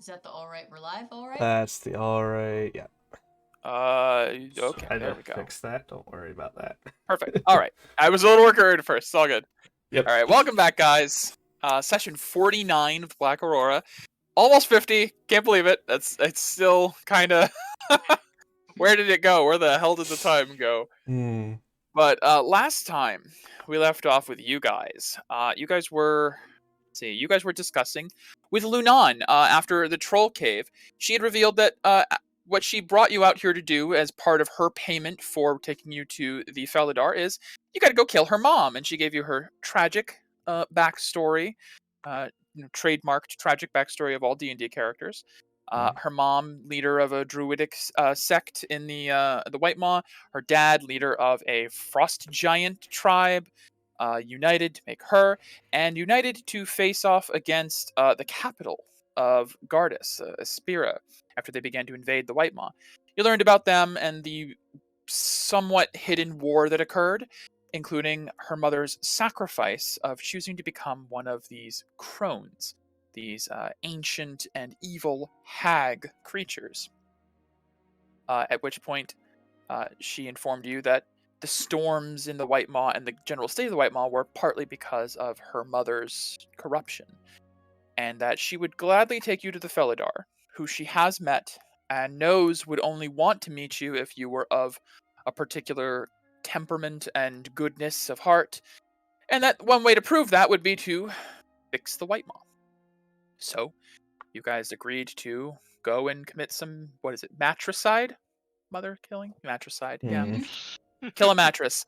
Is that the all right, we're live, all right? That's the alright. Yeah. Okay, I there we go. fix that. Don't worry about that. Perfect. All right. I was a little worried at first. It's all good. Yep. All right. Welcome back, guys. Session 49 of Black Aurora. Almost 50. Can't believe it. It's still kind of. Where did it go? Where the hell did the time go? But last time we left off with you guys. You guys were discussing with Lunan after the troll cave. She had revealed that what she brought you out here to do as part of her payment for taking you to the Felidar is you got to go kill her mom, and she gave you her tragic backstory, trademarked tragic backstory of all D&D characters. Her mom, leader of a druidic sect in the White Maw. Her dad, leader of a frost giant tribe. United to make her, and united to face off against the capital of Gardus, Aspira, after they began to invade the White Maw. You learned about them and the somewhat hidden war that occurred, including her mother's sacrifice of choosing to become one of these crones, these ancient and evil hag creatures. At which point, she informed you that the storms in the White Maw and the general state of the White Maw were partly because of her mother's corruption, and that she would gladly take you to the Felidar, who she has met and knows would only want to meet you if you were of a particular temperament and goodness of heart, and that one way to prove that would be to fix the White Maw. So, you guys agreed to go and commit some, matricide? Mother killing? Matricide, yeah. Kill a mattress.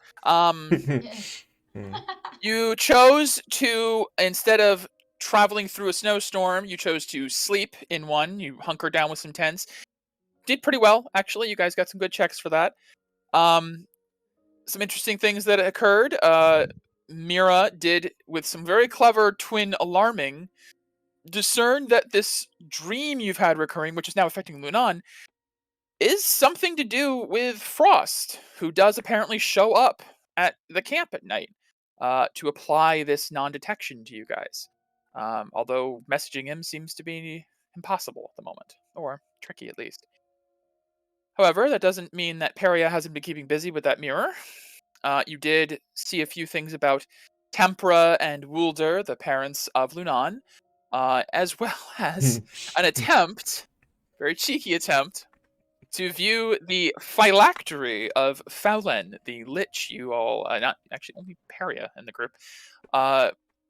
You chose to, instead of traveling through a snowstorm, you chose to sleep in one. You hunkered down with some tents. Did pretty well, actually. You guys got some good checks for that. Some interesting things that occurred. Mira did, with some very clever twin alarming, discern that this dream you've had recurring, which is now affecting Lunan, is something to do with Frost, who does apparently show up at the camp at night to apply this non-detection to you guys. Although messaging him seems to be impossible at the moment, or tricky at least. However, that doesn't mean that Peria hasn't been keeping busy with that mirror. You did see a few things about Tempra and Wulder, the parents of Lunan, as well as an attempt, very cheeky attempt, to view the phylactery of Faulen, the lich you all, not actually only Peria in the group,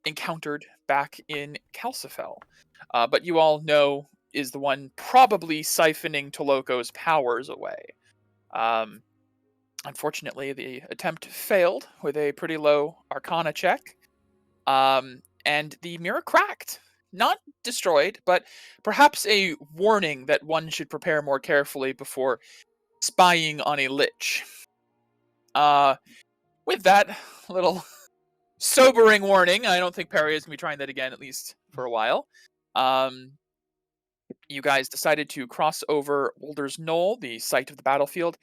encountered back in Calcifel. But you all know is the one probably siphoning Toloko's powers away. Unfortunately, the attempt failed with a pretty low Arcana check, and the mirror cracked. Not destroyed, but perhaps a warning that one should prepare more carefully before spying on a lich. With that little sobering warning, I don't think Perry is going to be trying that again, at least for a while. You guys decided to cross over Wolder's Knoll, the site of the battlefield,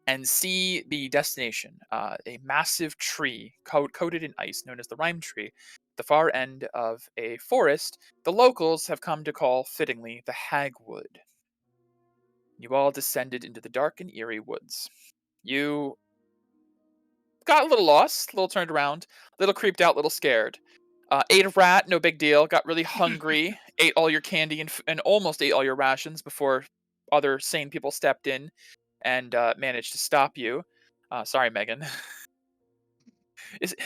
and see the destination, a massive tree coated in ice known as the Rime Tree, the far end of a forest the locals have come to call, fittingly, the Hagwood. You all descended into the dark and eerie woods. You got a little lost, a little turned around, a little creeped out, a little scared. Ate a rat, no big deal. Got really hungry, ate all your candy and almost ate all your rations before other sane people stepped in and managed to stop you. Sorry, Megan.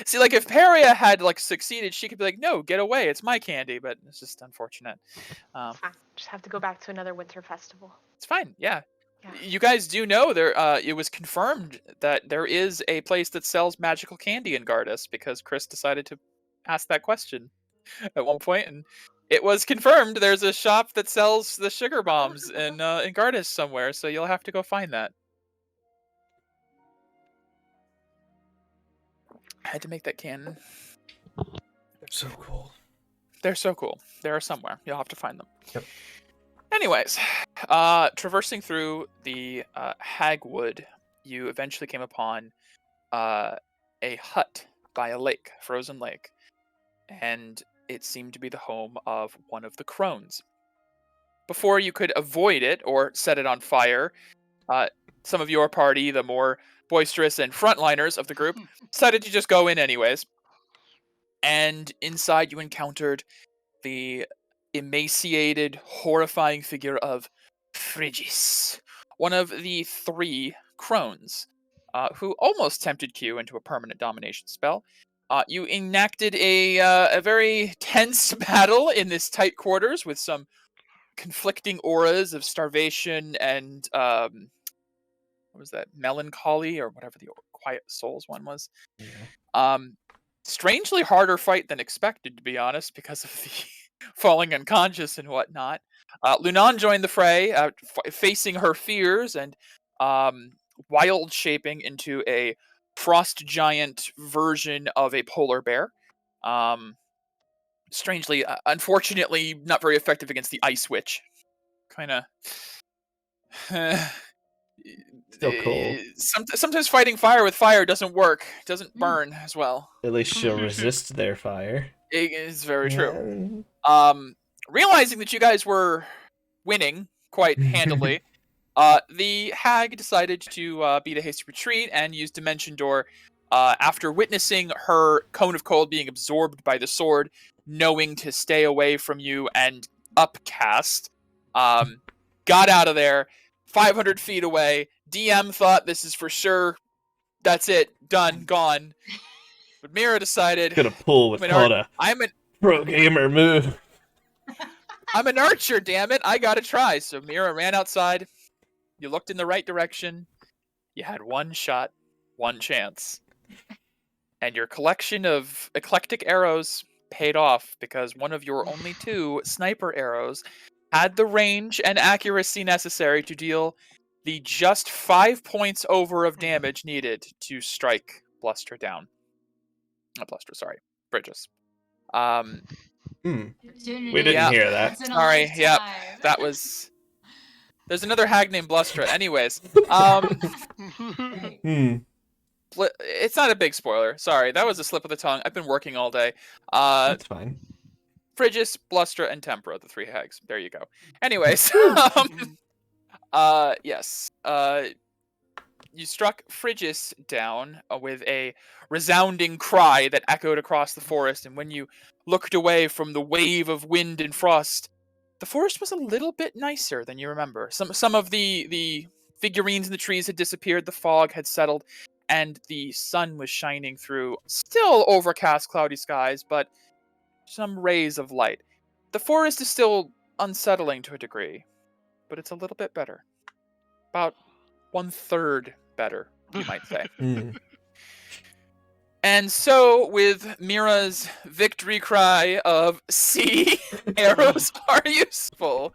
See, like, if Peria had succeeded, she could be like, "No, get away! It's my candy." But it's just unfortunate. Just have to go back to another winter festival. It's fine. Yeah. You guys do know there. It was confirmed that there is a place that sells magical candy in Gardus because Chris decided to ask that question at one point, and it was confirmed. There's a shop that sells the sugar bombs in Gardus somewhere, so you'll have to go find that. I had to make that canon. They're so cool. They're so cool. They're somewhere. You'll have to find them. Yep. Anyways, traversing through the Hagwood, you eventually came upon a hut by a lake, frozen lake, and it seemed to be the home of one of the crones. before you could avoid it or set it on fire, some of your party, the more boisterous and frontliners of the group, decided to just go in anyways. And inside you encountered the emaciated, horrifying figure of Frigis, one of the 3 crones, who almost tempted Q into a permanent domination spell. You enacted a very tense battle in this tight quarters with some conflicting auras of starvation and what was that, melancholy, or whatever the quiet souls one was. Yeah. Strangely harder fight than expected, to be honest, because of the falling unconscious and whatnot. Lunan joined the fray, facing her fears and wild shaping into a frost giant version of a polar bear. Strangely, unfortunately, not very effective against the ice witch. Kind of. Still cool. Sometimes fighting fire with fire doesn't work. It doesn't burn as well. At least she'll resist their fire. It is very true. Yeah. Realizing that you guys were winning quite handily, the hag decided to beat a hasty retreat and use Dimension Door after witnessing her Cone of Cold being absorbed by the sword, knowing to stay away from you and upcast. Got out of there, 500 feet away. DM thought this is for sure. That's it. Done. Gone. But Mira decided... Gonna pull with Poda. I'm an pro gamer move. I'm an archer, damn it. I gotta try. So Mira ran outside. You looked in the right direction. You had one shot, one chance. And your collection of eclectic arrows paid off because one of your only 2 sniper arrows had the range and accuracy necessary to deal the just 5 points over of damage needed to strike Bluster down. Not Bluster, sorry. Bridges. We Opportunity. didn't hear that. Once in a Sorry, yep. lifetime. That was... There's another hag named Blustra. Anyways. It's not a big spoiler. Sorry, that was a slip of the tongue. I've been working all day. That's fine. Frigis, Blustra, and Tempera, the 3 hags. There you go. Anyways. Yes. You struck Frigis down with a resounding cry that echoed across the forest, and when you looked away from the wave of wind and frost, the forest was a little bit nicer than you remember. Some of the figurines in the trees had disappeared, the fog had settled, and the sun was shining through still overcast, cloudy skies, but some rays of light. The forest is still unsettling to a degree, but it's a little bit better. About 1/3 better, you might say. And so, with Mira's victory cry of "See, arrows are useful,"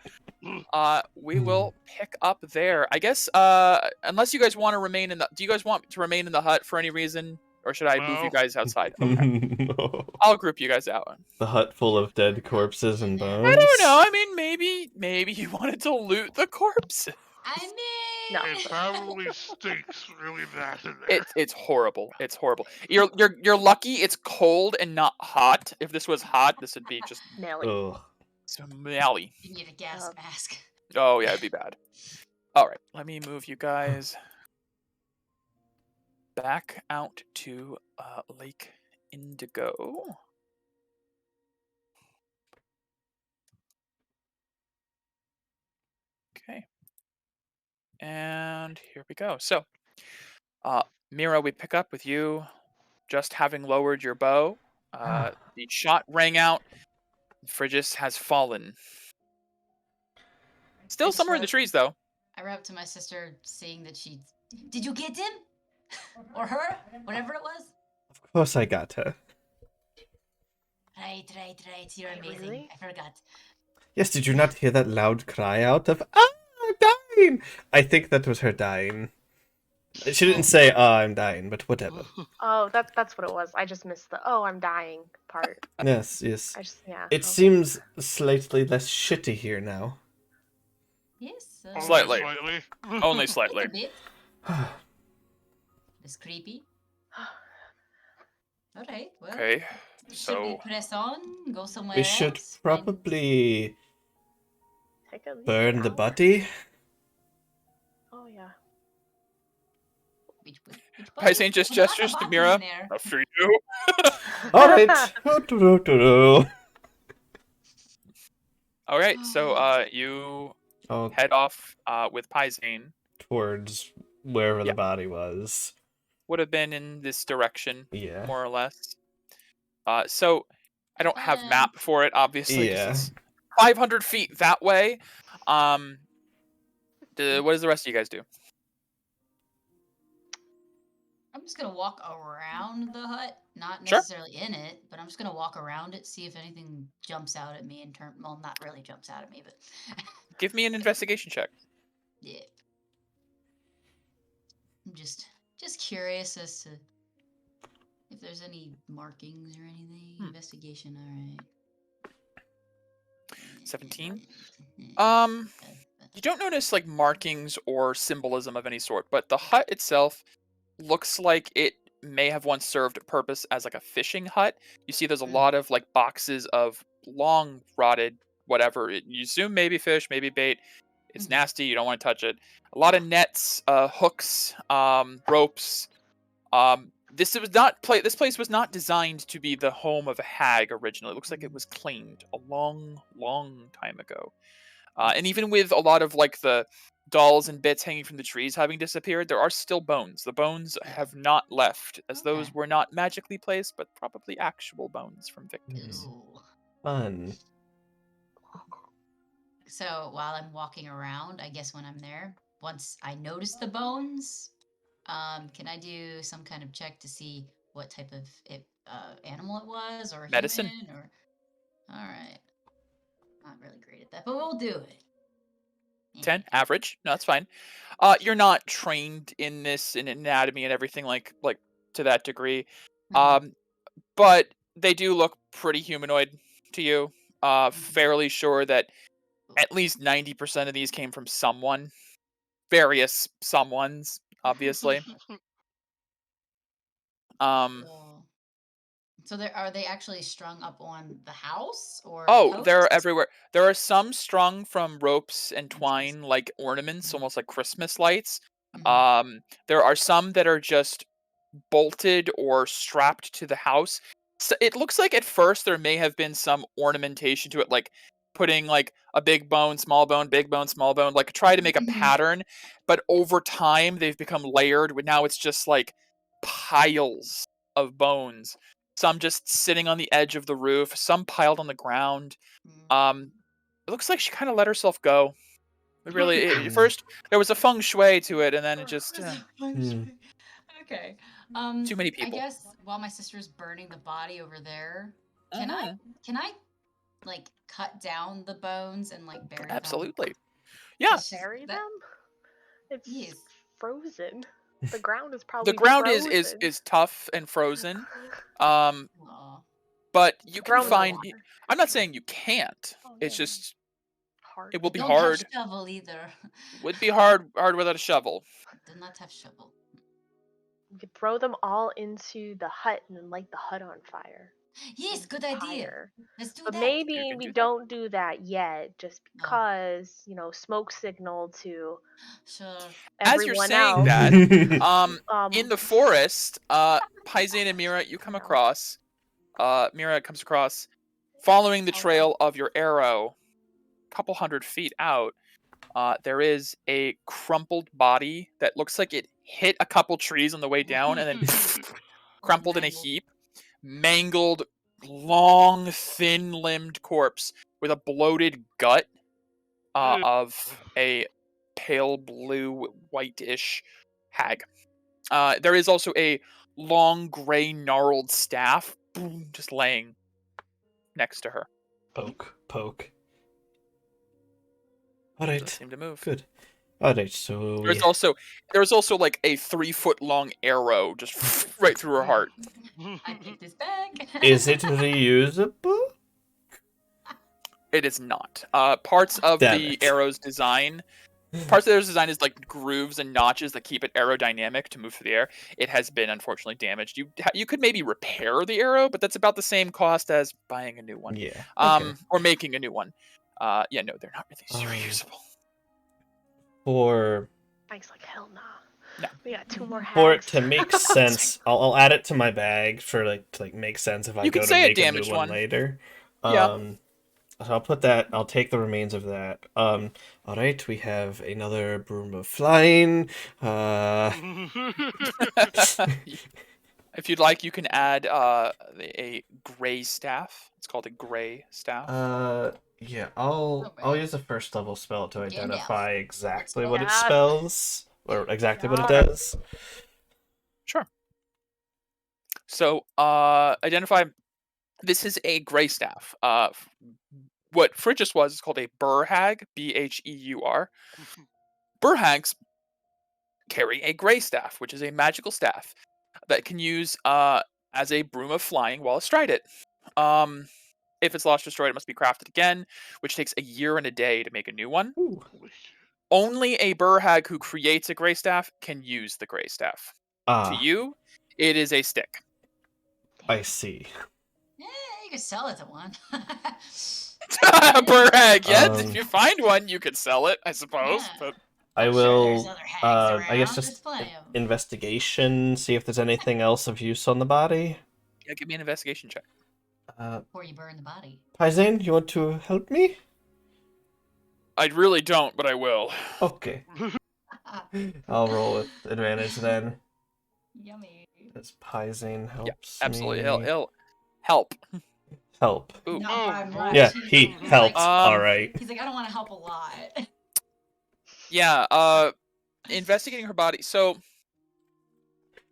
we will pick up there. I guess, unless you guys want to remain in the... Do you guys want to remain in the hut for any reason? Or should I move you guys outside? Okay. No. I'll group you guys out. The hut full of dead corpses and bones. I don't know. I mean, maybe you wanted to loot the corpses. I mean, No. It probably stinks really bad in there. It's horrible. It's horrible. You're lucky it's cold and not hot. If this was hot, this would be just Nelly. Ugh. smelly. you need a gas mask. Oh yeah, it'd be bad. All right, let me move you guys back out to Lake Indigo. Okay. And here we go. So, Mira, we pick up with you just having lowered your bow. The shot rang out. Frigis has fallen. Still somewhere in the trees, though. I wrote to my sister seeing that she... Did you get him? Or her? Whatever it was? Of course I got her. Right. You're Wait, amazing. really? I forgot. Yes, did you not hear that loud cry out of, "Ah, I'm dying"? I think that was her dying. She didn't say, "Ah, I'm dying," but whatever. Oh, that's what it was. I just missed the "oh, I'm dying" part. Yes. I just It okay. seems slightly less shitty here now. Yes. Slightly. Slightly. Only A slightly. bit. It's creepy. Alright, well. Okay. Should So we press on? Go somewhere We should else? Find- probably Take at least Burn an the hour. body? Oh yeah. Which body? Paisane just Oh, there was a gestures to body in Mira. there. After you. Alright. Alright, so you Oh, head off with Paisane. towards wherever Yeah. the body was. Would have been in this direction, Yeah. more or less. So I don't have map for it, obviously, because Yeah. it's 500 feet that way. What does the rest of you guys do? I'm just gonna walk around the hut, not Sure. necessarily in it, but I'm just gonna walk around it, see if anything jumps out at me in turn. Well, not really jumps out at me, but Give me an investigation check. yeah. I'm just curious as to if there's any markings or anything. Investigation, all right. 17. Uh, You don't notice like markings or symbolism of any sort, but the hut itself looks like it may have once served a purpose as like a fishing hut. You see there's a lot of like boxes of long rotted whatever. You assume maybe fish, maybe bait. It's nasty, you don't want to touch it. A lot of nets, hooks, ropes. This place was not designed to be the home of a hag originally. It looks like it was claimed a long, long time ago. And even with a lot of like the dolls and bits hanging from the trees having disappeared, there are still bones. The bones have not left, as those were not magically placed, but probably actual bones from victims. Ooh. Fun. So while I'm walking around, I guess when I'm there, once I notice the bones, can I do some kind of check to see what type of animal it was, or Medicine. human, or? All right, not really great at that, but we'll do it. 10, average. No, that's fine. You're not trained in this, in anatomy and everything like to that degree. But they do look pretty humanoid to you. Fairly sure that at least 90% of these came from someone. Various someones, obviously. So are they actually strung up on the house or? Oh, they're posts? everywhere. There are some strung from ropes and twine, like ornaments, almost like Christmas lights. There are some that are just bolted or strapped to the house. So it looks like at first there may have been some ornamentation to it, like putting like a big bone, small bone, big bone, small bone, like try to make a pattern. But over time they've become layered. Now it's just like piles of bones. Some just sitting on the edge of the roof, some piled on the ground. It looks like she kind of let herself go. It really, first there was a feng shui to it, and then it just Okay. too many people. I guess while my sister's burning the body over there, can I like cut down the bones and like bury them? Absolutely. Yeah. Bury them? It's frozen. The ground is The probably ground frozen. is tough and frozen. But you can find. I'm not saying you can't. It's just hard. It will be Don't hard. have shovel either. Would be hard without a shovel. Do not have shovel. You could throw them all into the hut and then light the hut on fire. Yes, good idea. Let's do but that. maybe we don't do that yet, just because smoke signal to As you're saying else. that, in the forest, Paisane and Mira, you come across. Mira comes across, following the trail of your arrow, a couple 100 feet out. There is a crumpled body that looks like it hit a couple trees on the way down and then crumpled in a heap. Mangled, long, thin-limbed corpse with a bloated gut of a pale blue, whitish hag. There is also a long, gray, gnarled staff just laying next to her. Poke. Alright. Doesn't seem to move. Good. Alright, so there's also like a 3-foot long arrow just right through her heart. I take this back. Is it reusable? It is not. Parts of the arrow's design is like grooves and notches that keep it aerodynamic to move through the air. It has been unfortunately damaged. You could maybe repair the arrow, but that's about the same cost as buying a new one. Yeah. Or making a new one. Yeah, no, they're not really super usable. For Mike's like, hell nah. No. We got 2 more hags. For it to make sense, I'll add it to my bag for to make sense if I You go could to say a make a new damaged one one. later. Yeah. So I'll put that. I'll take the remains of that. All right, we have another broom of flying. If you'd like, you can add a gray staff. It's called a gray staff. Yeah, I'll Alright. use a first level spell to Gandalf. identify exactly Let's what go. it Yes. spells or exactly what it Yes. does. Sure. So, identify. This is a gray staff. What Frigus was is called a burhag, Bheur. Burhags carry a gray staff, which is a magical staff that can use as a broom of flying while astride it. If it's lost or destroyed, it must be crafted again, which takes a year and a day to make a new one. Ooh. Only a burhag who creates a gray staff can use the gray staff. To Ah, you, it is a stick. I see. Yeah, you could sell it to one. A burhag, yes. Um, If you find one, you could sell it, I suppose. Yeah. But I I'm sure there's will. other hags I guess around, just there's plenty of 'em. investigation. See if there's anything else of use on the body. yeah, give me an investigation check. Before you burn the body. Paisan, you want to help me? I really don't, but I will. Okay, I'll roll with advantage then. Yummy. As Paisan helps Absolutely, me. he'll help. Help. Ooh. Not Oh, by boy. much. Yeah, He's he like- helps. Um, All right. He's like, I don't want to help a lot. Yeah, investigating her body. So, Are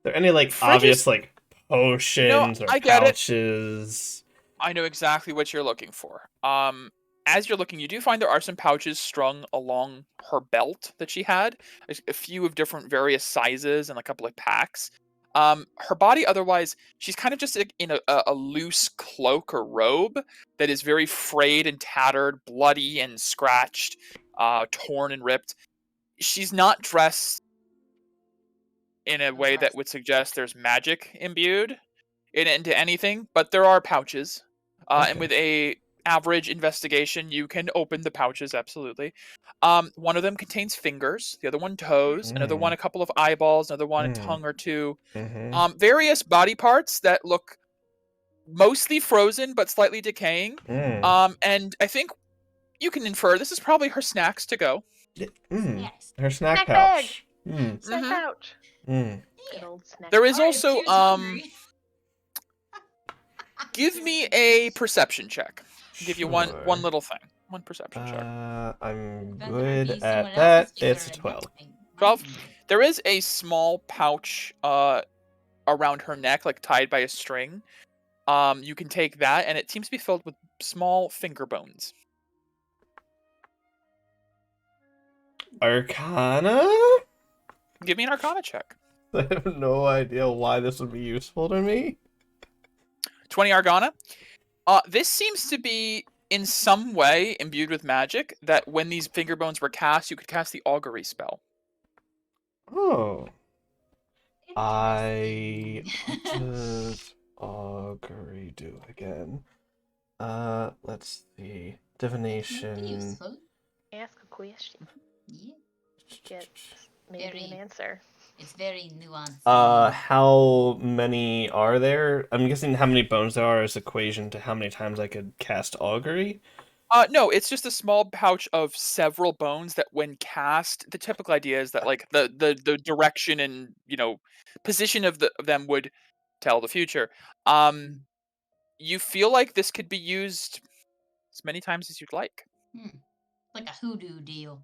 there any like Frigus- obvious like potions or I get it. pouches? I know exactly what you're looking for. As you're looking, you do find there are some pouches strung along her belt that she had. A few of different various sizes and a couple of packs. Her body, otherwise, she's kind of just in a loose cloak or robe that is very frayed and tattered, bloody and scratched, torn and ripped. She's not dressed in a way that would suggest there's magic imbued into anything, but there are pouches. And with a average investigation, you can open the pouches, absolutely. One of them contains fingers, the other one toes, another one a couple of eyeballs, another one a tongue or two. Mm-hmm. Various body parts that look mostly frozen but slightly decaying. And I think you can infer this is probably her snacks to go. Yes. Her snack Snack bag. pouch. Snack Mhm. pouch. Yeah. Good old snack There is Alright, also Stu's hungry. give me a perception check. I'll give you one Sure. little thing. One perception check. I'm Better be good someone at that. else's figure It's a and 12. helping. 12? There is a small pouch around her neck, like tied by a string. You can take that, and it seems to be filled with small finger bones. Arcana? Give me an Arcana check. I have no idea why this would be useful to me. 20 Arcana. This seems to be in some way imbued with magic. That when these finger bones were cast, you could cast the augury spell. Oh. What Interesting. does augury do again? Let's see. Might be Divination. useful. Ask a question. Yeah. Get maybe an Very- answer. It's very nuanced. How many are there? I'm guessing how many bones there are is equation to how many times I could cast augury. No, it's just a small pouch of several bones that, when cast, the typical idea is that like the direction and position of them would tell the future. You feel like this could be used as many times as you'd like. Like a hoodoo deal.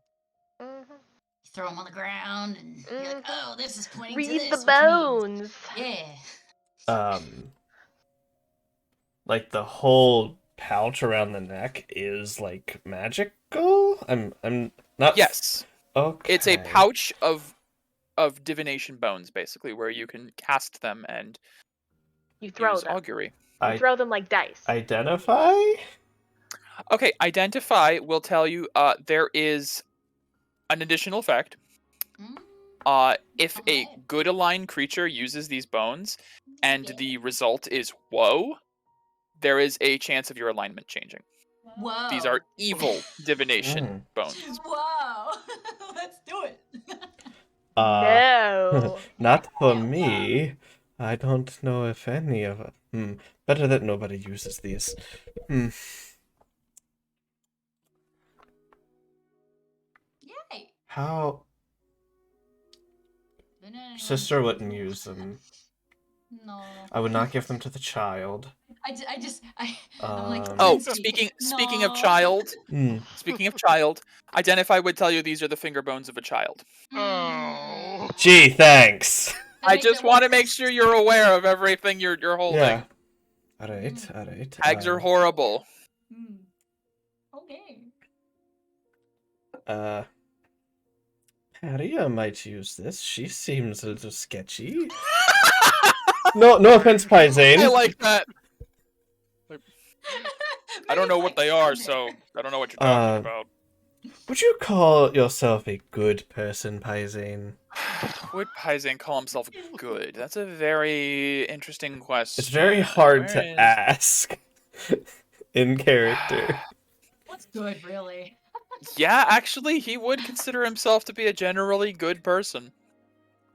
Mhm. You throw them on the ground, and you're like, Mhm. "Oh, this is pointing to Read this." the which bones. means-" Yeah. Like the whole pouch around the neck is like magical. I'm not. Yes, Okay. it's a pouch of divination bones, basically, where you can cast them and You throw use them. augury. You throw them like dice. Identify. Okay, identify will tell you there is an additional effect. If a Okay. good aligned creature uses these bones and Yeah. the result is woe, there is a chance of your alignment changing. Whoa. These are evil divination bones. Whoa. Let's do it. No. Not for Yeah, me. I don't know if any of it. Better that nobody uses these. Yay. How? Sister wouldn't use them. No. I would not give them to the child. I'm like. Oh, Lindsay, speaking of no. child, Hmm. speaking of child, Identify would tell you these are the finger bones of a child. Oh. Gee, thanks. I just want to make sure you're aware of everything you're holding. Yeah. Alright, alright. Tags are horrible. Okay. Paria might use this. She seems a little sketchy. No offense, Paisane. I like that. I don't know what they are, so I don't know what you're talking about. Would you call yourself a good person, Paisane? Would Paisane call himself good? That's a very interesting question. It's very hard to ask in character. What's good, really? Yeah, actually, he would consider himself to be a generally good person.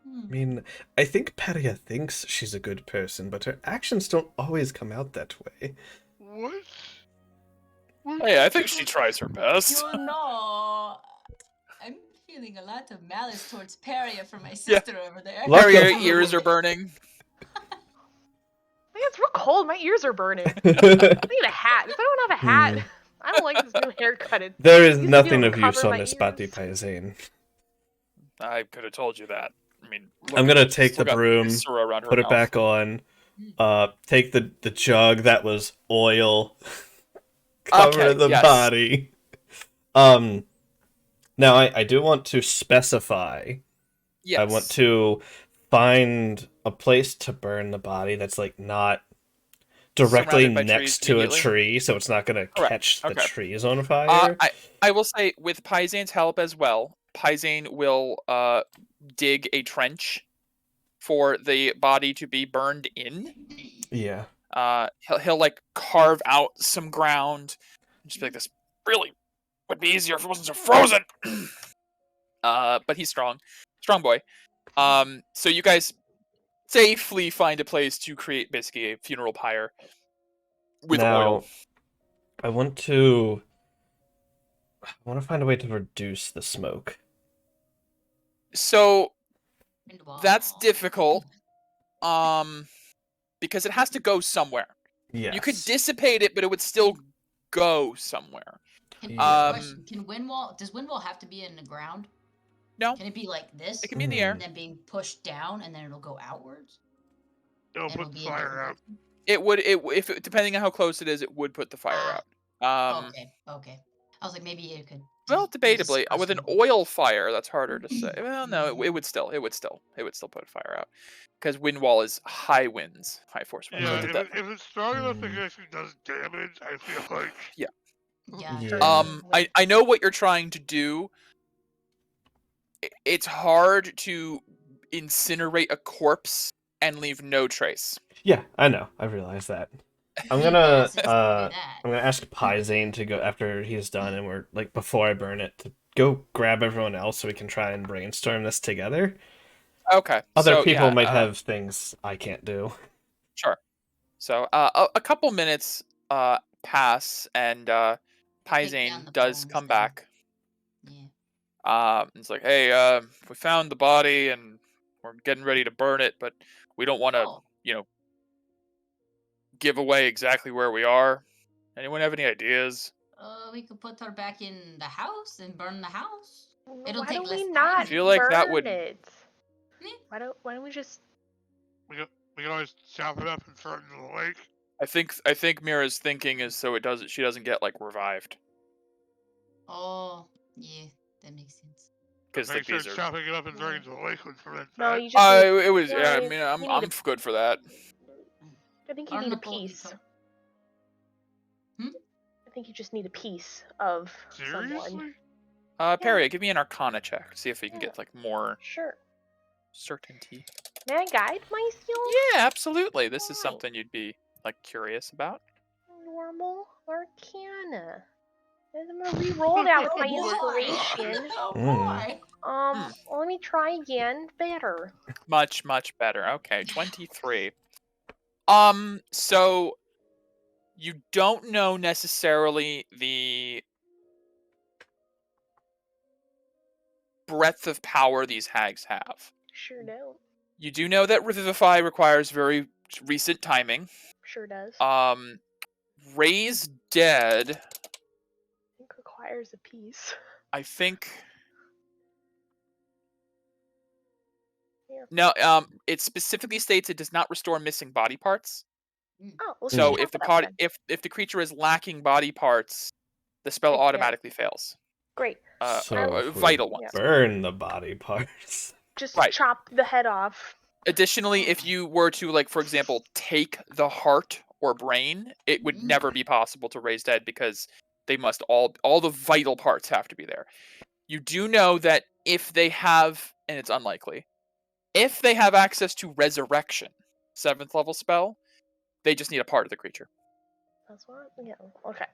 I mean, I think Paria thinks she's a good person, but her actions don't always come out that way. What? Hey, I think she tries her best. You know, I'm feeling a lot of malice towards Paria from my sister over there. Lots Your of- ears are burning. Man, it's real cold. My ears are burning. I need a hat. If I don't have a hat, I don't like this new haircut. There is These nothing people of use cover on my this body, ears. Paisane. I could have told you that. I mean, I'm gonna look, take still the got broom, viscera around her put it mouth. back on, take the jug that was oil, cover Okay, the yes. body. Now I do want to specify. Yes. I want to find a place to burn the body that's like not directly Surrounded by next trees to a immediately? tree, so it's not gonna Correct. catch the Okay. trees on fire. I will say, with Paisane's help as well, Paisane will dig a trench for the body to be burned in. Yeah. He'll like carve out some ground. Just be like, this really would be easier if it wasn't so frozen. But he's strong boy. So you guys safely find a place to create basically a funeral pyre with oil. I want to find a way to reduce the smoke. So that's Wall. difficult. Because it has to go somewhere. Yes. You could dissipate it, but it would still go somewhere. Question, can Windwall? Does Windwall have to be in the ground? No. Can it be like this? It can be in the air. And then being pushed down, and then it'll go outwards. It'll And put the in fire different out. directions? It would. If depending on how close it is, it would put the fire out. Okay. I was like, maybe it could. Well, debatably, with an dispersion. oil fire, that's harder to say. Well, no, it would still put a fire out, because wind wall is high winds, high force winds. Yeah, It if, does- if it's strong enough that it actually does damage, I feel like. Yeah. Yeah. I know what you're trying to do. It's hard to incinerate a corpse and leave no trace. Yeah, I know. I realize that. I'm Yeah, gonna since we do that. I'm gonna ask Paisane to go after he's done, and we're like before I burn it to go grab everyone else so we can try and brainstorm this together. Okay. Other so, people yeah, might have things I can't do. Sure. So a couple minutes pass, and down Paisane the does bones come then. back. Yeah. It's like, hey, we found the body and we're getting ready to burn it, but we don't want to, Oh. give away exactly where we are. Anyone have any ideas? We could put her back in the house and burn the house. It'll Why take don't less we time. not I feel like that burn would- it? Yeah. Why don't we just? We can always chop it up and throw it into the lake. I think Mira's thinking is so she doesn't get like revived, Oh, yeah, that makes sense. because Make like sure these are. chopping it up and throwing it into the lake would prevent No, that. you just. need- It was. no, Yeah, I you- mean, you I'm need good for that. I think you Burn need a the whole piece. entire- I think you just need a piece of someone. Seriously? Perry, give me an Arcana check. See if we can Yeah. get like more Sure. certainty. May I guide my skills? Yeah, absolutely. This is Alright. something you'd be like curious about. Or normal Arcana. I'm gonna re-roll that with my Oh, boy. inspiration. Oh Mm. boy. Let me try again. Better. Much better. Okay, 23. So you don't know necessarily the breadth of power these hags have. Sure don't. You do know that Revivify requires very recent timing. Sure does. Raise Dead, I think requires a piece. I think. Yeah. No, it specifically states it does not restore missing body parts. Oh, let's So just if the chop it up pod, then. if the creature is lacking body parts, the spell Yeah. automatically fails. Great. So if we Vital ones. burn the body parts. Just Right. chop the head off. Additionally, if you were to, like, for example, take the heart or brain, it would never be possible to raise dead because they must all the vital parts have to be there. You do know that if they have, and it's unlikely, if they have access to resurrection, 7th level spell, they just need a part of the creature. That's what? Yeah. Okay.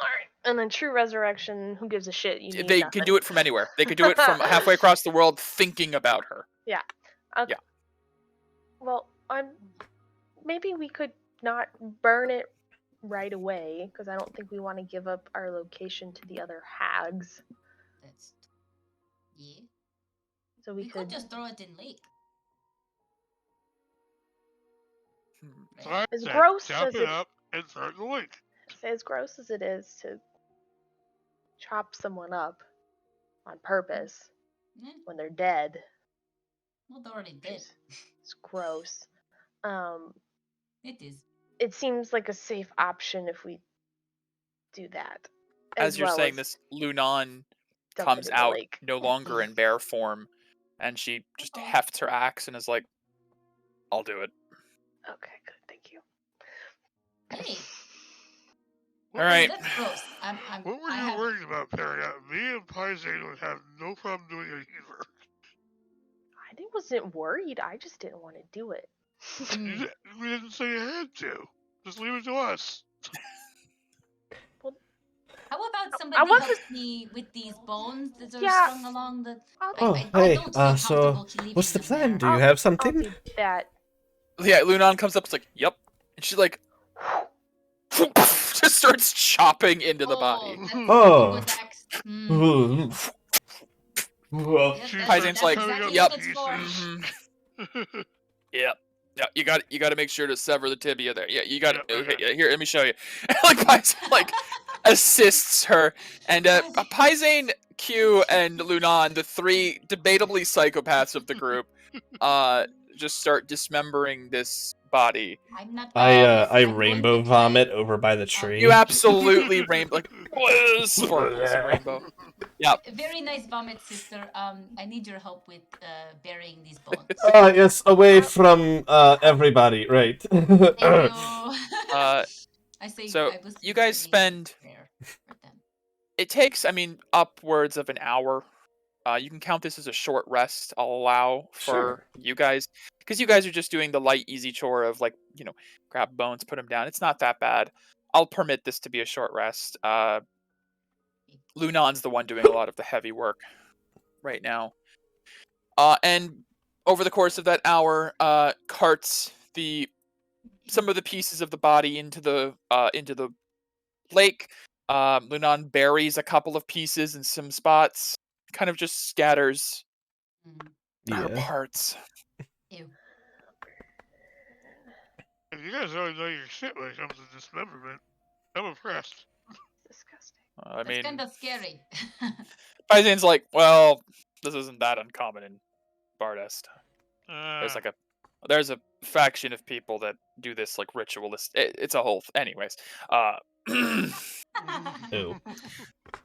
Alright. And then true resurrection, who gives a shit? You need They nothing. can do it from anywhere. They could do it from halfway across the world thinking about her. Yeah. Okay. Yeah. Well, maybe we could not burn it right away, because I don't think we want to give up our location to the other hags. That's yeah. So We we could could just throw it in lake. So I As said, gross chop as it it- up and throw it in the lake. as gross as it is to chop someone up on purpose Yeah, when they're dead. well, they already did. It's gross. It is. It seems like a safe option if we do that. As you're well saying as this, Lunan dump comes it in the out lake. no longer in bear form, and she just Uh-oh. hefts her axe and is like, I'll do it. Okay, good. Thank you. Hey, All right. that's gross. What were I you have- worried about, Perry? Me and Paisan would have no problem doing it either. I wasn't worried. I just didn't want to do it. Mm. We didn't say you had to. Just leave it to us. How about somebody wasn't- helps me with these bones that are Yeah. strung along the? Oh, I hey, don't feel so comfortable leaving what's the them plan? there. Do you have I'll something? do that. Yeah, Lunan comes up, it's like, yep. And she like just starts chopping into the body. That's Oh. what axe. Mm. Well, Yep, She's Paisan's that's like, exactly yep. what it's for. Mhm. Yep. Yeah, you got to make sure to sever the tibia there. Yeah, you got to. Yep, Okay, okay. yeah, here, let me show you. Like Paisan like assists her, and Paisan, Q, and Lunan, the three debatably psychopaths of the group, just start dismembering this body. I'm not. I I'm going rainbow to try- vomit over by the tree. You absolutely rainbow like sparkles of rainbow. Very nice vomit, sister. I need your help with burying these bones. Yes, away from everybody, right? Thank you. Uh, I say. so I was you guys very spend. rare for them. It takes, upwards of an hour. You can count this as a short rest. I'll allow for Sure. you guys, because you guys are just doing the light, easy chore of, like, grab bones, put them down. It's not that bad. I'll permit this to be a short rest. Lunan's the one doing a lot of the heavy work right now. And over the course of that hour, carts some of the pieces of the body into the lake. Lunan buries a couple of pieces in some spots. Kind of just scatters her Yeah. parts. Ew. If you guys always know your shit when it comes to dismemberment, I'm impressed. Disgusting. I That's mean, kind of scary. Paisan's like, well, this isn't that uncommon in Bardest. There's a faction of people that do this, like, ritualist. It's a whole. Anyways, Ew.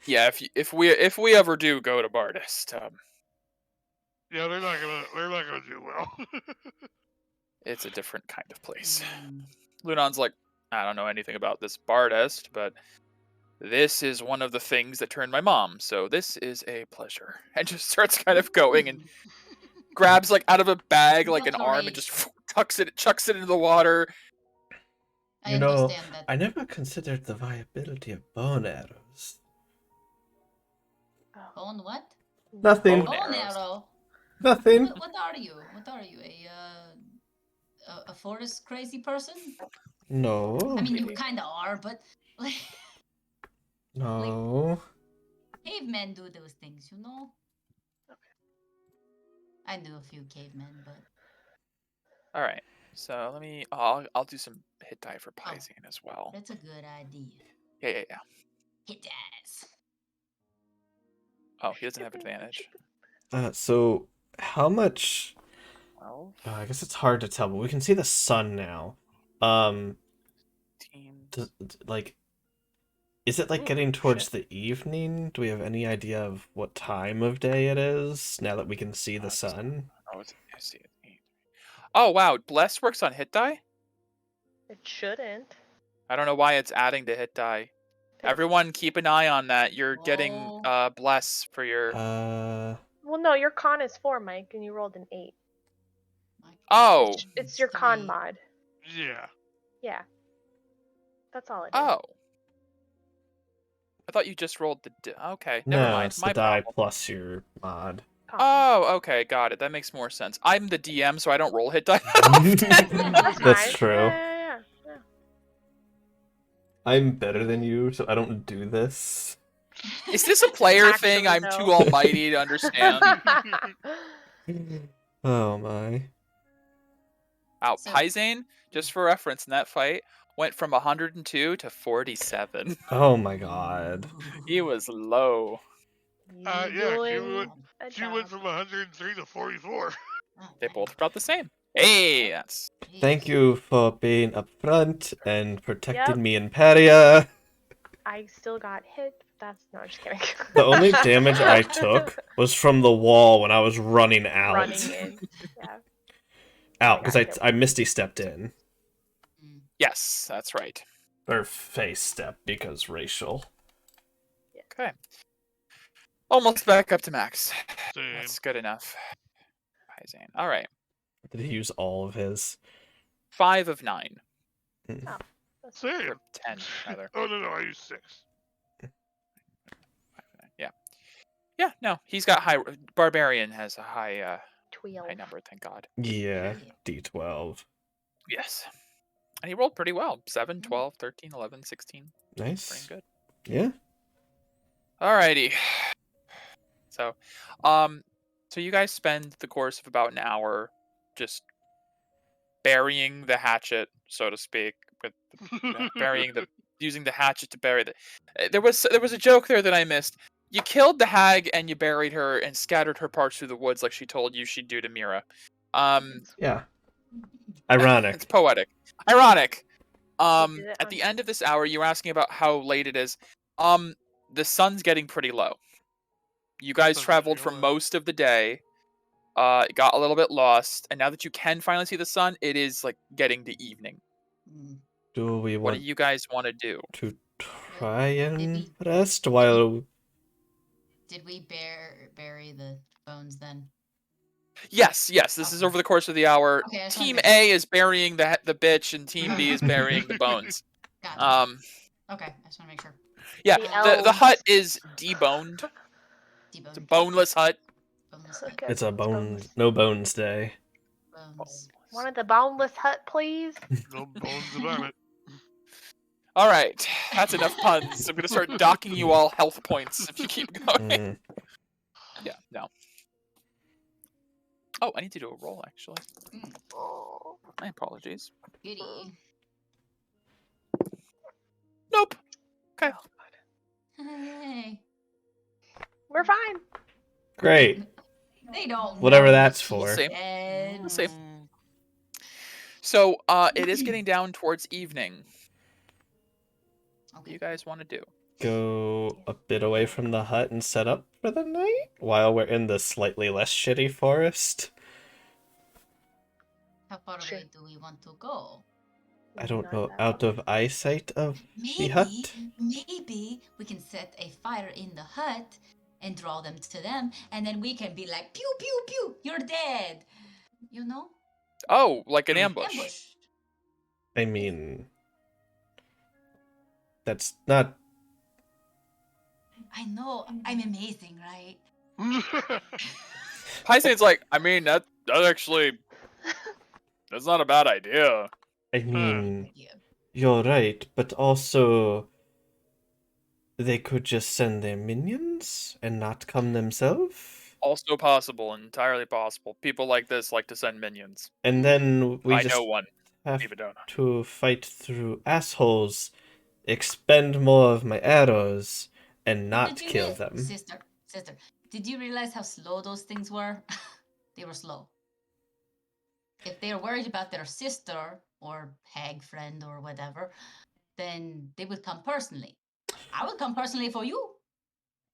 yeah. If we ever do go to Bardest, yeah, they're not gonna do well. it's a different kind of place. Mm. Lunan's like, I don't know anything about this Bardest, but this is one of the things that turned my mom, so this is a pleasure. And just starts kind of going and grabs, like, out of a bag, like, an Not arm, and alright. just chucks it into the water. I You know, understand that. I never considered the viability of bone arrows. Oh, Bone what? Nothing. Bone Bone arrows. arrow. Nothing. What are you? What are you? A forest crazy person? No. I mean, you Maybe. kind of are, but like No. cavemen do those things, you know. I knew a few cavemen, but All right. So let me. I'll do some hit die for Oh. Pizane as well. that's a good idea. Yeah. Hit dice. Oh, he doesn't have advantage. So how much? 12, I guess it's hard to tell, but we can see the sun now. 15. Like, is it like Ooh, getting towards shit. the evening? Do we have any idea of what time of day it is now that we can see the It's- sun? Oh, I see it. 8. Oh wow, Bless works on hit die. It shouldn't. I don't know why it's adding to hit die. Everyone, keep an eye on that. You're getting Oh. Bless for your. Well, no, your con is 4, Mike, and you rolled an 8. My Oh. God, It's your con 3. mod. Yeah. Yeah. That's all it is. Oh. I thought you just rolled the. Okay, No, never mind. it's My the die problem. plus your mod. Con. Oh, okay, got it. That makes more sense. I'm the DM, so I don't roll hit die. That's That's fine. true. Yeah. I'm better than you, so I don't do this. Is this a player thing? Actually, I'm no. too almighty to understand. Oh my. Wow, So- Pizane, just for reference, in that fight, went from 102 to 47. Oh my god. He was low. You Yeah, doing a she went job. from 103 to 44. Oh, They my both about the same. Hey, that's Thank jeez. you for being upfront and protecting Yep. me in Paria. I still got hit. That's no, I'm just kidding. The only damage I took was from the wall when I was running out. Running in. Yeah. Out, I because got hit I misty stepped in. Mm. yes, that's right. Or face step, because racial. Okay. Almost back up to max. Same. That's good enough. Pizane. All right. Did he use all of his? 5 of 9. Same. Or 10, rather. Oh, no, I used 6. Yeah. Yeah, no, he's got high. Barbarian has a high 12. high number, thank God. Yeah, Yeah. D12. Yes. And he rolled pretty well. 7, 12, 13, 11, 16. Pretty Nice. good. Yeah. Alrighty. So, so you guys spend the course of about an hour just burying the hatchet, so to speak, with using the hatchet to bury the. There was a joke there that I missed. You killed the hag and you buried her and scattered her parts through the woods like she told you she'd do to Mira. Yeah. It's Ironic. poetic. Ironic. did it At on the end of this hour, you were asking about how late it is. The sun's getting pretty low. You guys Sun's traveled getting for low. most of the day. Got a little bit lost, and now that you can finally see the sun, it is like getting to evening. Mm. Do we What want do you guys want to do? to try and Maybe- rest while... Did we bury the bones then? Yes. This is Okay. over the course of the hour. Okay, I just wanna Team make A is burying the bitch, and Team B is burying the bones. Gotcha. Okay, I just want to make sure. Yeah. The The hut elves. is deboned. Debone. It's a boneless hut. Boneless hut. Okay. It's a Boneless. no bones day. Bones. One of the boneless hut, please. No bones about it. All right, that's enough puns. I'm gonna start docking you all health points if you keep going. Mm. Yeah. No. Oh, I need to do a roll actually. Oh. My apologies. Goody. Nope. Hey. We're fine. Great. They don't. Whatever know that's she's for. see. dead. We'll see. So, it is getting down towards evening. What do Okay. you guys want to do? Go a bit away from the hut and set up for the night while we're in the slightly less shitty forest. How far Sure. away do we want to go? I don't Not know, that out far. of eyesight of the hut? Maybe we can set a fire in the hut and draw them to them, and then we can be like, pew, pew, pew, you're dead. You know? Oh, like an ambush. Ambush. I mean, That's not. I know, I'm amazing, right? Paisane's like, I mean, that actually, that's not a bad idea. I mean, Yeah. you're right, but also they could just send their minions and not come themselves. Also possible, entirely possible. People like this like to send minions. And then we I just know one. have Leave it down. to fight through assholes, expend more of my arrows, and But not did you kill rea- them. Sister, did you realize how slow those things were? They were slow. If they're worried about their sister or hag friend or whatever, then they would come personally. I would come personally for you,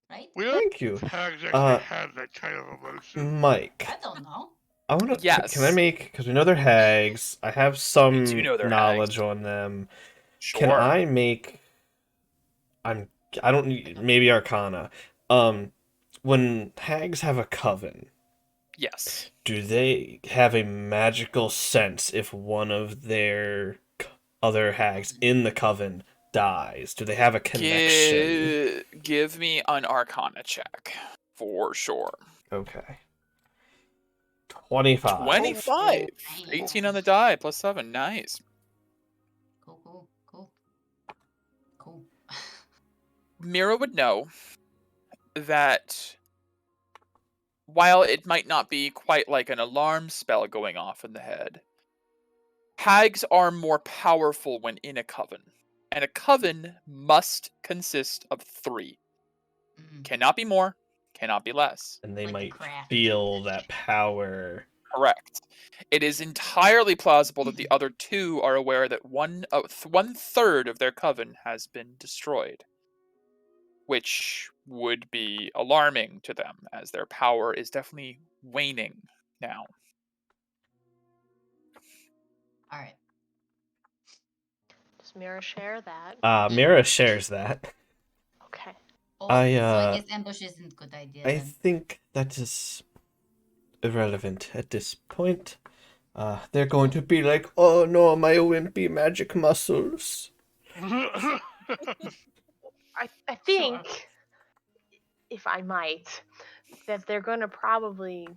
right? We don't Thank you. hags actually have that kind of emotion. Mike, I don't know. I wanna. Yes. Can I make? Because we know they're hags. I have some do know they're knowledge hags. on them. Sure. Can I make? I don't need maybe Arcana. When hags have a coven, Yes. do they have a magical sense if one of their other hags in the coven dies? Do they have a connection? Give me an Arcana check. For sure. Okay. 25. 25. Nice. 18 on the die, plus 7. Nice. Cool. Mira would know that while it might not be quite like an alarm spell going off in the head, hags are more powerful when in a coven. And a coven must consist of 3. Mm, Cannot be more, cannot be less. And they Like a might craft. feel that power. Correct. It is entirely plausible that the other 2 are aware that one third of their coven has been destroyed, which would be alarming to them, as their power is definitely waning now. all right. Does Mira share that? Mira shares that. Okay. Oh, I, so I guess ambush isn't a good idea I then. think that is irrelevant at this point. They're going to be like, oh no, my wimpy magic muscles. I think, if I might, that they're going to probably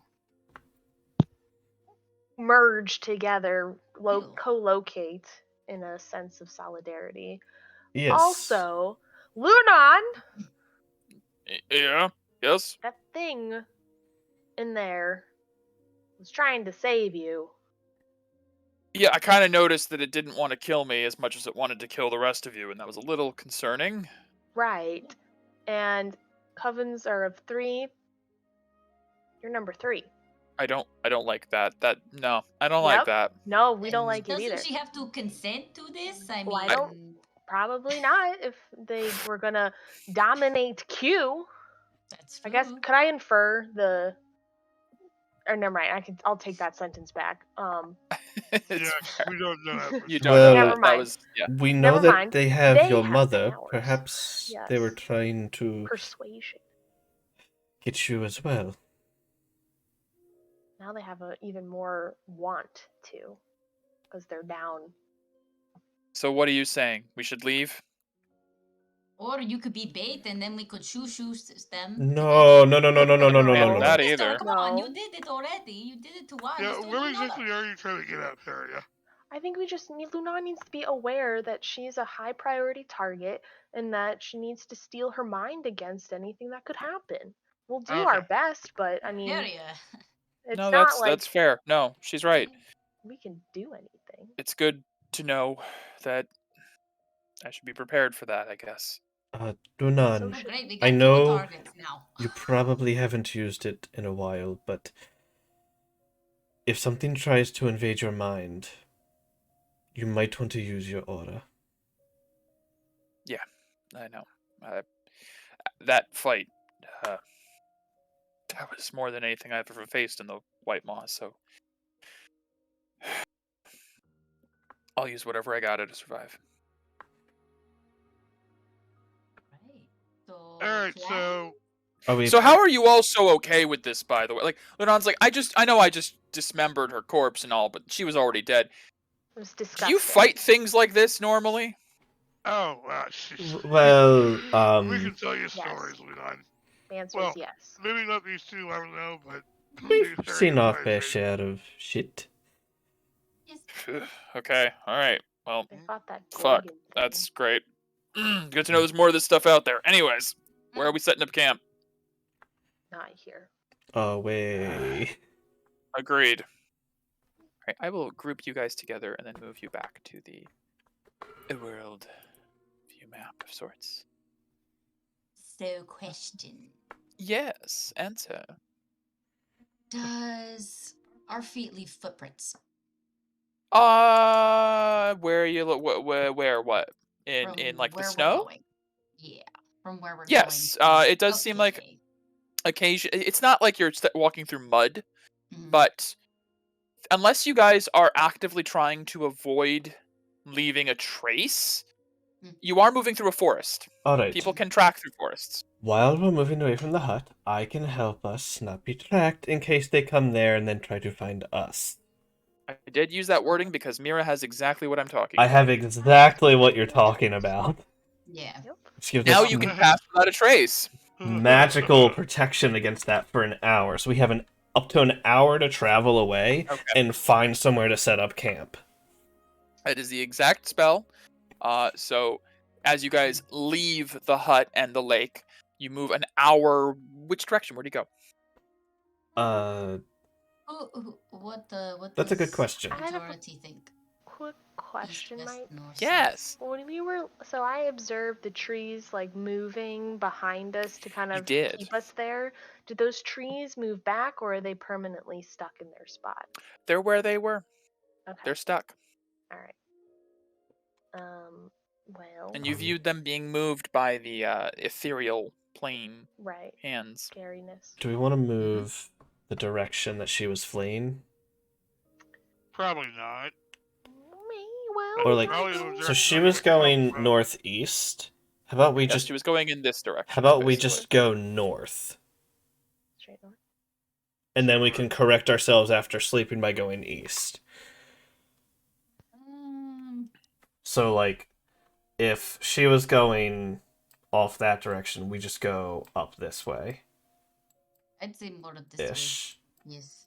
merge together, Ew. co-locate in a sense of solidarity. Yes. Also, Lunon, Yeah. Yes. that thing in there was trying to save you. Yeah, I kind of noticed that it didn't want to kill me as much as it wanted to kill the rest of you, and that was a little concerning. Right. And covens are of 3. You're number 3. I don't like that. No, I don't like Yep. that. No, we don't And like it either. Doesn't she have to consent to this? I Well, I mean, don't- Probably not if they were gonna dominate Q. that's I guess true. could I infer the or never mind, I'll take that sentence back. It's Yes, fair. we don't know that. You don't Well, know Never that. That mind. was yeah. We know Never that mind. they have They your have mother. powers. Perhaps they were Yes. trying to Persuasion. get you as well. Now they have a even more want to, because they're down. So what are you saying? We should leave? Or you could be bait and then we could shoo them. No, no, no, no, no, no, no, no, Can't no, do no. that Sister, either. come on, you No. did it already. You did it to one. Yeah, Let's do it what to another. exactly are you trying to get at, Peria? I think we just need Luna needs to be aware that she's a high priority target and that she needs to steel her mind against anything that could happen. We'll do our Okay. best, but I mean, Area. it's No, not like that's fair. No, she's right. we can do anything. It's good to know that I should be prepared for that, I guess. Dunan, Oh, great. We I got 2 know targets now. you probably haven't used it in a while, but if something tries to invade your mind, you might want to use your aura. I know. That fight, that was more than anything I've ever faced in the White Moss, so I'll use whatever I got to survive. Right. So, Alright, plan? so Are we? So how are you all so okay with this, by the way? Like, Lunon's like, I know I just dismembered her corpse and all, but she was already dead. It was Do disgusting. you fight things like this normally? Oh, wow. Sheesh. Well, We can tell you Yes. stories, Leon. The answer Well, is yes. maybe not these two, I don't know, but we've these seen our guys, fair right? share of shit. Yes. Okay, alright. Well, They fought that fuck. Gorgon thing. That's great. Good to know there's more of this stuff out there. Anyways, where are we setting up camp? Not here. Away. Agreed. Alright, I will group you guys together and then move you back to the world view map of sorts. So, question. Yes, answer. Does our feet leave footprints? Where are you? Where? What? In From like the where we're snow? going? Yeah, from where we're Yes. going. It does seem like Okay. occasion. It's not like you're walking through mud, Mhm. but unless you guys are actively trying to avoid leaving a trace, you are moving through a forest. Alright. People can track through forests. While we're moving away from the hut, I can help us not be tracked in case they come there and then try to find us. I did use that wording because Mira has exactly what I'm talking I about. have exactly what you're talking about. Yeah. Yep. Which gives Now us you can pass without a trace. magical protection against that for an hour. So we have up to an hour to travel away Okay. and find somewhere to set up camp. That is the exact spell. So as you guys leave the hut and the lake, you move an hour. Which direction? Where do you go? What That's a good does question. I have a majority think? Quick question, East, west, Mike. north, Yes, When we were, so I observed the trees like moving behind us to kind you of did. keep us there. Did those trees move back, or are they permanently stuck in their spot? They're where they were. Okay. They're stuck. All right. Well. And you viewed them being moved by the ethereal plane Right. hands. Scariness. Do we want to move the direction that she was fleeing? Probably not. Well, Or, like, Probably the So direction she I was would come going from. northeast. How about we Yes, just she was going in this direction. How about we basically. just go north? straight north. And then we can correct ourselves after sleeping by going east. So, like, if she was going off that direction, we just go up this way. I'd say more of this Ish. way. Yes,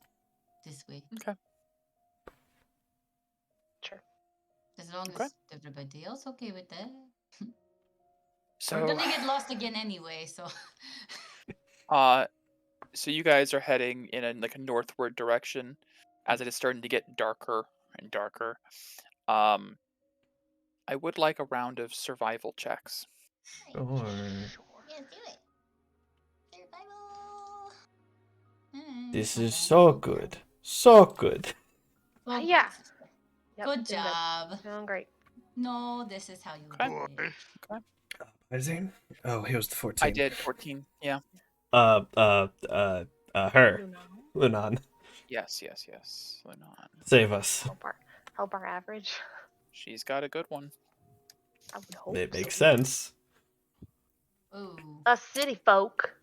this way. Okay. Sure. As long Okay. as everybody else okay with that. So, We're gonna get lost again anyway, so. so you guys are heading in a northward direction, as it is starting to get darker and darker. I would like a round of survival checks. Sure. Yeah, do it. Survival. This is so good. So good. Well, Yeah. Yep, Good doing job. Doing great. No, this is how you Okay. do Boy. it. Ising? Oh, he was the 14. I did 14. Yeah. Her. Lunan. Lunan. Yes. Lenon. Save us. Help our average. She's got a good one. I would hope. It makes so. sense. Ooh. Us city folk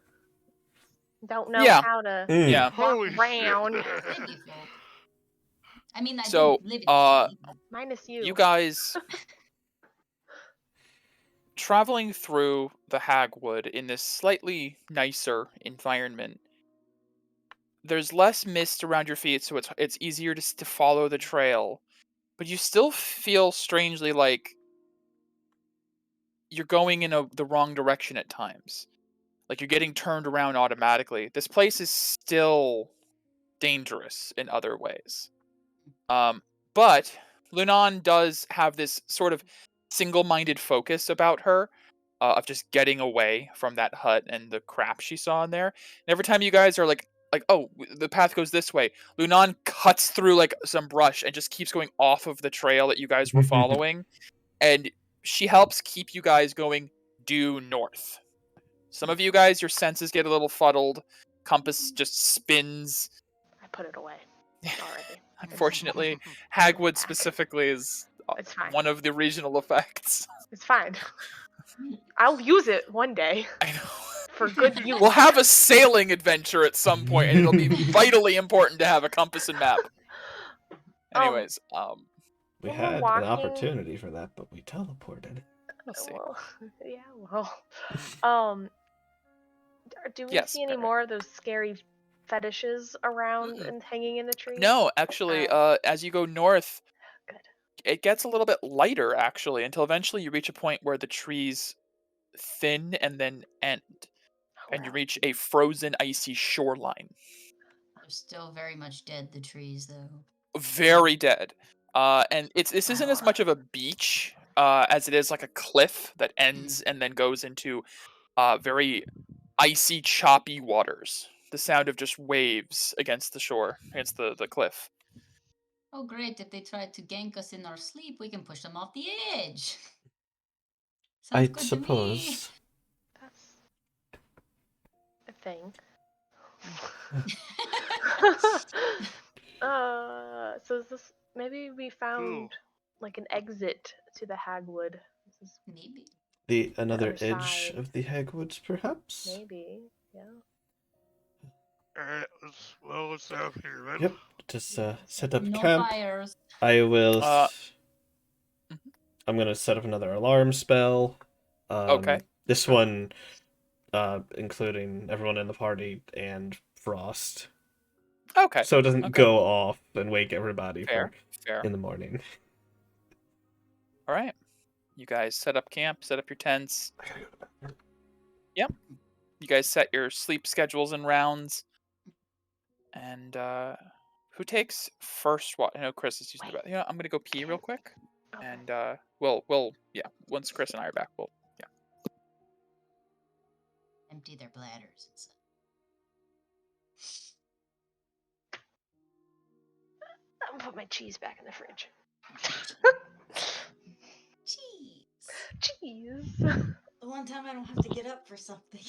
don't know Yeah. how to Mm. walk Holy around. shit. City folk. I mean, I So, do live in the city. Minus you. You guys traveling through the Hagwood in this slightly nicer environment. There's less mist around your feet, so it's easier to follow the trail, but you still feel strangely like you're going in the wrong direction at times. Like you're getting turned around automatically. This place is still dangerous in other ways. But Lunan does have this sort of single-minded focus about her, of just getting away from that hut and the crap she saw in there. And every time you guys are like, oh, the path goes this way, Lunan cuts through like some brush and just keeps going off of the trail that you guys were following, and she helps keep you guys going due north. Some of you guys, your senses get a little fuddled. Compass just spins. I put it away already. Unfortunately, Hagwood specifically is It's fine. one of the regional effects. It's fine. I'll use it one day I know. for good use. We'll have a sailing adventure at some point, and it'll be vitally important to have a compass and map. Anyways, We When we're had an walking- opportunity for that, but we teleported. We'll see. Well, yeah. Well, um, do we Yes, see any Barry. more of those scary fetishes around Mm-mm. and hanging in the trees? No, actually, Oh. as you go north, Good. it gets a little bit lighter, actually, until eventually you reach a point where the trees thin and then end, and you Well, reach a frozen, icy shoreline. They're still very much dead, the trees, though. Very dead. And this isn't as much of a beach as it is like a cliff that ends and then goes into very icy, choppy waters. The sound of just waves against the shore, against the cliff. Oh, great. If they try to gank us in our sleep, we can push them off the edge. Sounds I good to me. suppose. that's a thing. So is this maybe we found like an exit to the Hagwood? This is Maybe. Another other edge side. of the Hagwoods, perhaps? Maybe, yeah. Alright, let's set up here, then. Yep. Just set up No camp. fires. I will. Mhm. I'm gonna set up another alarm spell. Okay. This one, including everyone in the party and Frost, Okay. so it doesn't Okay. go off and wake everybody Fair. in the morning. All right. You guys set up camp, set up your tents. I gotta go to bed. Yep. You guys set your sleep schedules and rounds. And who takes first watch? I know Chris is using the bathroom. You know, I'm gonna go pee real quick. Okay. And yeah. Once Chris and I are back, we'll Empty their bladders and stuff. I'm gonna put my cheese back in the fridge. Jeez. Cheese. The one time I don't have to get up for something.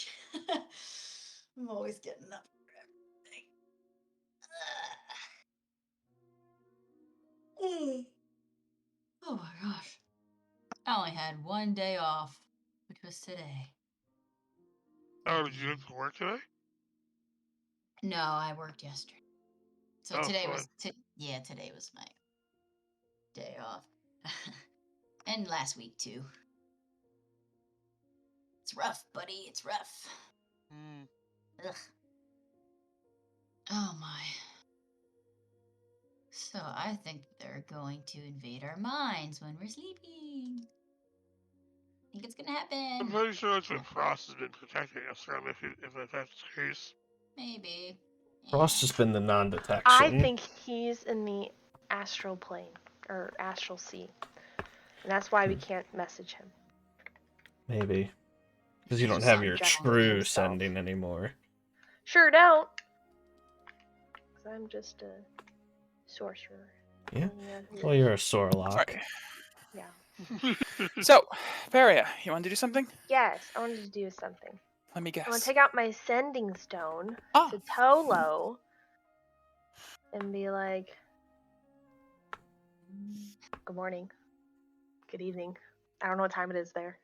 I'm always getting up for everything. Oh my gosh. I only had one day off, which was today. Oh, did you have to work today? No, I worked yesterday. So Oh, today fine. was today was my day off. And last week too. It's rough, buddy. It's rough. Ugh. Oh my. So I think they're going to invade our minds when we're sleeping. Think it's gonna I'm happen. pretty sure that's when Frost has been protecting us from, if that's the case. Maybe. Frost has been the non-detection. I think he's in the astral plane or astral sea, and that's why we can't message him. Maybe because you don't He's have not your just true himself. sending anymore. Sure don't. 'Cause I'm just a sorcerer. Yeah. Yeah. Well, you're a Sorlock. Right. Yeah. So, Varia, you want to do something? Yes, I wanted to do something. Let me I want guess. to take out my sending stone Ah. to Tolo and be like, good morning, good evening. I don't know what time it is there.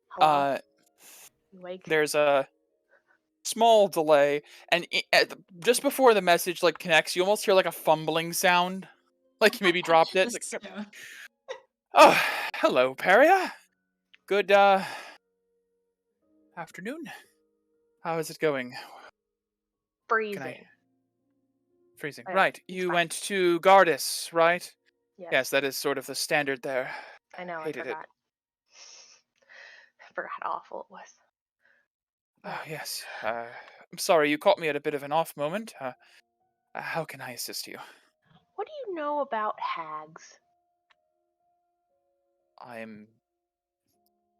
Hello? You awake? There's a small delay, and just before the message connects, you almost hear like a fumbling sound, like you maybe dropped it. It's like, oh, hello, Peria. Good afternoon. How is it going? Freezing. Freezing. Right, Right. it's You fine. went to Gardus, right? Yes. Yes, that is sort of the standard there. I know, Hated I forgot. I forgot how awful it was. Oh, yes. I'm sorry, you caught me at a bit of an off moment. How can I assist you? What do you know about hags? I'm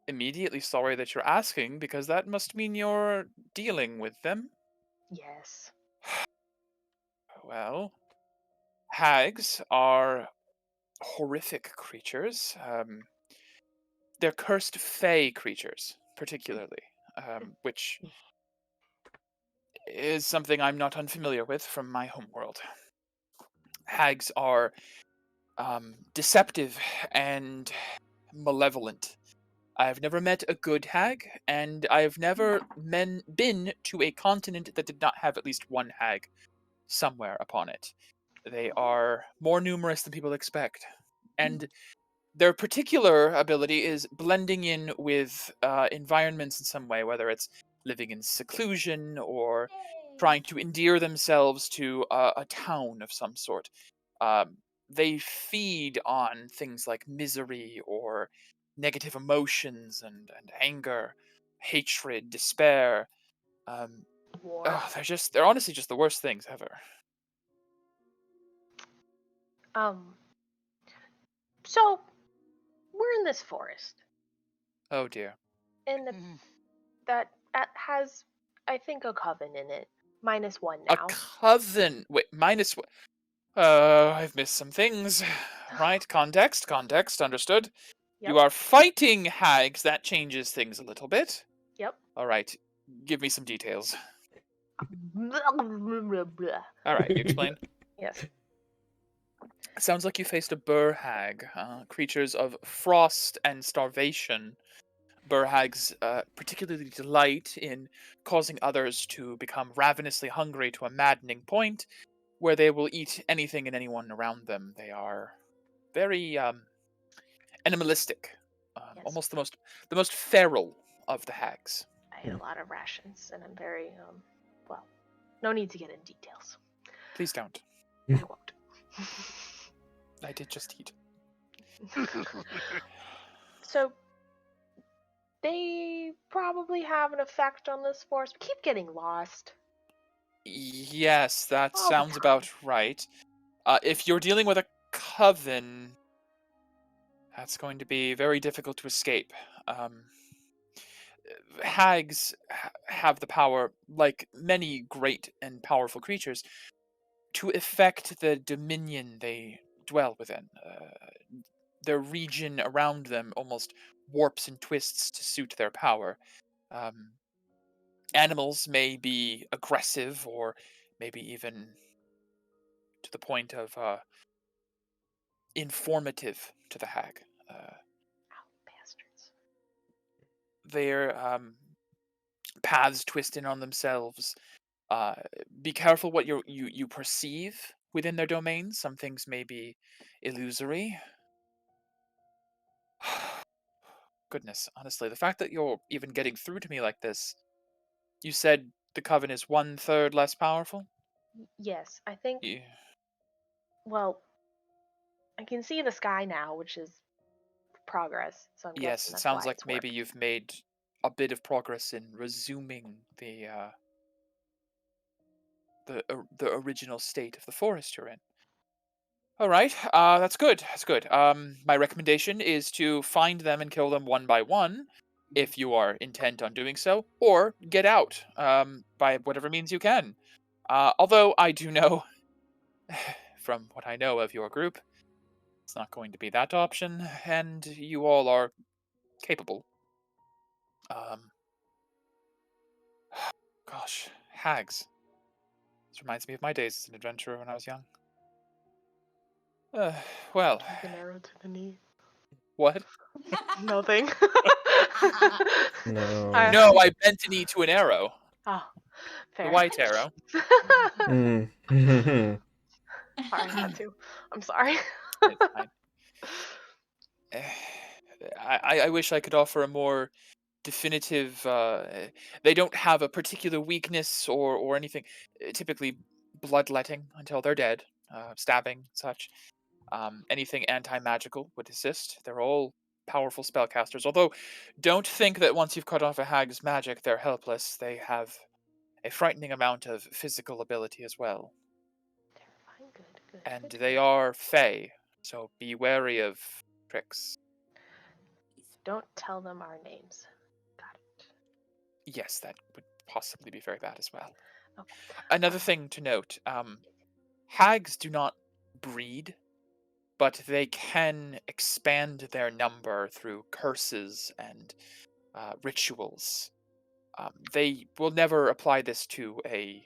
immediately sorry that you're asking, because that must mean you're dealing with them. Yes. Well, hags are horrific creatures. They're cursed fae creatures, particularly, which is something I'm not unfamiliar with from my homeworld. Hags are deceptive and malevolent. I've never met a good hag, and I've never been to a continent that did not have at least one hag somewhere upon it. They are more numerous than people expect. And their particular ability is blending in with environments in some way, whether it's living in seclusion or trying to endear themselves to a town of some sort. They feed on things like misery or negative emotions and anger, hatred, despair. War. They're honestly just the worst things ever. So we're in this forest, Oh dear. and that has, I think, a coven in it. -1 A now. coven. Wait, minus what? I've missed some things. Right, context, understood. Yep. You are fighting hags, that changes things a little bit. Yep. Alright, give me some details. Yes. Alright, you explain. Sounds like you faced a Burr hag, creatures of frost and starvation. Burr hags particularly delight in causing others to become ravenously hungry to a maddening point, where they will eat anything and anyone around them. They are very animalistic, Yes. almost the most feral of the hags. I ate a lot of rations, and I'm very well. No need to get in details. Please don't. I won't. I did just eat. So they probably have an effect on this forest. We keep getting lost. Yes, that All the sounds time. about right. If you're dealing with a coven, that's going to be very difficult to escape. Hags have the power, like many great and powerful creatures, to affect the dominion they dwell within. Their region around them almost warps and twists to suit their power. Animals may be aggressive, or maybe even to the point of informative to the hag. Bastards. Their paths twist in on themselves. Be careful what you perceive within their domains. Some things may be illusory. Goodness, honestly, the fact that you're even getting through to me like this. You said the coven is 1/3 less powerful? Yes, I think. Yeah. Well, I can see the sky now, which is progress. So I'm Yes, guessing it that's sounds why like it's maybe worked. you've made a bit of progress in resuming the original state of the forest you're in. All right, that's good. That's good. My recommendation is to find them and kill them one by one, if you are intent on doing so, or get out by whatever means you can. Although I do know, from what I know of your group, it's not going to be that option, and you all are capable. Gosh, hags. This reminds me of my days as an adventurer when I was young. Well, Keep an arrow to the knee. what? Nothing. No. No, I bent a knee to an arrow. Oh, fair. The white arrow. Mm. Sorry, I had to. I'm sorry. It's fine. I wish I could offer a more definitive. They don't have a particular weakness or anything. Typically, bloodletting until they're dead, stabbing, such. Anything anti-magical would assist. They're all powerful spellcasters. Although, don't think that once you've cut off a hag's magic, they're helpless. They have a frightening amount of physical ability as well. Terrifying. Good. And good, they good. are fey, so be wary of tricks. Don't tell them our names. Got it. Yes, that would possibly be very bad as well. Okay. Another thing to note, hags do not breed, but they can expand their number through curses and rituals. They will never apply this to a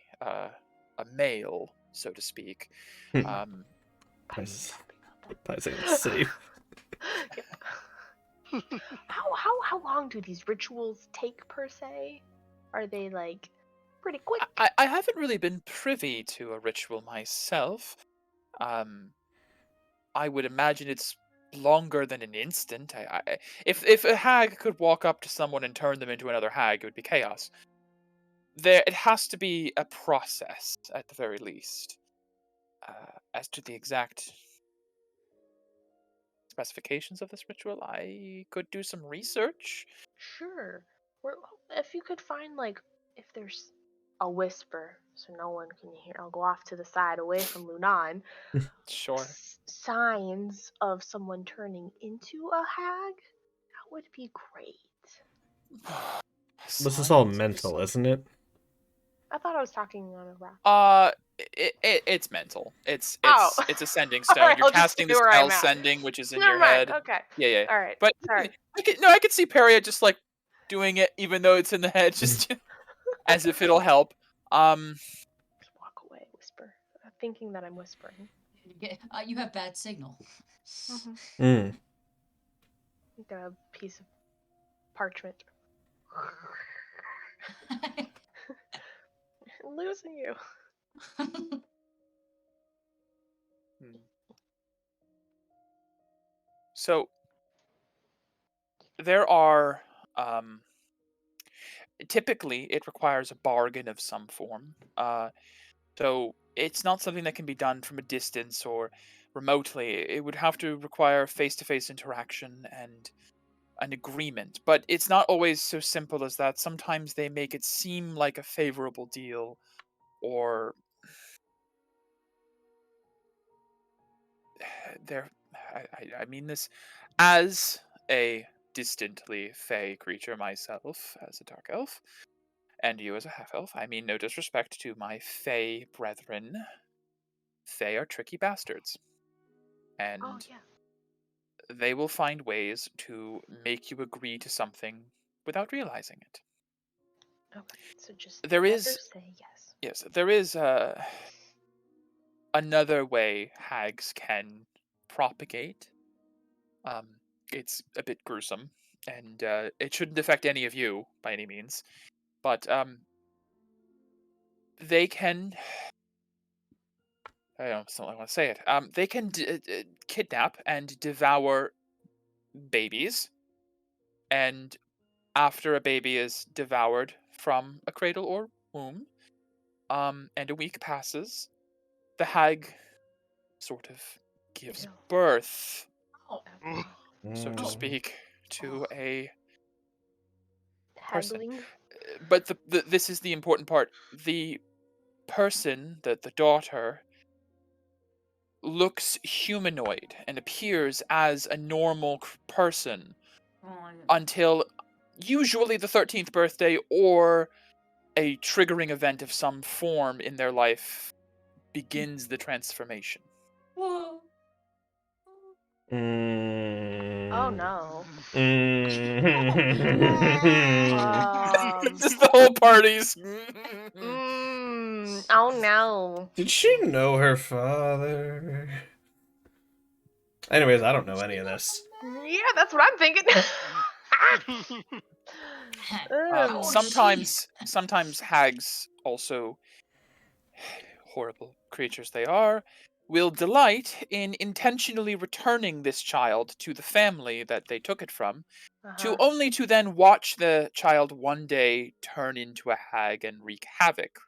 male, so to speak. I'm Pies happy about Pies ain't safe. that. Yep. How long do these rituals take per se? Are they like pretty quick? I haven't really been privy to a ritual myself. I would imagine it's longer than an instant. If a hag could walk up to someone and turn them into another hag, it would be chaos. It has to be a process at the very least. As to the exact specifications of this ritual, I could do some research. Sure. If you could find, like, if there's a whisper so no one can hear, I'll go off to the side away from Lunan. Sure. Signs of someone turning into a hag, that would be great. This is all Signs of mental, some- isn't it? I thought I was talking on a rock. It's mental. It's Oh. ascending All stone. right, You're I'll just casting stay the where I'm spell at. sending, which is in Never your mind. head. Okay. Yeah. All right. But Sorry. I could see Peria just like doing it, even though it's in the head, just as if it'll help. Just walk away, whisper, thinking that I'm whispering. You have bad signal. Mm. Like a piece of parchment. I'm losing you. So there are typically it requires a bargain of some form. So it's not something that can be done from a distance or remotely. It would have to require face-to-face interaction and an agreement. But it's not always so simple as that. Sometimes they make it seem like a favorable deal, or I mean this as a distantly fey creature myself, as a dark elf, and you as a half elf. I mean no disrespect to my fey brethren. Fey are tricky bastards, and Oh yeah. they will find ways to make you agree to something without realizing it. Okay. So just There never is- say yes. Yes, there is another way hags can propagate. It's a bit gruesome, and it shouldn't affect any of you by any means. But they can. I don't want to say it. They can kidnap and devour babies, and after a baby is devoured from a cradle or womb, and a week passes, the hag sort of gives Ew. birth, Oh, so to Mm. speak, to a person. Haggling. But this is the important part. The person, the daughter, looks humanoid and appears as a normal person until usually the 13th birthday or a triggering event of some form in their life begins the transformation. Mm. Oh no. Mm. Just the whole party's. Oh no. Did she know her father? Anyways, I don't know any of this. Yeah, that's what I'm thinking. Oh, Sometimes hags also, horrible creatures they are, will delight in intentionally returning this child to the family that they took it from, only to then watch the child one day turn into a hag and wreak havoc.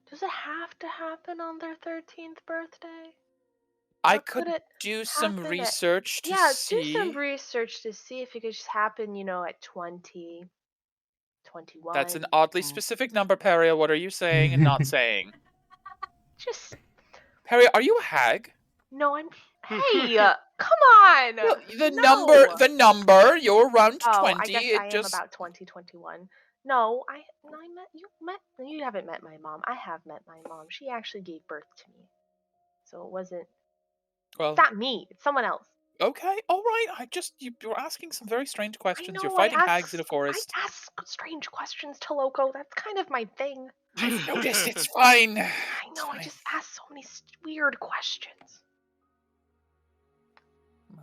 Does it have to happen on their 13th birthday? I Or could it do some happen at- research to Yeah, see. do some research to see if it could just happen, at 20, 21. That's an oddly specific number, Peria. What are you saying and not saying? Just Peria, are you a hag? no, I'm. Hey, come on. Well, the No. number, you're around 20. I guess it I am just about 2021. No, I you haven't met my mom. I have met my mom. She actually gave birth to me. So it wasn't well, it's not me, it's someone else. okay, all right. You're asking some very strange questions. You're I fighting hags in a I forest. ask strange questions to Loco. That's kind of my thing. I've noticed. It's fine. I know, I just ask so many weird questions.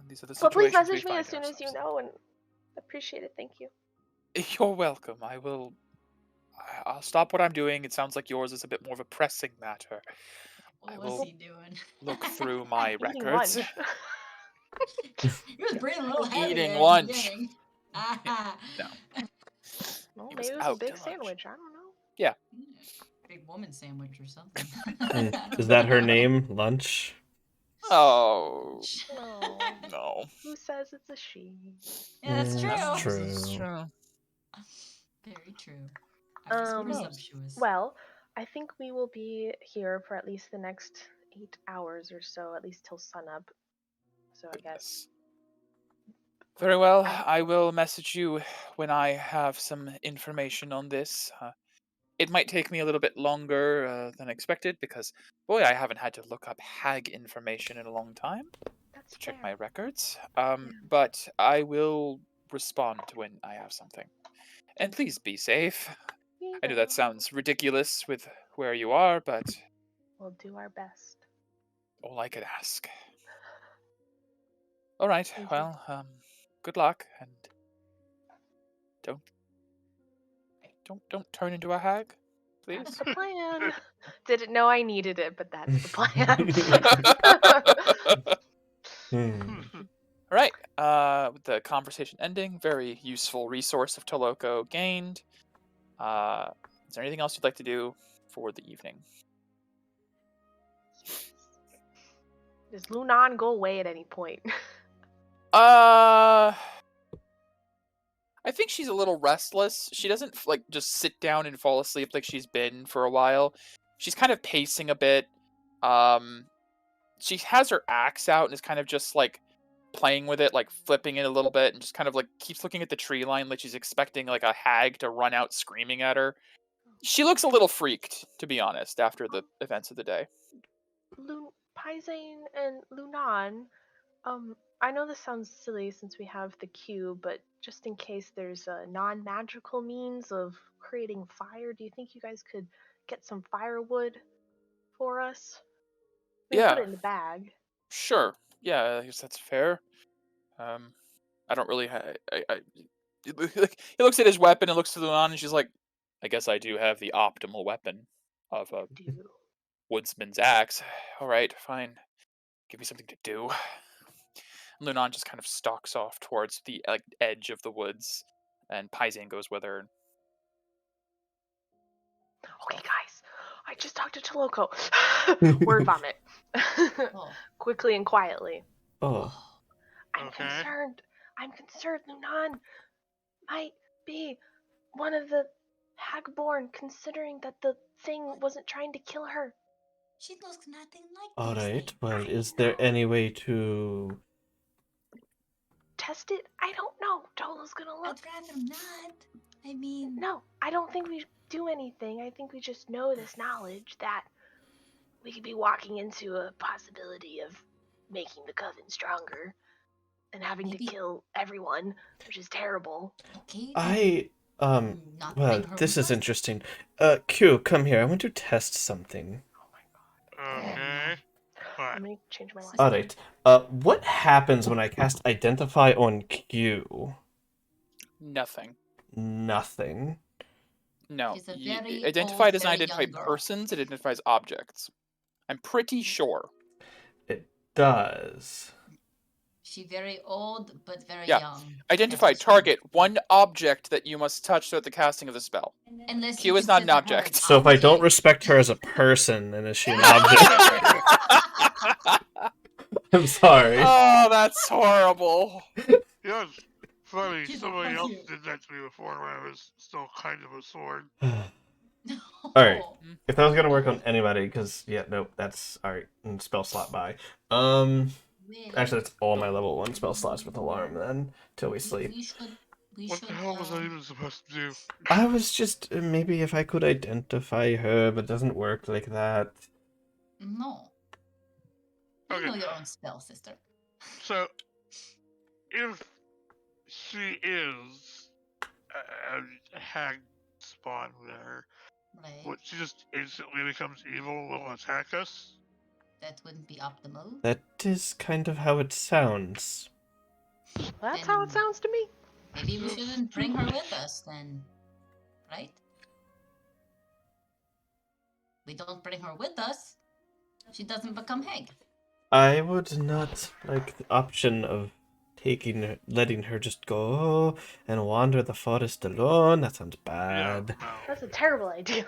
These are the But please situations we message me find as soon as you ourselves know, and appreciate it. Thank you. in. You're welcome. I'll stop what I'm doing. It sounds like yours is a bit more of a pressing matter. What I was will he doing? look through my Eating records. lunch. He was breathing a little heavy Eating there at the lunch. beginning. Ah. No. Well, He maybe was it was a out big to lunch. sandwich. I don't know. Big woman sandwich or something. Is that her name? Lunch? Oh No. no. Who says it's a she? Yeah, that's true. That's This is true. true. Very true. I was Um, presumptuous. Well, I think we will be here for at least the next 8 hours or so, at least till sunup. So I guess. Goodness. Very well. I will message you when I have some information on this. It might take me a little bit longer than expected because, boy, I haven't had to look up hag information in a long time That's to check fair. my records. But I will respond when I have something. And please be safe. We I know that will. sounds ridiculous with where you are, but We'll do our best. all I could ask. All right. Indeed. Well, good luck, and don't turn into a hag, That's please. the plan. Didn't know I needed it, but that's the plan. All right. With the conversation ending, very useful resource of Toloko gained. Is there anything else you'd like to do for the evening? Does Lunan go away at any point? I think she's a little restless. She doesn't like just sit down and fall asleep like she's been for a while. She's kind of pacing a bit. She has her axe out and is kind of just like playing with it, like flipping it a little bit, and just kind of like keeps looking at the tree line like she's expecting like a hag to run out screaming at her. She looks a little freaked, to be honest, after the events of the day. Paisane and Lunan, I know this sounds silly since we have the cube, but just in case there's a non-magical means of creating fire, do you think you guys could get some firewood for us? We can put Yeah. it in the bag. Sure. Yeah, I guess that's fair. I don't really. He looks at his weapon and looks to Lunan, and she's like, "I guess I do have the optimal weapon of a Do you? woodsman's axe. All right, fine. Give me something to do." Lunan just kind of stalks off towards the edge of the woods, and Paisane goes with her. Okay, guys, I just talked to Toloko. Word vomit. Oh. Quickly and quietly. Oh. I'm Okay. concerned. I'm concerned Lunan might be one of the Hagborn, considering that the thing wasn't trying to kill her. She looks nothing like All these right. things. Well, is there any way to? Test it? I don't know. Dolo's gonna look. I'd rather not. I mean, No, I don't think we do anything. I think we just know this knowledge that we could be walking into a possibility of making the coven stronger and having Maybe. to kill everyone, which is terrible. okay. Well, Not bring her this with is us? interesting. Q, come here. I want to test something. Oh my god. Okay. What? I'm gonna change my line. All right. What happens when I cast Identify on Q? Nothing. Nothing. No. She's a very Identify old, doesn't very identify young girl. persons, it identifies objects. I'm pretty sure. It does. She very old, but very Yeah. young. Identify That's true. target one object that you must touch throughout the casting of the spell. Unless Q you is not an consider her object. an So if I don't object. respect her as a person, then is she an object? I'm sorry. Oh, that's horrible. You know, it's funny. She's a Somebody else fuck you. did that to me before when I was still kind of a sword. Alright. If that was gonna work on anybody, because yeah, nope, that's alright. Spell slot by. Actually, that's all my level 1 spell slots with alarm then, till we sleep. What the hell was I even supposed to do? I was just maybe if I could identify her, but it doesn't work like that. No. You Okay. know your own spell, sister. So, if she is a hag spawn there, Right. what, she just instantly becomes evil and will attack us? That wouldn't be optimal. That is kind of how it sounds. That's how it Then- sounds to me. Maybe we shouldn't bring her with us then. Right? We don't bring her with us. She doesn't become hag. I would not like the option of letting her just go and wander the forest alone. That sounds Yeah, bad. no. That's a terrible idea.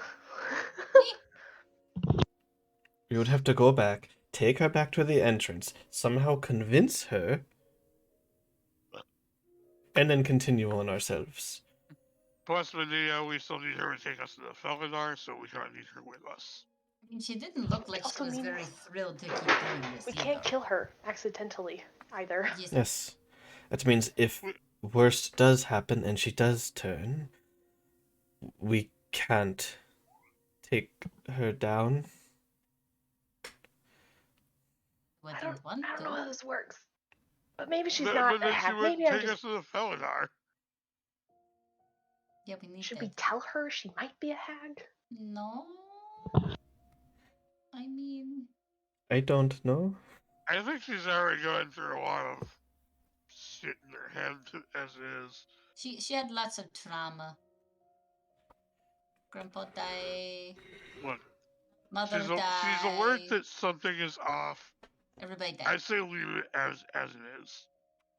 We would have to go back, take her back to the entrance, somehow convince her, and then continue on ourselves. Plus, Medea, we still need her to take us to the Felgadar, so we kind of need her with us. I mean, she didn't look like she Also was means very thrilled to keep doing this. We can't either. kill her accidentally either. Just- Yes. That means if worst does happen and she does turn, we can't take her down. wouldn't I don't want know to. how this works. But maybe she's But not a then she hag. would Maybe I'm take just. us to the Felgadar. Yeah, we need Should that. we tell her she might be a hag? No. I mean, I don't know. I think she's already going through a lot of shit in her head as is. she had lots of trauma. Grandpa died. Look, Mother she's died. alert that something is off. Everybody died. I say leave it as it is.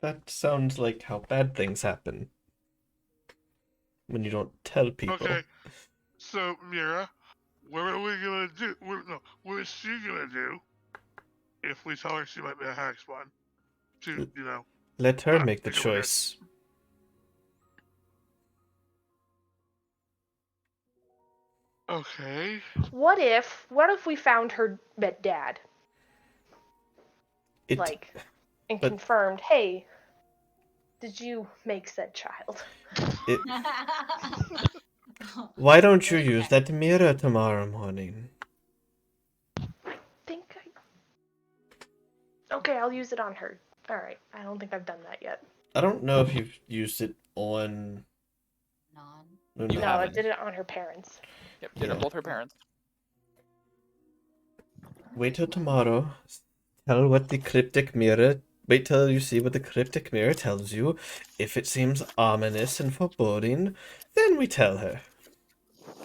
That sounds like how bad things happen. When you don't tell people. Okay, so Mira, what are we gonna do? What is she gonna do if we tell her she might be a hag spawn? To Let her Ah, make the take a look at- choice. Okay. What if we found her dad? It, And but- confirmed, hey, did you make said child? Why don't you use that mirror tomorrow morning? Okay, I'll use it on her. Alright, I don't think I've done that yet. I don't know if you've used it on... Non. No, You No, I haven't. did it on her parents. Yep, did Yeah. it both her parents. Wait till tomorrow. Tell what the cryptic mirror... Wait till you see what the cryptic mirror tells you. If it seems ominous and foreboding, then we tell her.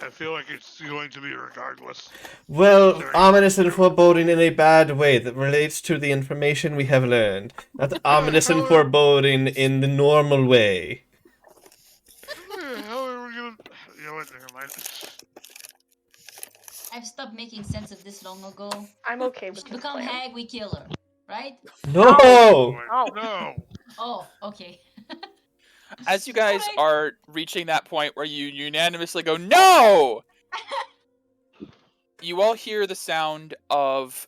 I feel like it's going to be regardless. Well, Sorry. ominous and foreboding in a bad way that relates to the information we have learned. Not ominous and foreboding in the normal way. How are we gonna? You know what? Never mind. I've stopped making sense of this long ago. I'm okay She with this become plan. hag, we kill her. Right? No! Oh. No. Oh, okay. As you guys Alright. are reaching that point where you unanimously go, no! You all hear the sound of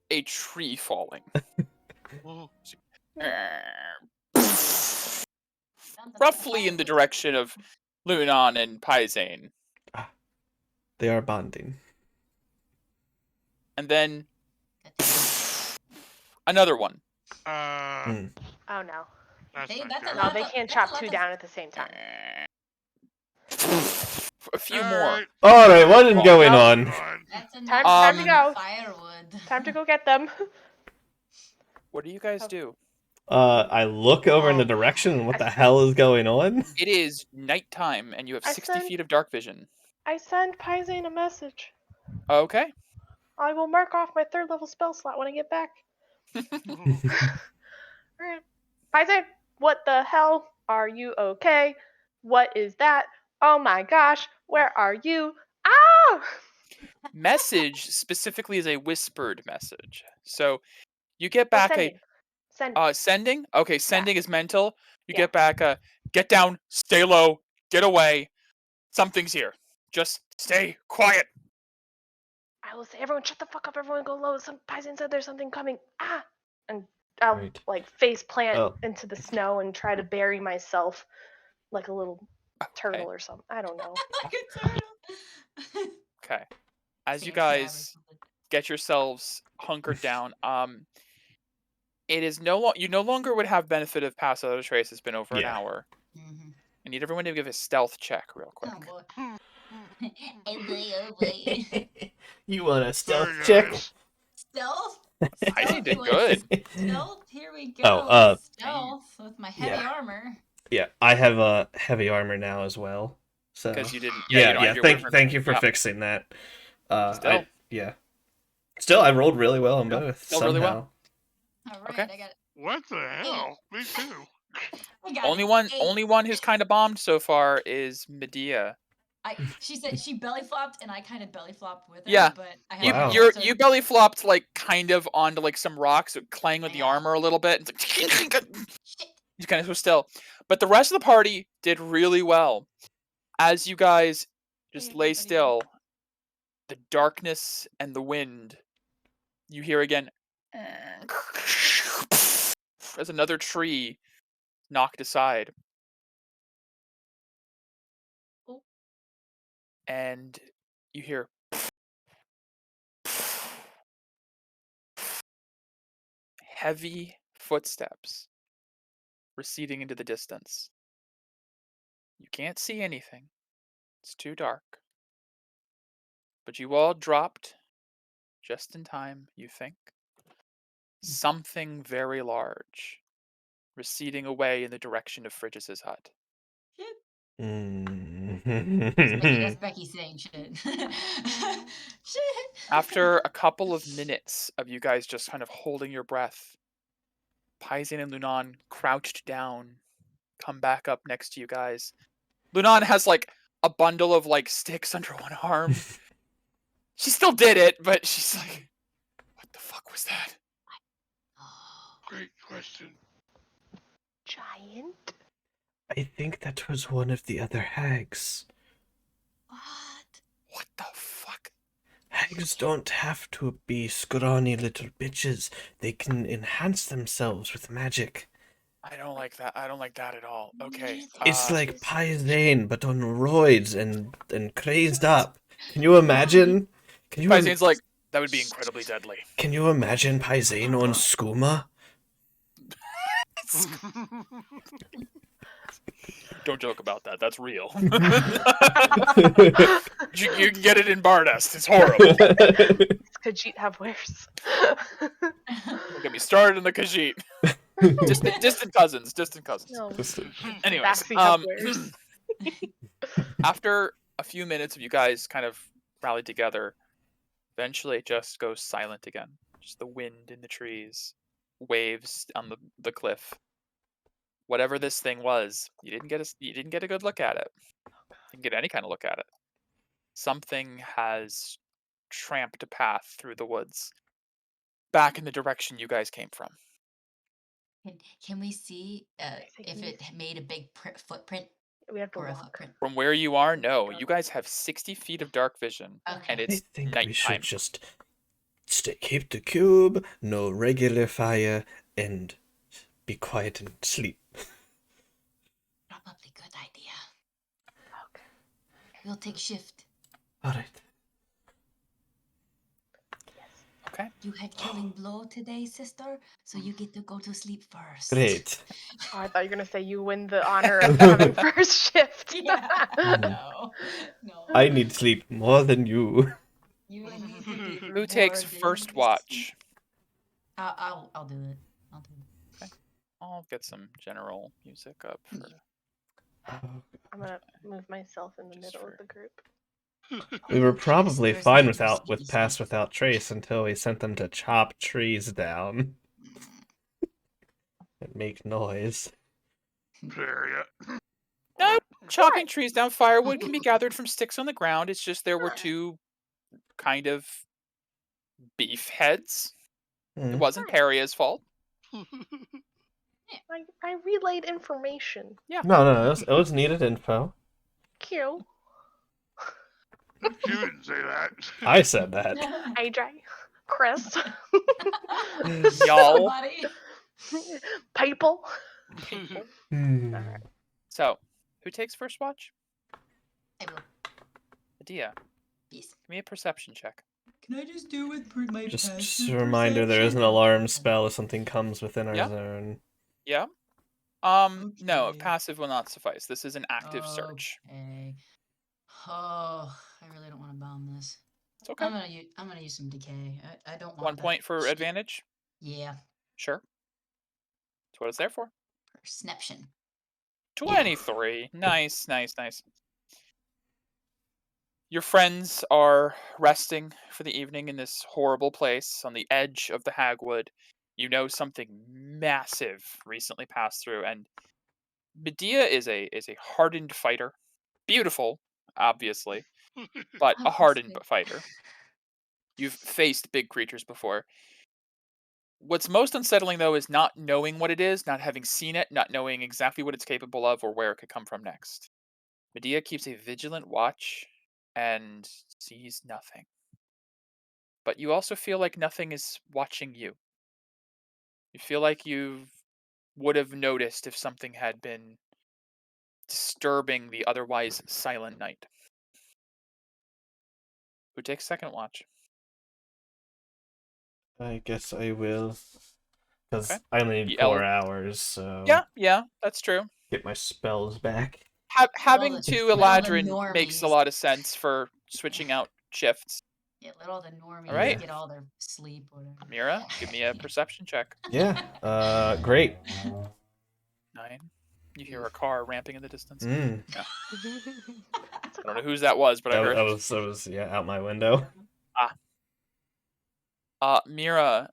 a tree falling. Roughly in the direction of Lunan and Paisane. They are bonding. And then another one. Hmm. Oh no. That's Hey, not that's a good. No, lot. they That's can't a chop lot two of- down at the same time. A few more. Alright, Alright, what is Oh, going moving on? That's Time to enough go. firewood. Time to go get them. What do you guys do? I look over in the direction and what the hell is going on? It is nighttime and you have I 60 said- feet of dark vision. I send Paisane a message. Okay. I will mark off my 3rd level spell slot when I get back. Alright. Paisane, what the hell? Are you okay? What is that? Oh my gosh, where are you? Ah! Message specifically is a whispered message. So you get back Sending. Sending. sending? Okay, sending is mental. You Yeah. get back get down, stay low, get away. Something's here. Just stay quiet. I will say, everyone shut the fuck up, everyone go low. Some Paisane said there's something coming. Ah! And I'll Right. face plant Oh. into the snow and try to bury myself like a little Okay. turtle or something. I don't know. Like a turtle. Okay. As you Like a crab or guys something. get yourselves hunkered down, it is you no longer would have benefit of pass without a trace. It's been over an Yeah. hour. Mhm. I need everyone to give a stealth check real quick. Oh boy. Oh boy, oh boy. You want a stealth Sorry, check? guys. Stealth? I Stealth, did you want good. Stealth? Here we go. Oh, Stealth with my heavy yeah. armor. Yeah, I have heavy armor now as well. So Because you didn't. yeah, you don't have your Thank wyvern. thank you for Yeah. fixing that. Stealth. Yeah. Still, I rolled really well on Yep, both. still really Somehow. well. All right, Okay. I got it. What the hell? Me too. I got Only it. one 8. who's kind of bombed so far is Medea. She said she belly flopped, and I kind of belly flopped with her. Yeah. But I You had Wow. to you belly flopped like kind of onto like some rocks, clang with the Yeah. armor a little bit. It's like Shit. you kind of so still. But the rest of the party did really well. As you guys just lay everybody. still, the darkness and the wind, you hear again as another tree knocked aside. Oh. And you hear heavy footsteps receding into the distance. You can't see anything. It's too dark. But you all dropped just in time, you think. Something very large receding away in the direction of Frigis's hut. That's Becky saying shit. Shit. After a couple of minutes of you guys just kind of holding your breath, Paizen and Lunan crouched down, come back up next to you guys. Lunan has like a bundle of like sticks under one arm. She still did it, but she's like, what the fuck was that? Great question. Giant? I think that was one of the other hags. What? What the fuck? Hags don't have to be scrawny little bitches. They can enhance themselves with magic. I don't like that. I don't like that at all. Okay. It's like Paizen, but on roids and crazed up. Can you imagine? Can you? Paizen's like, that would be incredibly deadly. Can you imagine Paizen on skooma? Don't joke about that. That's real. You can get it in Bardust. It's horrible. Khajiit have wares. Don't get me started in the Khajiit. Distant cousins. No. Anyways, Baxi have wares. after a few minutes of you guys kind of rallied together, eventually it just goes silent again. Just the wind in the trees, waves on the cliff. Whatever this thing was, you didn't get a good look at it. You didn't get any kind of look at it. Something has tramped a path through the woods, back in the direction you guys came from. Can we see if it made a big footprint We have to or a walk. footprint? From where you are, no. You guys have 60 feet of dark vision, Okay. and I it's think we should nighttime. just keep the cube, no regular fire, and be quiet and sleep. Probably good idea. Okay. We'll take shift. All right. Okay. You had killing blow today, sister, so you get to go to sleep first. Great. Oh, I thought you were gonna say you win the honor of having first shift. Yeah. No. I need sleep more than you. You need to be Who takes rewarded. first watch? I'll do it. I'll do it. I'll get some general music up for. I'm gonna move myself in the Just middle for- of the group. We were probably First fine name was with Sticky Pass Sticky. Without Trace until we sent them to chop trees down and make noise. Period. No, chopping trees down. Firewood can be gathered from sticks on the ground. It's just there were two kind of beef heads. It wasn't Peria's fault. I relayed information. No, it was needed info. Q. You didn't say that. I said that. AJ. Chris. Y'all. Somebody. People. Hmm. Alright. So, who takes first watch? I will. Adia, Yes. give me a perception check. Can I just do with my Just a reminder, there is an alarm spell if something comes within our Yeah. zone. Yeah? No, Okay. passive will not suffice. This is an active search. Okay. Oh, I really don't want to bomb this. It's okay. I'm gonna use some decay. I don't want 1 that point for shit. advantage? Yeah. Sure. That's what it's there for. Perception. 23. Nice. Your friends are resting for the evening in this horrible place on the edge of the Hagwood. You know something massive recently passed through, and Medea is a hardened fighter. Beautiful, obviously, but a hardened Obviously. fighter. You've faced big creatures before. What's most unsettling, though, is not knowing what it is, not having seen it, not knowing exactly what it's capable of or where it could come from next. Medea keeps a vigilant watch and sees nothing. But you also feel like nothing is watching you. You feel like you would have noticed if something had been disturbing the otherwise silent night. Who takes second watch? I guess I will. Because Okay. I only need You 4 hours, so... Yeah, that's true. Get my spells back. Having the- two all the Eladrin makes a normies. lot of sense for switching out shifts. Yeah, let all the normies Alright. get all their sleep, whatever. Mira, give me a perception check. Yeah, great. 9. You hear a car ramping in the distance. Mm. I don't know whose that was, but I heard. I was out my window. Mira,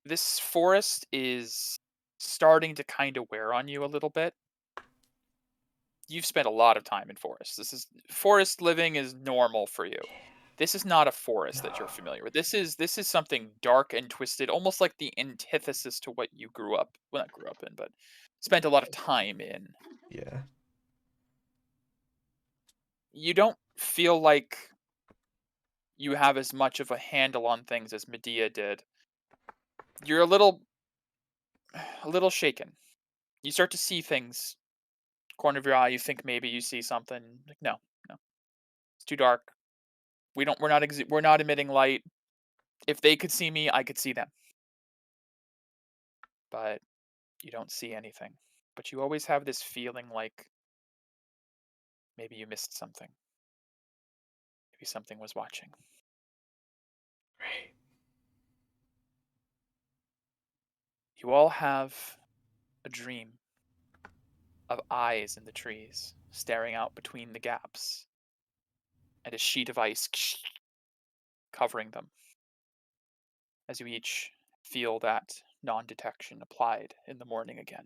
this forest is starting to kind of wear on you a little bit. You've spent a lot of time in forests. Forest living is normal for you. This is not a forest that you're familiar with. This is something dark and twisted, almost like the antithesis to what you not grew up in, but spent a lot of time in. Yeah. You don't feel like you have as much of a handle on things as Medea did. You're a little shaken. You start to see things. Corner of your eye, you think maybe you see something. Like, no. It's too dark. We're not emitting light. If they could see me, I could see them. But you don't see anything. But you always have this feeling like maybe you missed something. Maybe something was watching. Right. You all have a dream of eyes in the trees, staring out between the gaps, and a sheet of ice covering them, as you each feel that non-detection applied in the morning again.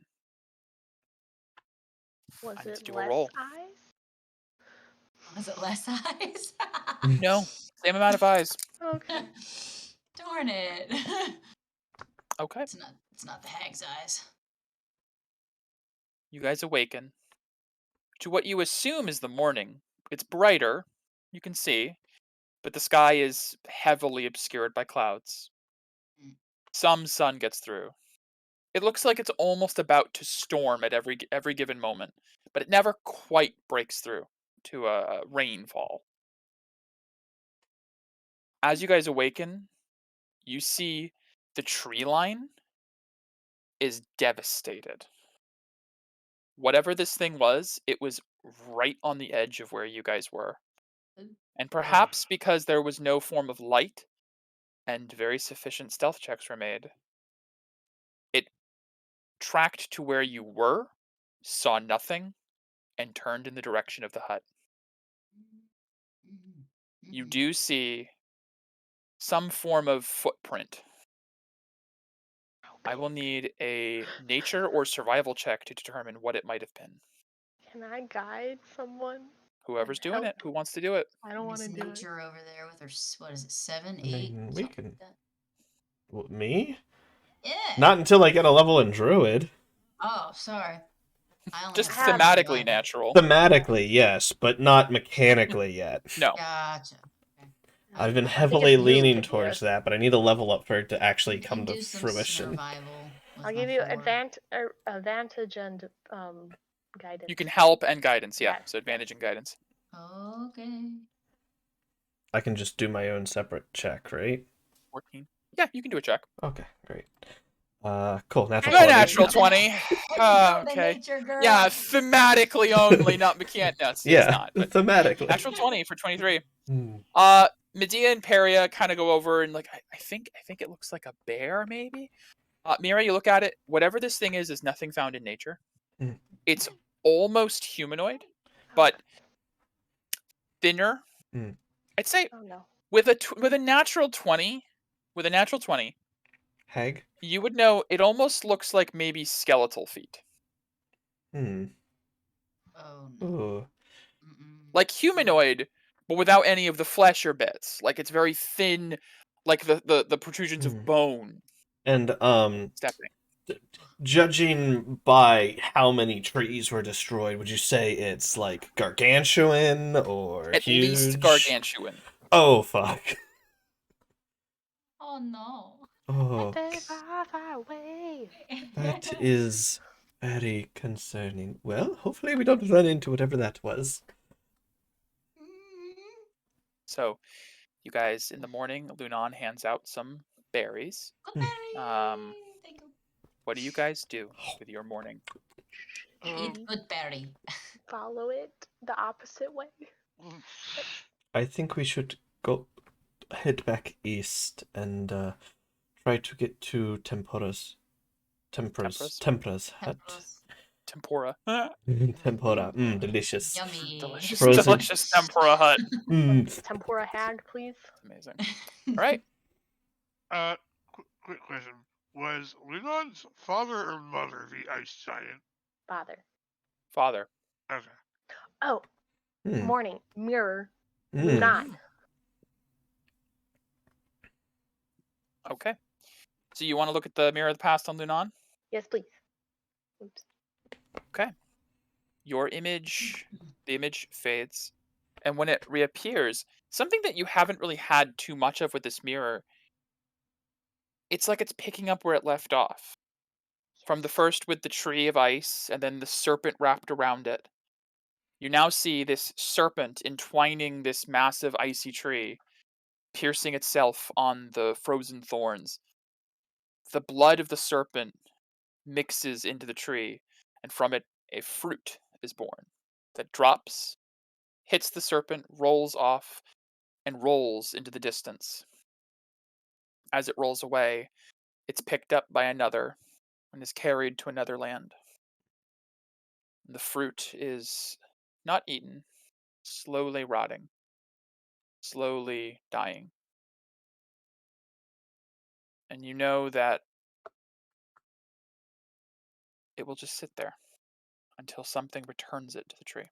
Was I need to it do a less roll. eyes? Was it less eyes? No, same amount of eyes. Okay. Darn it. Okay. It's not the hag's eyes. You guys awaken to what you assume is the morning. It's brighter, you can see, but the sky is heavily obscured by clouds. Some sun gets through. It looks like it's almost about to storm at every given moment, but it never quite breaks through to a rainfall. As you guys awaken, you see the tree line is devastated. Whatever this thing was, it was right on the edge of where you guys were. And perhaps because there was no form of light and very sufficient stealth checks were made, it tracked to where you were, saw nothing, and turned in the direction of the hut. You do see some form of footprint. I will need a nature or survival check to determine what it might have been. Can I guide someone? Whoever's doing it, who wants to do it? I don't want to Miss do it. Nature over there with her, what is it, 7, 8? mean, we something can- like that. Well, me? Yeah. Not until I get a level in Druid. Oh, sorry. I only Just have thematically survival. natural. Thematically, yes, but not mechanically yet. No. Gotcha. I've been I think heavily it's you, leaning Medea. towards that, but I need a level up for it to actually You come can to do some fruition. survival with I'll my give you 4. advantage and guidance. You can help and guidance, yeah. Yes. So advantage and guidance. Okay. I can just do my own separate check, right? 14. Yeah, you can do a check. Okay, great. Cool. Natural Good 20. natural 20. The Okay. nature girl. Yeah, thematically only, not mechanic. No, it's Yeah, not. But thematically. natural 20 for 23. Hmm. Medea and Peria kind of go over and like I think it looks like a bear maybe. Mira, you look at it. Whatever this thing is nothing found in nature. Mm. It's almost humanoid, but thinner. Mm. I'd say Oh no. with a natural 20, Hag? you would know it almost looks like maybe skeletal feet. Hmm. Oh no. Ooh. Like humanoid, but without any of the flesh or bits. Like it's very thin, like the protrusions of bone And stepping. judging by how many trees were destroyed, would you say it's like gargantuan or At huge? least gargantuan. Oh fuck. Oh no. Oh, Very far, far away. that is very concerning. Well, hopefully we don't run into whatever that was. So, you guys in the morning, Lunan hands out some berries. Goodberry. Thank you. What do you guys do with your morning? Eat goodberry. Follow it the opposite way. I think we should go head back east and try to get to Tempra's hut. Tempura. Tempura. Delicious. Yummy. Delicious, Frozen. delicious tempura hut. Tempura hag, please. Amazing. All right. Quick question: was Lunon's father or mother the ice giant? Father. Okay. Oh, Hmm. morning. Mirror. Hmm. Lunan. Okay. So you want to look at the mirror of the past on Lunan? Yes, please. Oops. Okay. Your image, the image fades. And when it reappears, something that you haven't really had too much of with this mirror, it's like it's picking up where it left off. From the first with the tree of ice and then the serpent wrapped around it. You now see this serpent entwining this massive icy tree, piercing itself on the frozen thorns. The blood of the serpent mixes into the tree, and from it a fruit is born that drops, hits the serpent, rolls off, and rolls into the distance. As it rolls away, it's picked up by another and is carried to another land. The fruit is not eaten, slowly rotting, slowly dying. And you know that it will just sit there until something returns it to the tree.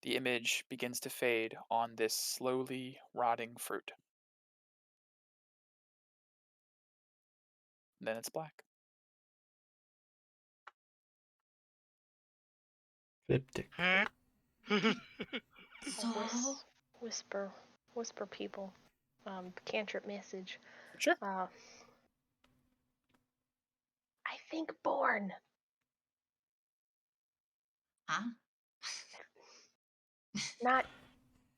The image begins to fade on this slowly rotting fruit. And then it's black. Cryptic. So Whisper people. Cantrip message. Sure. I think born. huh? Not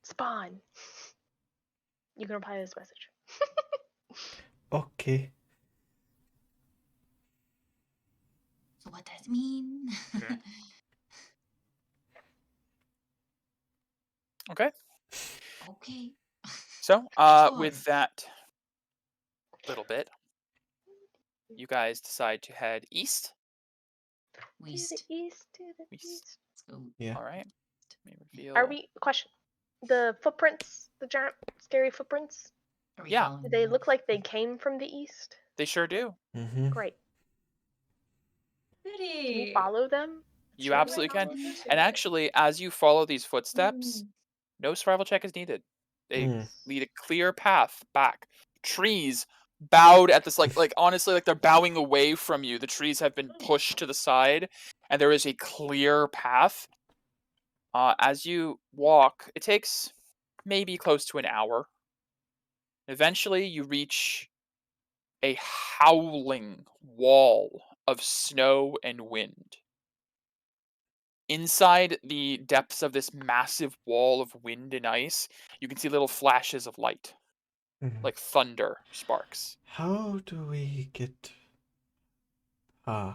spawn. You can reply to this message. Okay. So what does it mean? Okay. Okay. So, Sure. with that little bit, you guys decide to head east. East. To the east. Let's go. Yeah. All right. Let me reveal. Are we? Question. The footprints, the giant scary footprints. Are we Yeah. following Do they them? look like they came from the east? They sure do. Mm-hmm. Great. Can we Goody. follow them? You Can we absolutely can. follow them? And actually, as you follow these footsteps, no survival check is needed. They lead a clear path back. Trees bowed at this, like honestly, like they're bowing away from you. The trees have been pushed to the side, and there is a clear path. As you walk, it takes maybe close to an hour. Eventually, you reach a howling wall of snow and wind. Inside the depths of this massive wall of wind and ice, you can see little flashes of light, like thunder sparks. How do we get? Can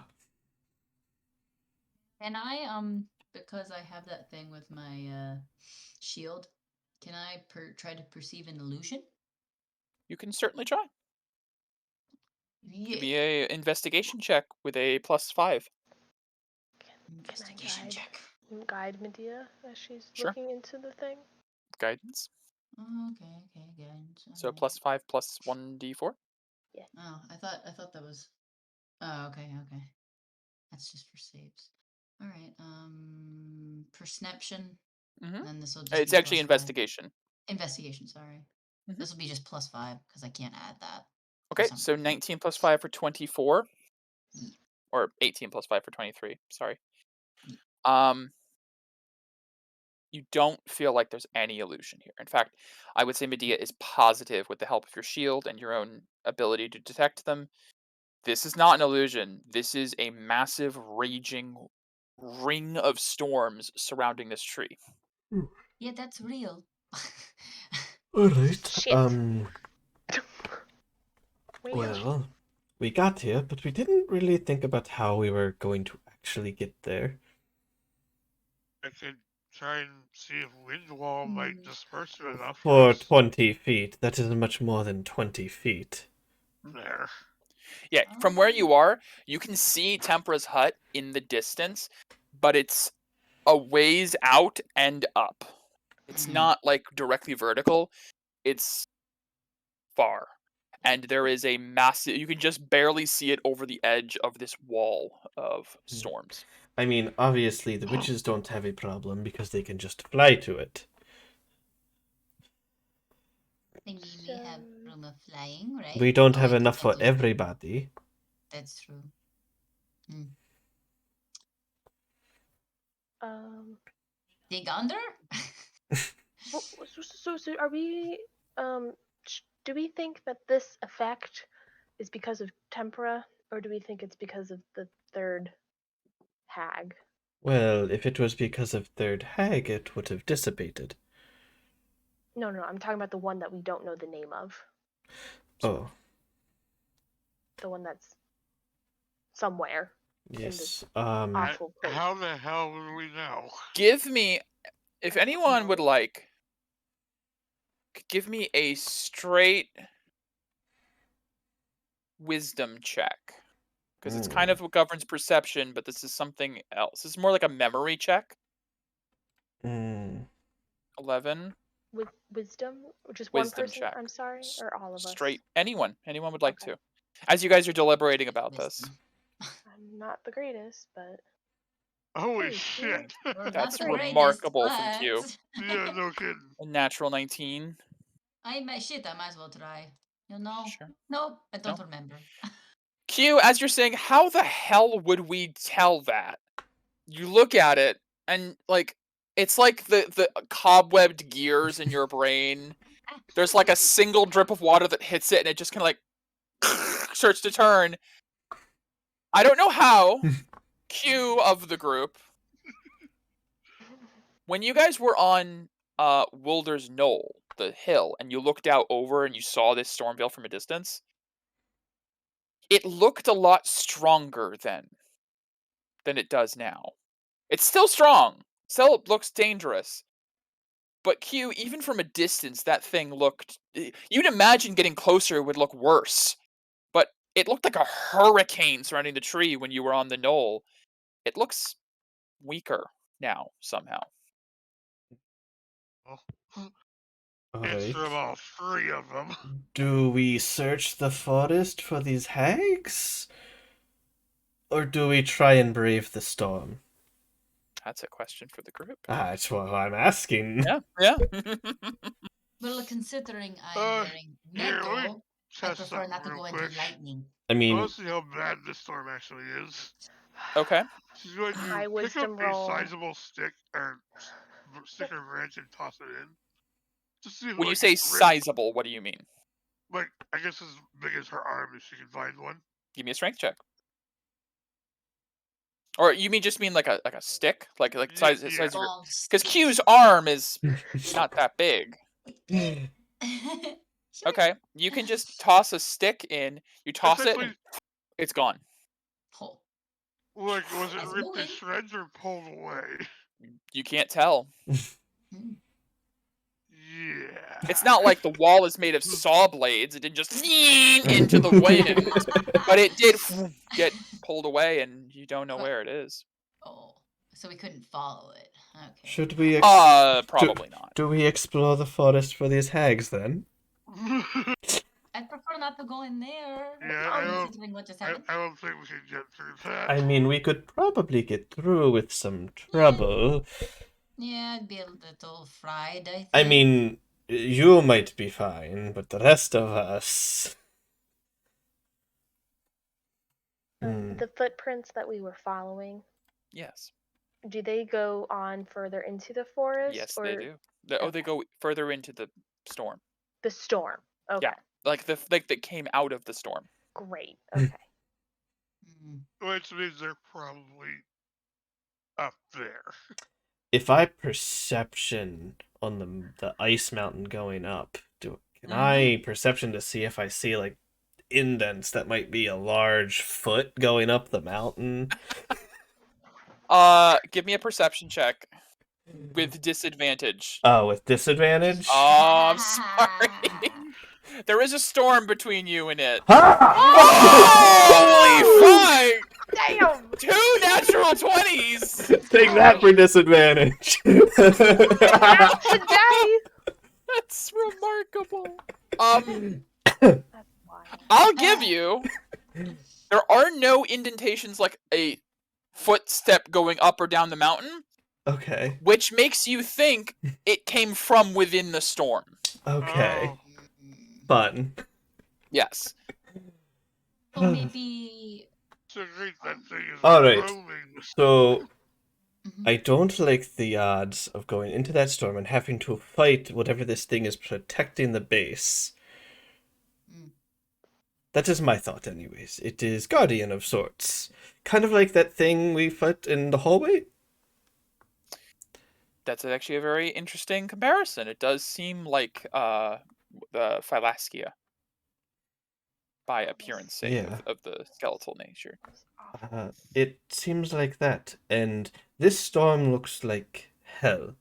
I because I have that thing with my shield, can I try to perceive an illusion? You can certainly try. Yeah. Give me a investigation check with a +5. Investigation check. guide Medea as she's Sure. looking into the thing? Guidance. Okay, good. So Alright. +5 plus 1d4. Oh, I thought that was. Oh, okay. That's just for saves. All right. Perception. Mhm. Then this will just. It's be actually +5. investigation. Investigation. Sorry. Mhm. This will be just +5 because I can't add that. Okay, some so reason. 19 plus 5 for 24. Ye- Or 18 plus 5 for 23. Sorry. Ye- You don't feel like there's any illusion here. In fact, I would say Medea is positive with the help of your shield and your own ability to detect them. This is not an illusion. This is a massive, raging ring of storms surrounding this tree. Yeah, that's real. All right. Shit. Well, we got here, but we didn't really think about how we were going to actually get there. I could try and see if Windwall might disperse it enough For us. 20 feet, that is much more than 20 feet. There. Yeah, from where you are, you can see Tempera's hut in the distance, but it's a ways out and up. It's not like directly vertical. It's far. And there is a massive, you can just barely see it over the edge of this wall of storms. I mean, obviously the witches don't have a problem because they can just fly to it. Then we may have room of flying, right? We don't Oh, have wait, enough for that's you. everybody. That's true. Dig under? So are we? Do we think that this effect is because of tempera, or do we think it's because of the third hag? Well, if it was because of third hag, it would have dissipated. No, I'm talking about the one that we don't know the name of. Oh, The one that's somewhere. yes. Awful place. How the hell would we know? Give me, if anyone would like, give me a straight wisdom check. Because it's kind of what governs perception, but this is something else. This is more like a memory check. 11. With wisdom? Just Wisdom one person, check. I'm sorry? Or all of us? Straight. Anyone would like Okay. to. As you guys are deliberating about this. Wisdom. I'm not the greatest, but... Holy Hey, shit! We're not That's the greatest, remarkable from Q. but- Yeah, no kidding. A natural 19. I might as well try. You know? Sure. Nope, I don't Nope. remember. Q, as you're saying, how the hell would we tell that? You look at it, and like it's like the cobwebbed gears in your brain. There's like a single drip of water that hits it, and it just kind of like starts to turn. I don't know how. Q of the group. When you guys were on Wilder's Knoll, the hill, and you looked out over and you saw this Stormveil from a distance, it looked a lot stronger then than it does now. It's still strong. Still looks dangerous. But Q, even from a distance, that thing looked... You'd imagine getting closer would look worse. But it looked like a hurricane surrounding the tree when you were on the knoll. It looks weaker now, somehow. It's Alright. from all three of them. Do we search the forest for these hags? Or do we try and brave the storm? That's a question for the group. That's what I'm asking. Yeah. Well, considering I'm wearing Here, let me metal, I test prefer something not to real go quick. into lightning. I mean, Let's see how bad this storm actually is. Okay. She's going to High pick up wisdom roll. a sizable stick or branch and toss it in. Just see if When it, you like, say gets ripped. sizable, what do you mean? Like, I guess as big as her arm if she can find one. Give me a strength check. Or you just mean like a stick? Like size Yeah. size of your... Long Because stick. Q's arm is not that big. Sure. Okay. You can just toss a stick in, you toss it, Essentially, and it's gone. Oh. like, was it It's ripped to moving. shreds or pulled away? You can't tell. Hmm. Yeah. It's not like the wall is made of saw blades. It didn't just into the wind. But it did get pulled away, and you don't know where it is. Oh. So we couldn't follow it. Okay. Should we? Probably not. Do we explore the forest for these hags then? I'd prefer not to go in there. Yeah, Considering what just happened. I don't think we can get through that. I mean, we could probably get through with some trouble. Yeah, I'd be a little fried, I think. I mean, you might be fine, but the rest of us. The footprints that we were following, Yes. do they go on further into the forest? Yes, or they do. They go further into the storm. The storm. Okay. Yeah. Like that came out of the storm. Great. Okay. Which means they're probably up there. If I perception on the ice mountain going up, can I perception to see if I see like indents that might be a large foot going up the mountain? Give me a perception check with disadvantage. Oh, with disadvantage? Oh, I'm sorry. There is a storm between you and it. Holy fuck! Damn! 2 natural 20s! Take that for disadvantage. Not today! That's remarkable. That's wild. I'll give you. There are no indentations like a footstep going up or down the mountain. Okay. Which makes you think it came from within the storm. Okay. Oh. Fun. Yes. So maybe. So great that thing is Alright. roaming. So I don't like the odds of going into that storm and having to fight whatever this thing is protecting the base. That is my thought, anyways. It is guardian of sorts. Kind of like that thing we fought in the hallway. That's actually a very interesting comparison. It does seem like the Phylaskia by appearance sake Yeah. of the skeletal nature. It seems like that. And this storm looks like hell.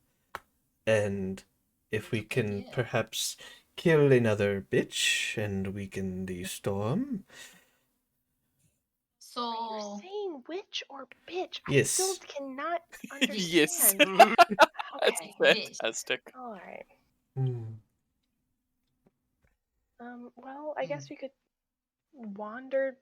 And if we can perhaps kill another bitch and weaken the storm. So. You're saying witch or bitch? I Yes. still cannot understand. Yes. That's Okay. fantastic. Alright. Hmm. Well, I guess we could wander.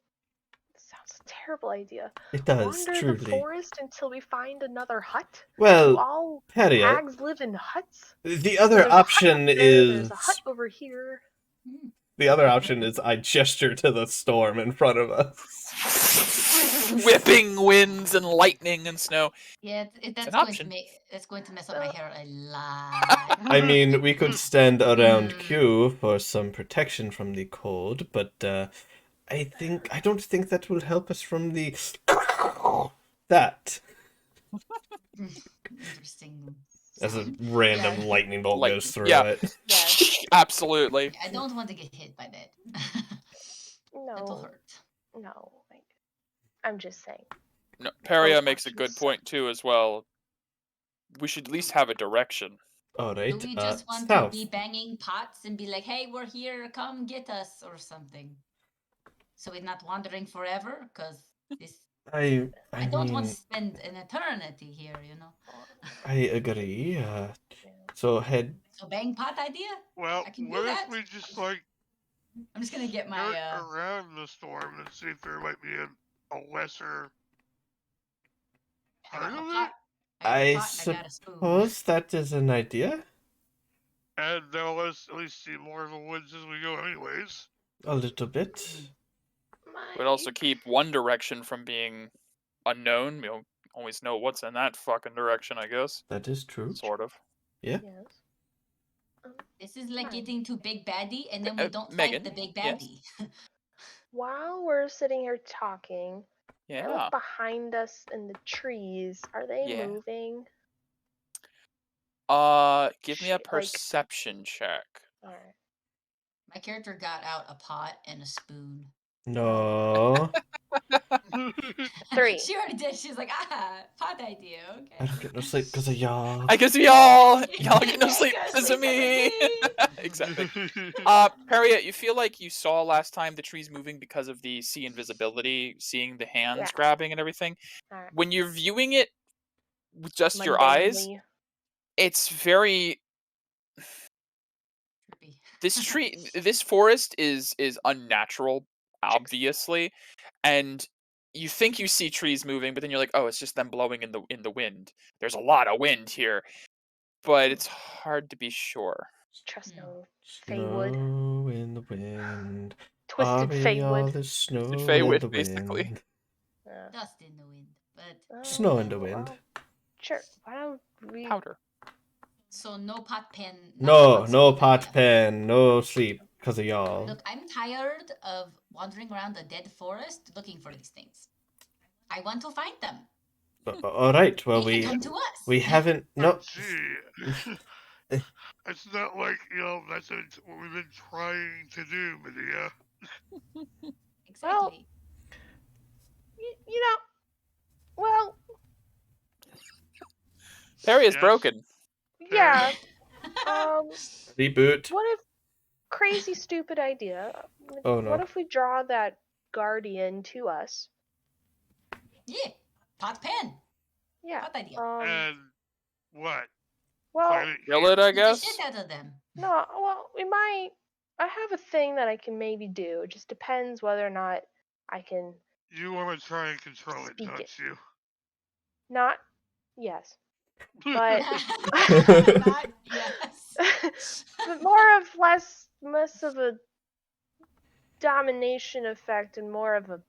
Sounds a terrible idea. It does, Wander the truly. forest until we find another hut? Do Well, all Harriet, hags live in huts? the other There's a hut option up there, is... There's a hut over here. The other option is I gesture to the storm in front of us. Whipping winds and lightning and snow. Yeah, that's an going option. that's going to mess up my hair a lot. I mean, we could stand around Q for some protection from the cold, but I don't think that will help us from the that. Interesting. As a random Yeah. lightning bolt Like, goes through yeah. it. Yes. Absolutely. I don't want to get hit by that. That'll No. hurt. No. Like, I'm just saying. No, Peria Both makes a good options. point too as well. We should at least have a direction. Alright, Do we just want south. to be banging pots and be like, hey, we're here, come get us, or something? So we're not wandering forever? Because this. I don't want to mean, spend an eternity here, you know? I agree. So head. So bang pot idea? Well, I can do what that. if we just like I'm just gonna get my skirt around the storm and see if there might be a lesser I part got of a it? pot. I got a pot and I got a spoon. suppose that is an idea. And they'll let us at least see more of the woods as we go anyways. A little bit. Would also keep one direction from being unknown. We'll always know what's in that fucking direction, I guess. That is true. Sort of. Yeah. Yes. This is like Fine. getting to Big Baddie, and then we don't Megan, fight the Big yes? Baddie. While we're sitting here talking, I Yeah. look behind us in the trees. Are they Yeah. moving? Give me a Like- perception check. Alright. My character got out a pot and a spoon. No. 3. She already did. She's like, pot idea. I Okay. don't get no sleep because of y'all. I guess y'all get no sleep because of me. Exactly. Peria, you feel like you saw last time the trees moving because of the sea invisibility, seeing the hands Yeah. grabbing and everything. Alright. When you're viewing it with just your eyes, mundanely. it's very. Trippy. This forest is unnatural, obviously, and you think you see trees moving, but then you're like, oh, it's just them blowing in the wind. There's a lot of wind here, but it's hard to be sure. Trust Hmm. no Feywood. Snow in the wind. Twisted All Feywood. the snow in Feywood, the basically. wind. Dust in the wind. But Snow in the well, wind. Sure. Why don't we? Powder. so no pot pen. No, not no sleep pot yet. pen, no sleep, because of y'all. Look, I'm tired of wandering around the dead forest looking for these things. I want to find them. All right, well, They can come to us. we haven't, no. Gee. It's not like, that's what we've been trying to do, Medea. Exactly. Well, Perry is Yes. broken. yeah. Reboot. What if crazy stupid idea? Oh, no. What if we draw that guardian to us? Yeah. Pot pen. Yeah. Pot idea. And what? Well, Find it Kill here? it, I Beat the guess. shit out of them. no. Well, we might. I have a thing that I can maybe do. It just depends whether or not I can You want to try and control it, Speak don't it. you? not. Yes. But Not yes. but more of less of a domination effect and more of a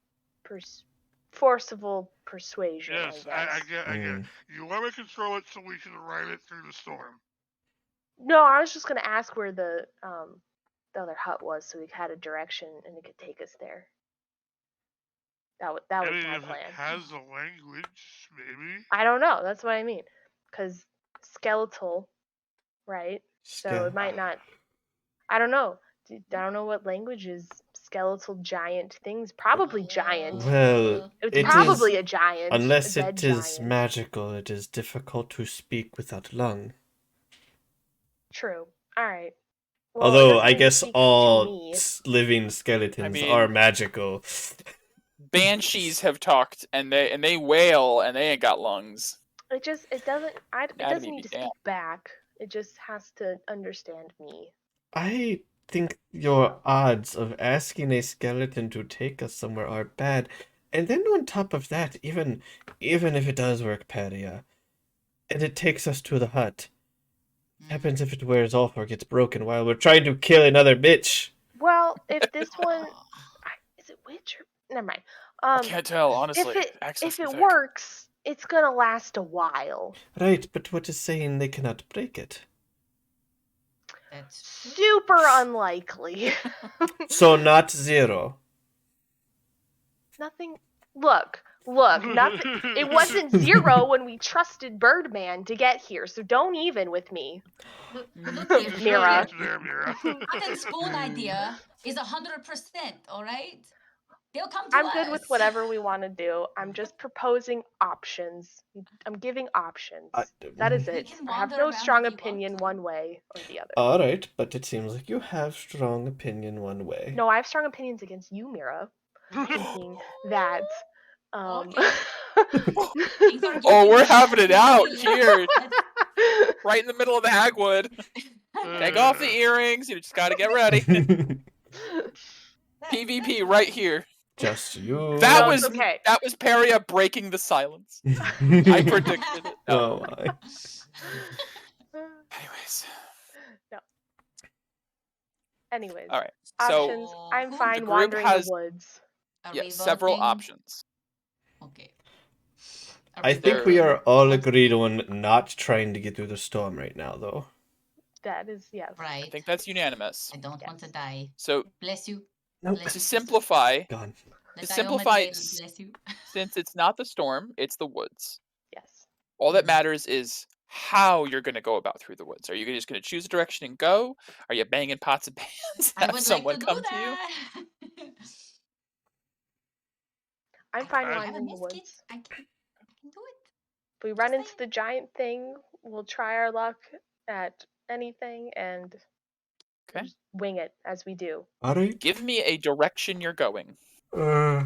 forcible persuasion. Yes, I I guess. get it. You want to control it so we can ride it through the storm. No, I was just gonna ask where the other hut was, so we had a direction and it could take us there. That was I my mean, if plan. it has a language, maybe. I don't know. That's what I mean. Because skeletal, right? So it might not. I don't know. I don't know what languages skeletal giant things. Probably giant. Well, It's it probably is, a giant. unless a dead it is giant. magical, it is difficult to speak without lung. True. All right. Well, it Although, doesn't I even guess speak to all me. living skeletons I mean- are magical. Banshees have talked, and they wail, and they ain't got lungs. It doesn't. It Anatomy doesn't need be to speak damned. back. It just has to understand me. I think your odds of asking a skeleton to take us somewhere are bad. And then on top of that, even if it does work, Paria, and it takes us to the hut, what happens if it wears off or gets broken while we're trying to kill another bitch? Well, if this one is it witch or never mind. I can't tell, honestly. If it works, it's gonna last a while. Right, but what is saying they cannot break it? That's Super unlikely. So not zero. Nothing. Look. Nothing. It wasn't zero when we trusted Birdman to get here, so don't even with me. look Just here, Mira. go there, Mira. Pot and spoon idea is 100%. All right. They'll come to I'm us. good with whatever we want to do. I'm just proposing options. I'm giving options. That is We it. can I have wander no around strong if you want opinion to. one way or the other. All right, but it seems like you have strong opinion one way. No, I have strong opinions against you, Mira. Thinking that. Okay. Things are Oh, we're getting having it out really- here, right in the middle of the hagwood. Take off the earrings. You just gotta get ready. PvP right here. Just you. That No, was it's okay. that was Peria breaking the silence. I predicted it. No. Oh my. Anyways, Anyways, all right. So options. I'm who- fine the group wandering has- the woods. Are yeah, we several voting? options. Okay. Are I we think we voting? are all agreed on not trying to get through the storm right now, though. That is yes. Right. I think that's unanimous. I don't want to die. So Bless you. Nope. Bless to you, simplify, Gone. Let to I owe my simplify, tail, bless you. since it's not the storm, it's the woods. Yes. All that matters is how you're going to go about through the woods. Are you just going to choose a direction and go? Are you banging pots and pans? I Have would someone like to come do to you? that. I'm fine I- I have a wandering the miskit. woods. I can do it. If we run Just into the giant thing, we'll try our luck at anything and Okay. just wing it as we do. All right. Give me a direction you're going. Uh,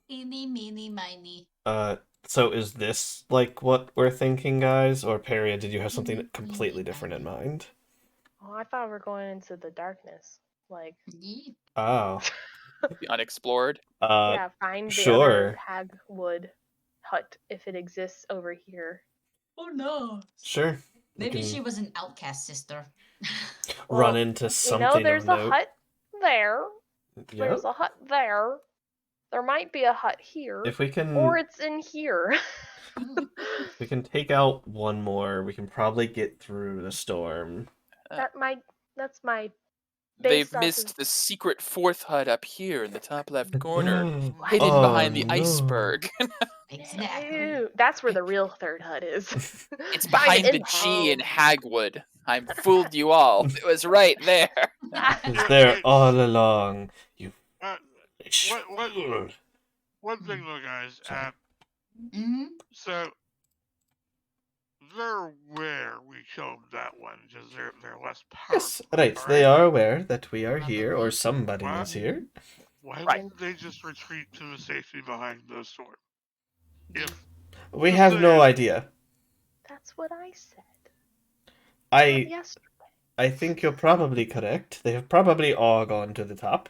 Eeny, meeny, miny. So is this like what we're thinking, guys? Or Peria, did you have something completely different in mind? Oh, I thought we were going into the darkness. Like, Yeah. Oh. The unexplored. yeah, find the other Sure. Hagwood hut if it exists over here. Oh no. Sure. We Maybe can she was an outcast sister. run Well, into you something know, there's of a note. hut there. Yep. There's a hut there. There might be a hut here. If we can Or it's in here. we can take out one more, we can probably get through the storm. That's my They've based off missed of- the secret fourth hut up here in the top left corner, hidden Oh, behind the no. iceberg. Exactly. Ew, that's where the real third hut is. It's Find behind it the in G in hell. Hagwood. I fooled you all. It was right there. It's there all along. You What one thing though, guys. Sorry. Mm-hmm. So they're aware we killed that one because they're less powerful. Yes, right. They are aware that we are here, or somebody What? is here. Why Right. wouldn't they just retreat to the safety behind the storm? If We have no idea. That's what I said. I think you're probably correct. They have probably all gone to the top.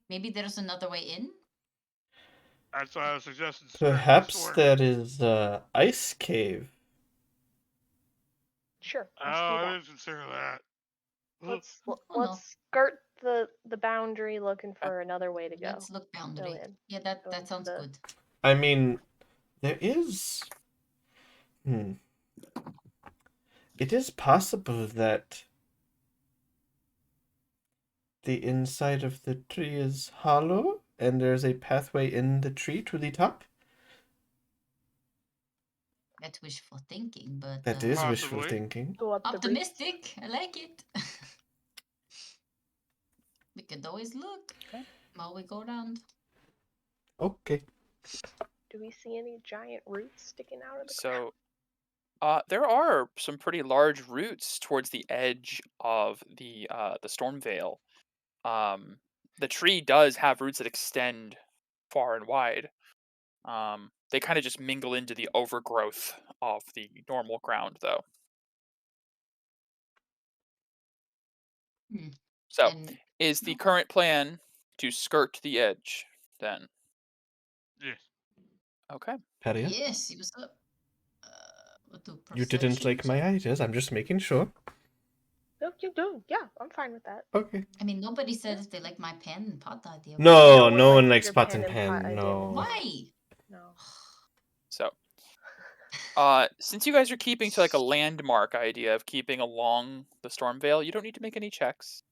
Maybe there's another way in. that's why I was suggesting. Perhaps there is ice cave. Sure. Oh, Let's do I that. didn't consider that. Let's no. let's skirt the boundary, looking for another way to go. Let's look boundary. in. Yeah, that Go into sounds the- good. I mean, there is. It is possible that the inside of the tree is hollow, and there's a pathway in the tree to the top. That's wishful thinking, but That is wishful Possibly. thinking. Go up the roots. optimistic. I like it. We could always look while we go around. Okay. Do we see any giant roots sticking out of the So, there are some pretty large roots towards the edge of the storm veil. The tree does have roots that extend far and wide. They kind of just mingle into the overgrowth of the normal ground, though. Hmm. So, And is the current plan to skirt the edge, then? Yes. Okay. Peria, yes, he was up. We'll do you didn't perception like my check. ideas. I'm just making sure. No, you do. Yeah, I'm fine with that. Okay. I mean, nobody said if they like my pen and pot idea. No, No no one one likes likes your pot pen and and pot pen. idea. No. Why? No. So, since you guys are keeping to like a landmark idea of keeping along the storm veil, you don't need to make any checks.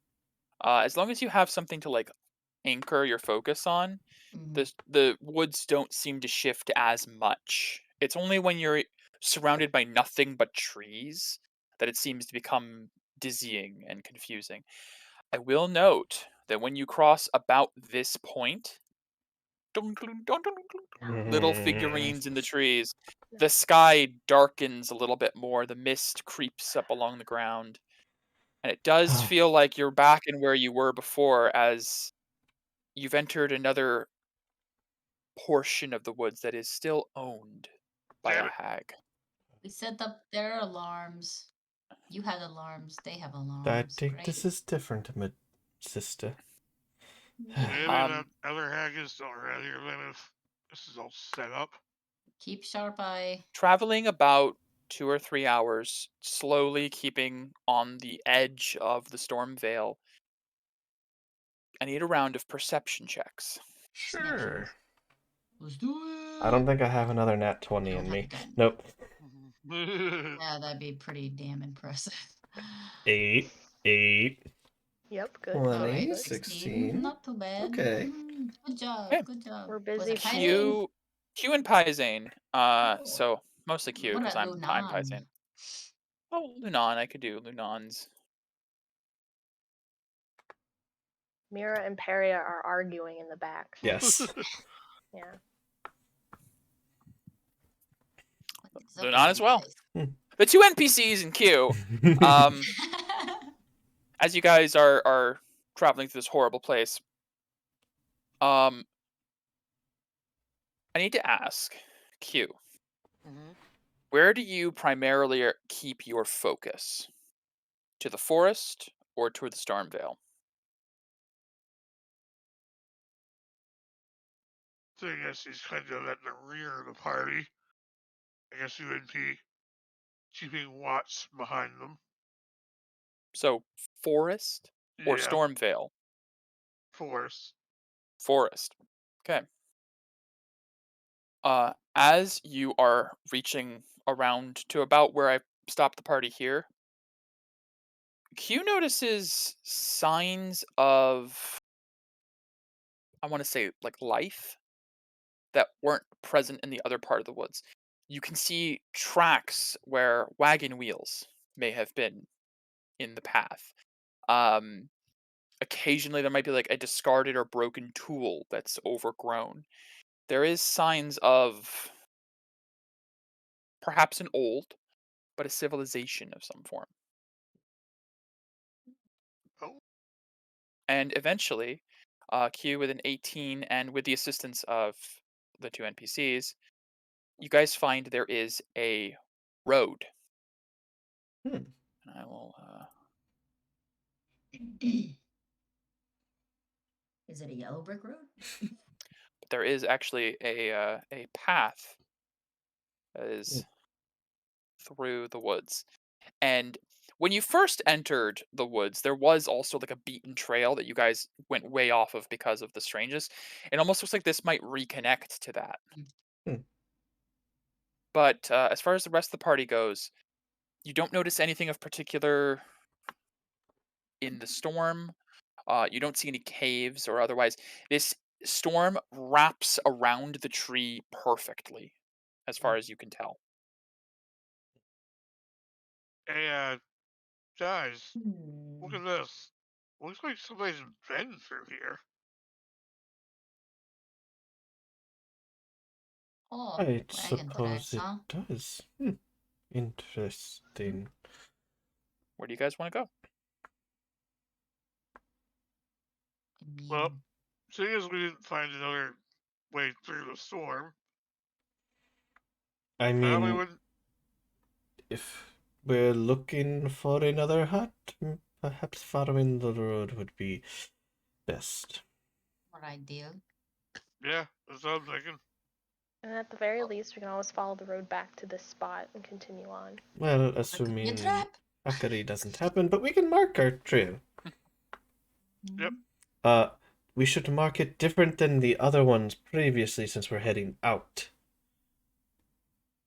As long as you have something to like anchor your focus on, Mhm. the woods don't seem to shift as much. It's only when you're surrounded by nothing but trees that it seems to become dizzying and confusing. I will note that when you cross about this point, little figurines in the trees, the sky darkens a little bit more, the mist creeps up along the ground, and it does feel like you're back in where you were before, as you've entered another portion of the woods that is still owned by Damn a it. hag. We set up their alarms. You had alarms. They have alarms. I think Great. this is different, my sister. Maybe that other hag is still around here. Then if this is all set up. Keep sharp eye. Traveling about 2 or 3 hours, slowly keeping on the edge of the storm veil. I need a round of perception checks. Sure. Let's do it. I don't think I have another nat 20 Don't in have me. a gun. Nope. Yeah, that'd be pretty damn impressive. 8. Yep, good. 20, Alright, 16. Not too bad. Okay. Good job. Okay. Good job. We're Was busy it Paisan? Q and Paisane. So mostly Q What because about I'm Lunan? Paisane. Oh, Lunan, I could do Lunans. Mira and Peria are arguing in the back. Yes. Yeah. What is up Lunan with as you well. guys? The two NPCs in Q, as you guys are traveling through this horrible place, I need to ask, Q, Mm-hmm. where do you primarily keep your focus? To the forest or to the Stormvale? So I guess he's kind of at the rear of the party. I guess you would be keeping watch behind them. So, forest or Yeah, Stormvale? force. Forest. Okay. As you are reaching around to about where I stopped the party here, Q notices signs of, I want to say, like life that weren't present in the other part of the woods. You can see tracks where wagon wheels may have been in the path. Um, Occasionally, there might be like a discarded or broken tool that's overgrown. There is signs of perhaps an old, but a civilization of some form. Oh, And eventually, Q with an 18 and with the assistance of the two NPCs, you guys find there is a road. Hmm. And I will. Is it a yellow brick road? But there is actually a path that is through the woods. And when you first entered the woods, there was also like a beaten trail that you guys went way off of because of the strangeness. It almost looks like this might reconnect to that. Hmm. But as far as the rest of the party goes, you don't notice anything of particular in the storm. You don't see any caves or otherwise. This storm wraps around the tree perfectly, as far as you can tell. hey, guys, Hmm. look at this. Looks like somebody's been through here. Oh, I wagon suppose tracks, it huh? does. Interesting. Where do you guys want to go? I Well, mean, seeing as we didn't find another way through the storm, I probably mean, wouldn't. if we're looking for another hut, perhaps following the road would be best. more ideal. Yeah, that's what I'm thinking. And at the very least, we can always follow the road back to this spot and continue on. Well, That could be a assuming trap. Akari doesn't happen, but we can mark our trail. Yep. We should mark it different than the other ones previously since we're heading out.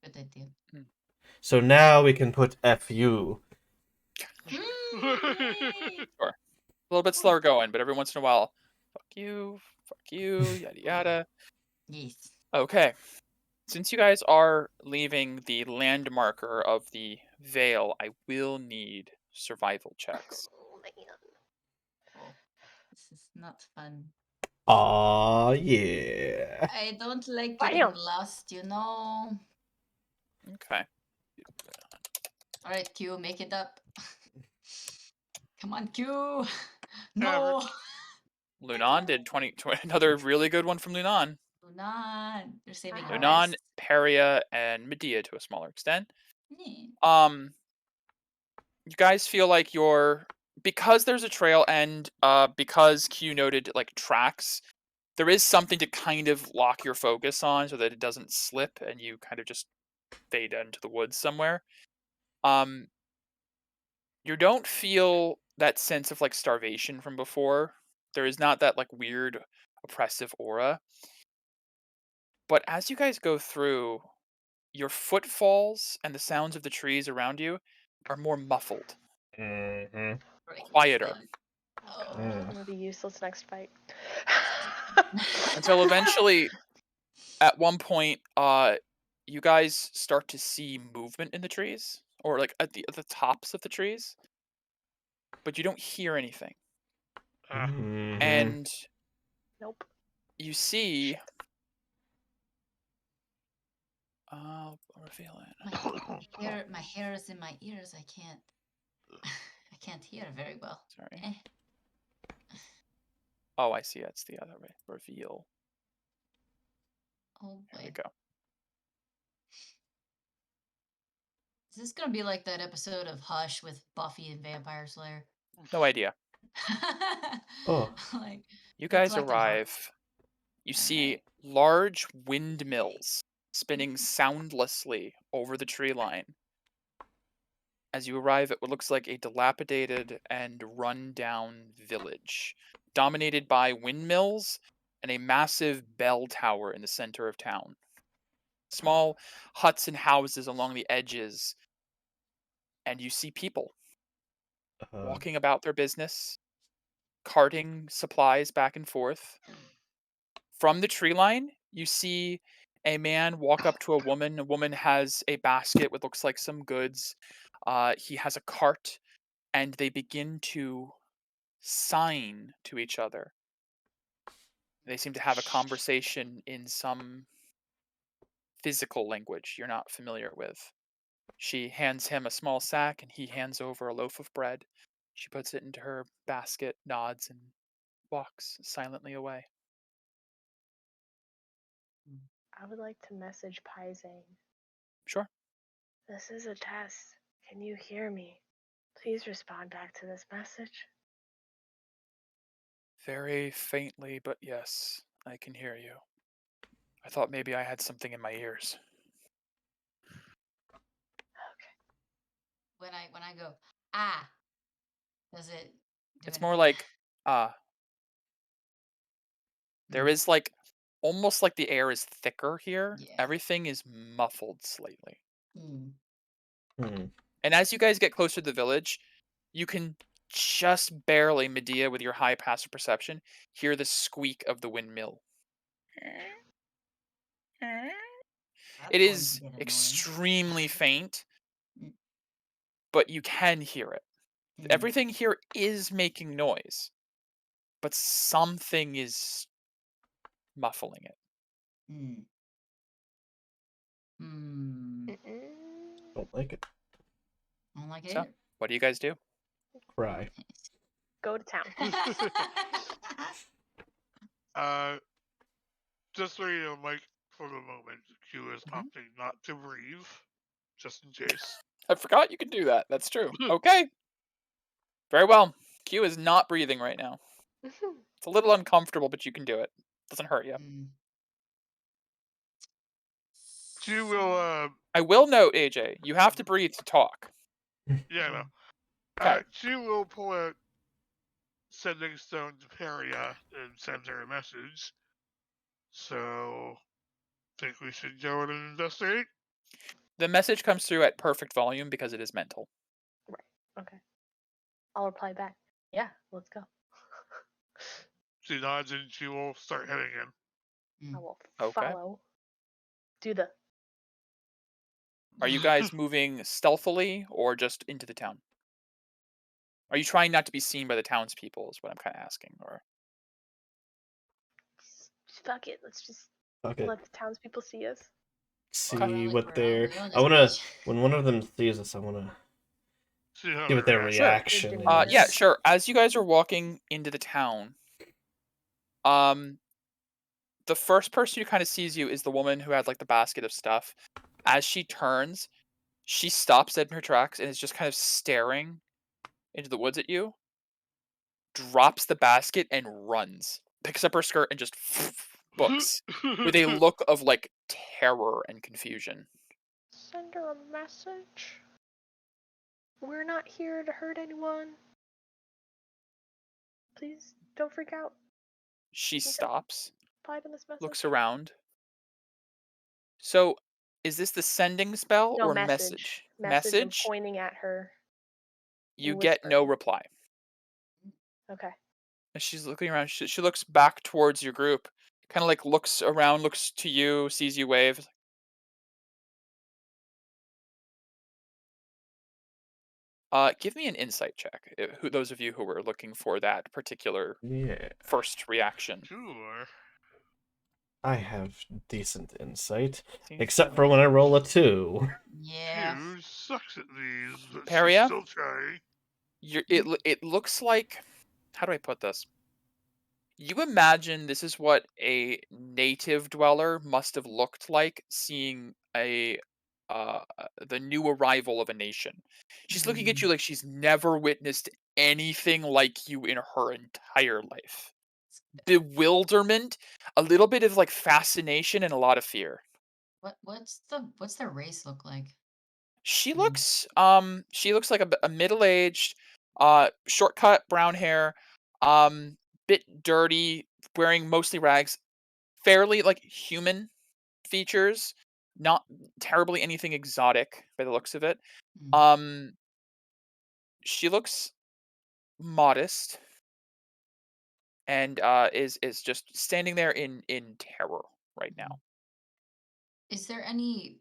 Good idea. So now we can put FU. Sure. A little bit slower going, but every once in a while, fuck you, yada yada. Yes. Okay. Since you guys are leaving the land marker of the Vale, I will need survival checks. Oh, man. Oh, this is not fun. Aw, yeah. I don't like Bam. getting lost, you know. Okay. All right, Q, make it up. Come on, Q. No. Lunan did 20 another really good one from Lunan. Lunan, you're saving your Lunan, best. Peria, and Medea to a smaller extent. Yeah. You guys feel like because there's a trail and because Q noted like tracks, there is something to kind of lock your focus on so that it doesn't slip and you kind of just fade into the woods somewhere. You don't feel that sense of like starvation from before. There is not that like weird oppressive aura. But as you guys go through, your footfalls and the sounds of the trees around you are more muffled, Mm-hmm. quieter, Oh, God. Mm. I'm gonna be useless next fight. until eventually at one point you guys start to see movement in the trees or like at the tops of the trees, but you don't hear anything. Mm-hmm. And Nope. you see I'll reveal it. My hair is in my ears. I can't hear very well. Sorry. Eh. Oh, I see. That's the other way. Reveal. Oh There we boy. go. Is this gonna be like that episode of Hush with Buffy and Vampire Slayer? No idea. Oh. Like You they guys collected arrive. You see Alright. large windmills spinning soundlessly over the tree line. As you arrive at what looks like a dilapidated and run-down village, dominated by windmills and a massive bell tower in the center of town. Small huts and houses along the edges, and you see people walking about their business, carting supplies back and forth. From the tree line, you see a man walk up to a woman. A woman has a basket with looks like some goods. He has a cart, and they begin to sign to each other. They seem to have a conversation in some physical language you're not familiar with. She hands him a small sack, and he hands over a loaf of bread. She puts it into her basket, nods, and walks silently away. I would like to message Paizane. Sure. This is a test. Can you hear me? Please respond back to this message. Very faintly, but yes, I can hear you. I thought maybe I had something in my ears. Okay. When I go, ah, does it do It's more anything? like, there Mm, is like, almost like the air is thicker here. Yeah. Everything is muffled slightly. mm. And as you guys get closer to the village, you can just barely, Medea, with your high passive perception, hear the squeak of the windmill. That's It going to is get annoying. extremely faint, Mm. but you can hear it. Mm, Everything here is making noise, but something is muffling it. mm. Mm. Don't like it. I don't like it So, either. what do you guys do? Cry. Go to town. Just so you know, Mike, for the moment, Q is opting not to breathe, just in case. I forgot you can do that. That's true. Okay. Very well. Q is not breathing right now. It's a little uncomfortable, but you can do it. Doesn't hurt you. Mm. Q will, I will note, AJ, you have to breathe to talk. yeah, no. Okay. Q will pull a sending stone to Peria and send her a message. So, think we should go and investigate? The message comes through at perfect volume because it is mental. Right. Okay. I'll reply back. Yeah, let's go. She nods and she will start heading in. I will Okay. follow. Do the. Are you guys moving stealthily or just into the town? Are you trying not to be seen by the townspeople is what I'm kind of asking. Or Fuck it. Let's just Fuck it. let the townspeople see us. See We're what all they're. going I wanna. this When one of them sees us, I wanna See how see what their react. Sure. reaction Yeah, is. yeah, sure. As you guys are walking into the town, the first person who kind of sees you is the woman who had like the basket of stuff. As she turns, she stops dead in her tracks and is just kind of staring into the woods at you. Drops the basket and runs. Picks up her skirt and just books with a look of like terror and confusion. Send her a message. We're not here to hurt anyone. Please don't freak out. She Okay. stops, Reply to this message. looks around. So, is this the sending spell No, or message. message? I'm pointing at her. You and get no whispering. reply. Okay. As she's looking around, she looks back towards your group, kind of like looks around, looks to you, sees you wave. Give me an insight check. Who those of you who were looking for that particular Yeah. first reaction. Sure. I have decent insight, 16, except for when I roll a 2. Yeah. Q sucks at these, but Peria? she's still trying. It looks like, how do I put this? You imagine this is what a native dweller must have looked like seeing the new arrival of a nation. She's looking at you like she's never witnessed anything like you in her entire life. Bewilderment, a little bit of like fascination, and a lot of fear. What's their race look like? She I mean, looks like a middle-aged, short-cut brown hair, bit dirty, wearing mostly rags, fairly like human features, not terribly anything exotic by the looks of it. mm. Um, she looks modest and is just standing there in terror right now. Is there any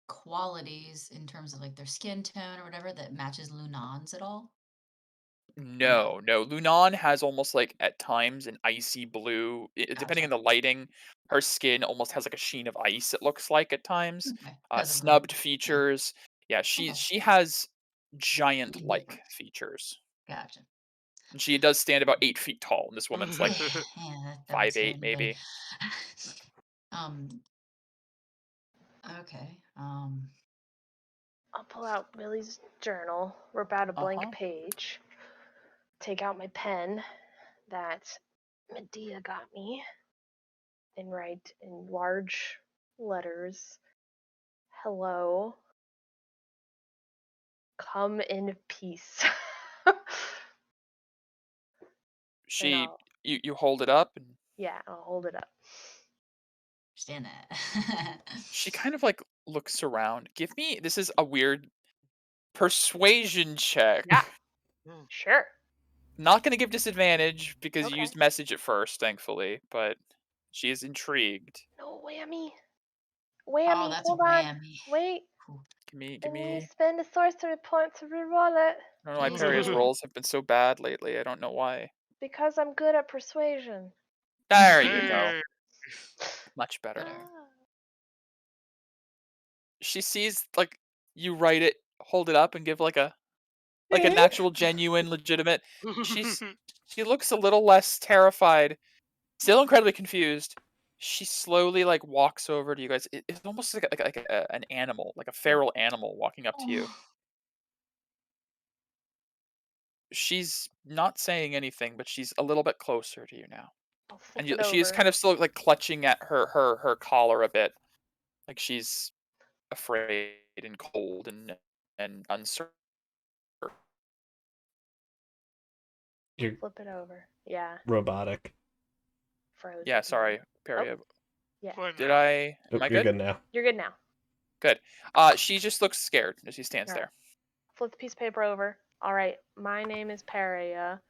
qualities in terms of like their skin tone or whatever that matches Lunan's at all? No, no. Lunan has almost like at times an icy blue. Depending Gotcha. on the lighting, her skin almost has like a sheen of ice. It looks like at times. Okay. Because of Snubbed yeah. features. Yeah, Okay. she has giant-like features, Gotcha. and she does stand about 8 feet tall. And this woman's like Yeah, that would scare 5'8", anybody. maybe. um. Okay. I'll pull out Millie's journal, rip out a blank Uh-huh. page, take out my pen that Medea got me, and write in large letters, "Hello, come in peace." And She, I'll, you hold it up, and yeah, I'll hold it up. Understand that. she kind of like looks around. Give me. This is a weird persuasion check. Yeah, sure. Not going to give disadvantage because you Okay. used message at first, thankfully, but she is intrigued. No whammy. Oh, Whammy. that's a Hold on. whammy. Wait. Cool. Give Let me me. spend a sorcery point to reroll it. I don't know why Please Peria's do. rolls have been so bad lately. I don't know why. Because I'm good at persuasion. There you go. Hey. Much better. Ah. She sees like you write it, hold it up, and give like an actual, genuine, legitimate. She looks a little less terrified, still incredibly confused. She slowly like walks over to you guys. It's almost like an animal, like a feral animal walking up to you. Oh. She's not saying anything, but she's a little bit closer to you now. I'll flip And it she is over. kind of still like clutching at her collar a bit, like she's afraid and cold and uncertain. You're Flip it over. Yeah, robotic. frozen. Yeah, sorry, Perry. Yeah, Fine Did now. I? Oh, Am I you're good? good now. you're good now. Good. She just looks scared as she stands Alright. there. Flip the piece of paper over. All right, my name is Peria,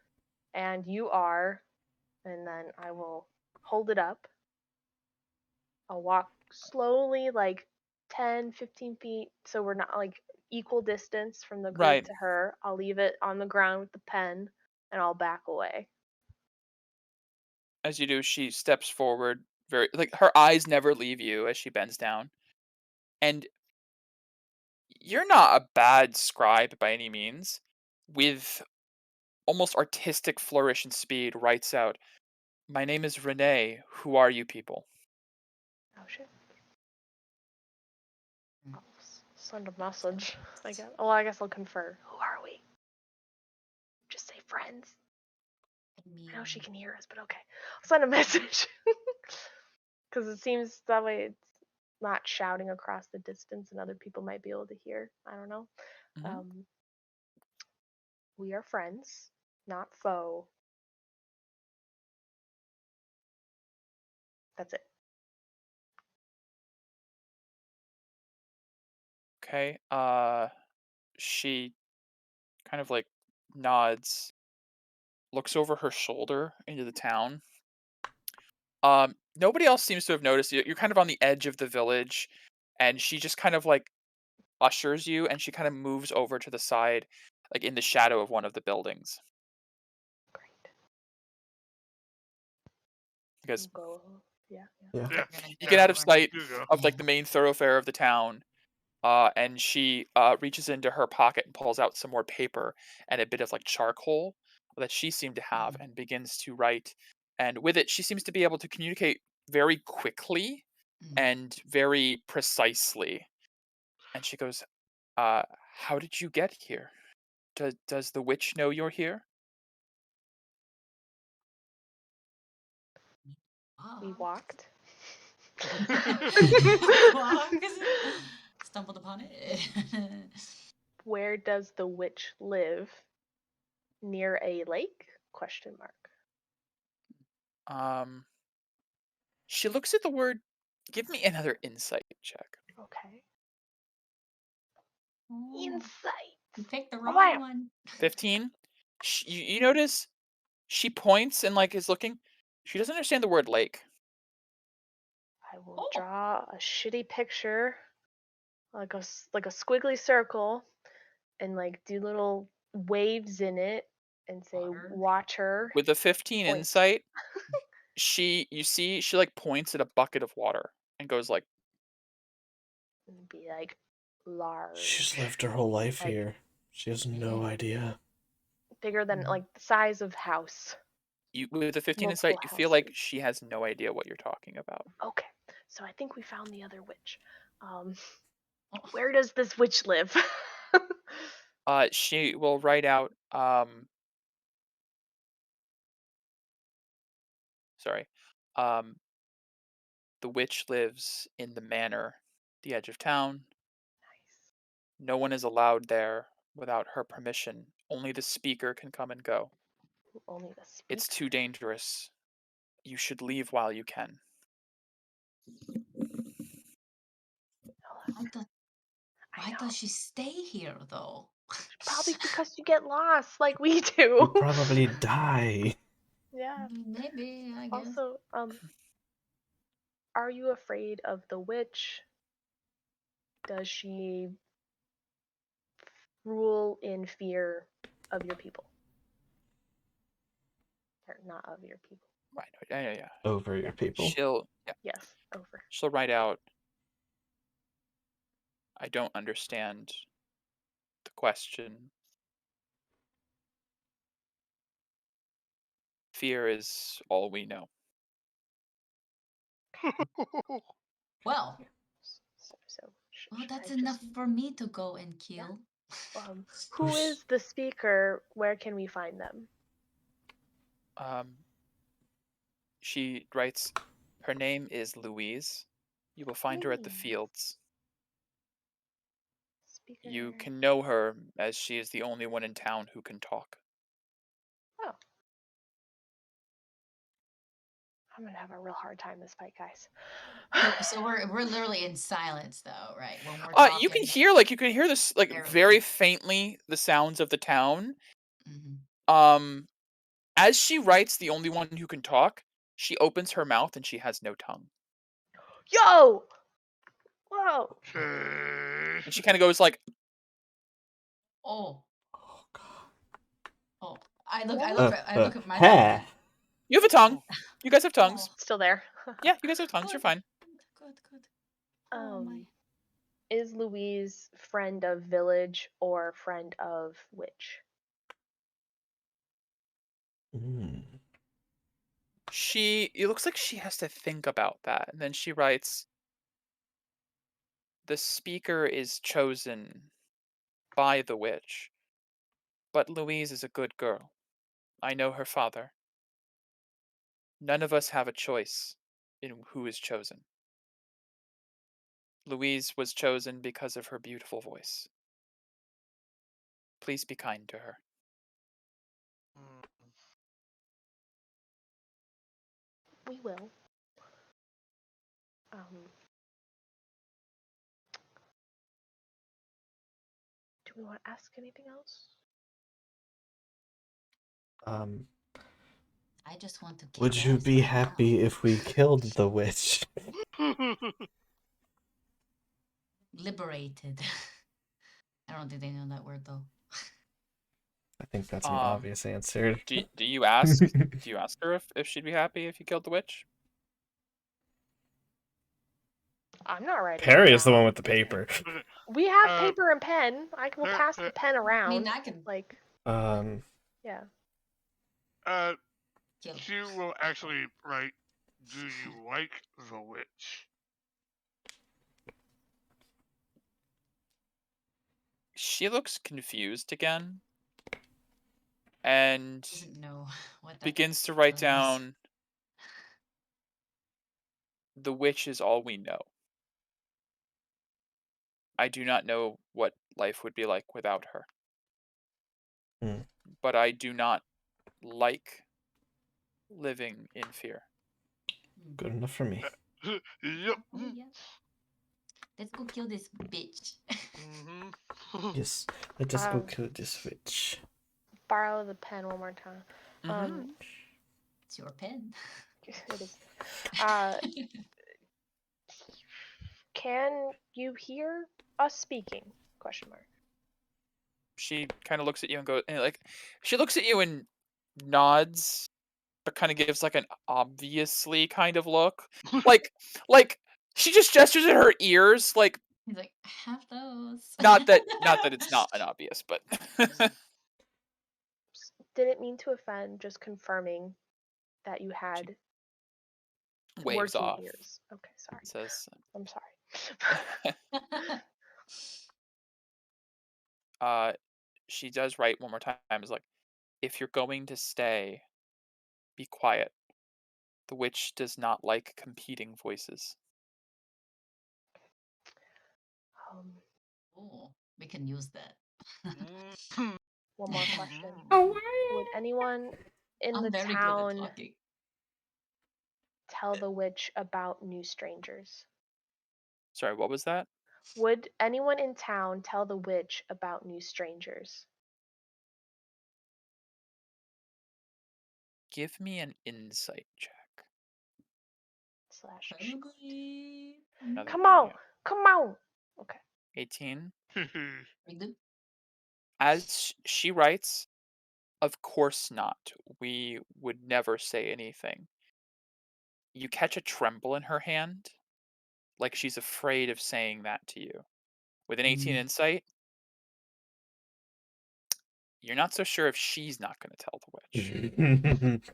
and you are, and then I will hold it up. I'll walk slowly, like 10, 15 feet, so we're not like equal distance from the group Right. to her. I'll leave it on the ground with the pen, and I'll back away. As you do, she steps forward, very like her eyes never leave you as she bends down. And you're not a bad scribe by any means. With almost artistic flourish and speed, writes out, "My name is Renee. Who are you people?" Oh shit. Mm. I'll send a message. I guess. Well, I guess I'll confer. Who are we? Just say friends. I know she can hear us, but okay. I'll send a message. Because it seems that way it's not shouting across the distance and other people might be able to hear. I don't know. Mhm. We are friends, not foe. That's it. Okay. She kind of like nods, looks over her shoulder into the town. Nobody else seems to have noticed you. You're kind of on the edge of the village, and she just kind of like ushers you, and she kind of moves over to the side, like in the shadow of one of the buildings. Great. Because Go. Yeah. Yeah. Yeah. you get out of sight You go. of like the main thoroughfare of the town, and she reaches into her pocket and pulls out some more paper and a bit of like charcoal that she seemed to have, and begins to write and with it, she seems to be able to communicate very quickly and very precisely. And she goes, how did you get here? Does the witch know you're here? We walked. Stumbled upon it. Where does the witch live? Near a lake? Question mark. She looks at the word. Give me another insight check. Okay. Oh, Insight. you picked the Oh, wrong wow. one. 15. You notice she points and like is looking. She doesn't understand the word lake. I will draw a shitty picture, like a squiggly circle, and like do little waves in it, and say, Water. "Watch her." With a 15 Point. insight, she like points at a bucket of water and goes like, And be like, large. She's lived her whole life Like- here. She has no idea. Bigger than like the size of house. with a 15 Multiple insight, you feel like houses. she has no idea what you're talking about. Okay, so I think we found the other witch. Where does this witch live? She will write out. Sorry. The witch lives in the manor, the edge of town. Nice. No one is allowed there without her permission. Only the speaker can come and go. Only the speaker. It's too dangerous. You should leave while you can. Why does she stay here though? Probably because you get lost like we do. You probably die. Yeah. Maybe, I guess. Also, are you afraid of the witch? Does she rule in fear of your people? Or not of your people. Right. Yeah. Over your people. Yes, over. She'll write out. I don't understand the question. Fear is all we know. Well, should that's I enough just- for me to go and kill. Who is the speaker? Where can we find them? She writes, her name is Louise. You will find her at the fields. Speaker. You can know her as she is the only one in town who can talk. Oh. I'm gonna have a real hard time this fight, guys. So we're literally in silence though, right? When we're You can talking. hear this very faintly the sounds of the town. Mhm. As she writes the only one who can talk, she opens her mouth and she has no tongue. Yo! Whoa! Okay. And she kind of goes like, Oh, God. oh! I look at my hair. you have a tongue. You guys have tongues. Still there. Yeah, you guys have tongues. You're fine. Good. Oh my. Is Louise friend of village or friend of witch? It looks like she has to think about that. And then she writes, the speaker is chosen by the witch, but Louise is a good girl. I know her father. None of us have a choice in who is chosen. Louise was chosen because of her beautiful voice. Please be kind to her. We will. Do we want to ask anything else? I just want to kill Would you be happy if we killed the witch? Liberated. I don't think they know that word though. I think that's an obvious answer. Do you ask? Do you ask her if she'd be happy if you killed the witch? I'm not writing. Perry is the one with the paper. We have paper and pen. I will pass the pen around. I mean, I can like. Yeah. Kill. She will actually write, "Do you like the witch?" She looks confused again. And Doesn't know what that begins to write feeling is. down, "The witch is all we know. I do not know what life would be like without her. Hmm. But I do not like living in fear." Good enough for me. Yep. Oh, yeah. Let's go kill this bitch. Mm-hmm. Yes, let us go Um, kill this witch. Borrow the pen one more time. It's your pen. It is. Can you hear us speaking? Question mark. She kind of looks at you and goes, and like, she looks at you and nods, but kind of gives like an obviously kind of look, like she just gestures at her ears, like He's like, I have those. not that it's not an obvious, but Didn't mean to offend. Just confirming that you had waves working off. ears. Okay, sorry. Says, I'm sorry. she does write one more time. Is like, "If you're going to stay, be quiet. The witch does not like competing voices." Oh, we can use that. One more question. Oh, Would anyone in I'm the very town good at talking. tell the witch about new strangers? Sorry, what was that? Would anyone in town tell the witch about new strangers? Give me an insight check. Slash. Probably. Now that Come you- on, come on. Okay. 18. We do. As she writes, "Of course not. We would never say anything." You catch a tremble in her hand, like she's afraid of saying that to you. With an 18 insight, you're not so sure if she's not going to tell the witch.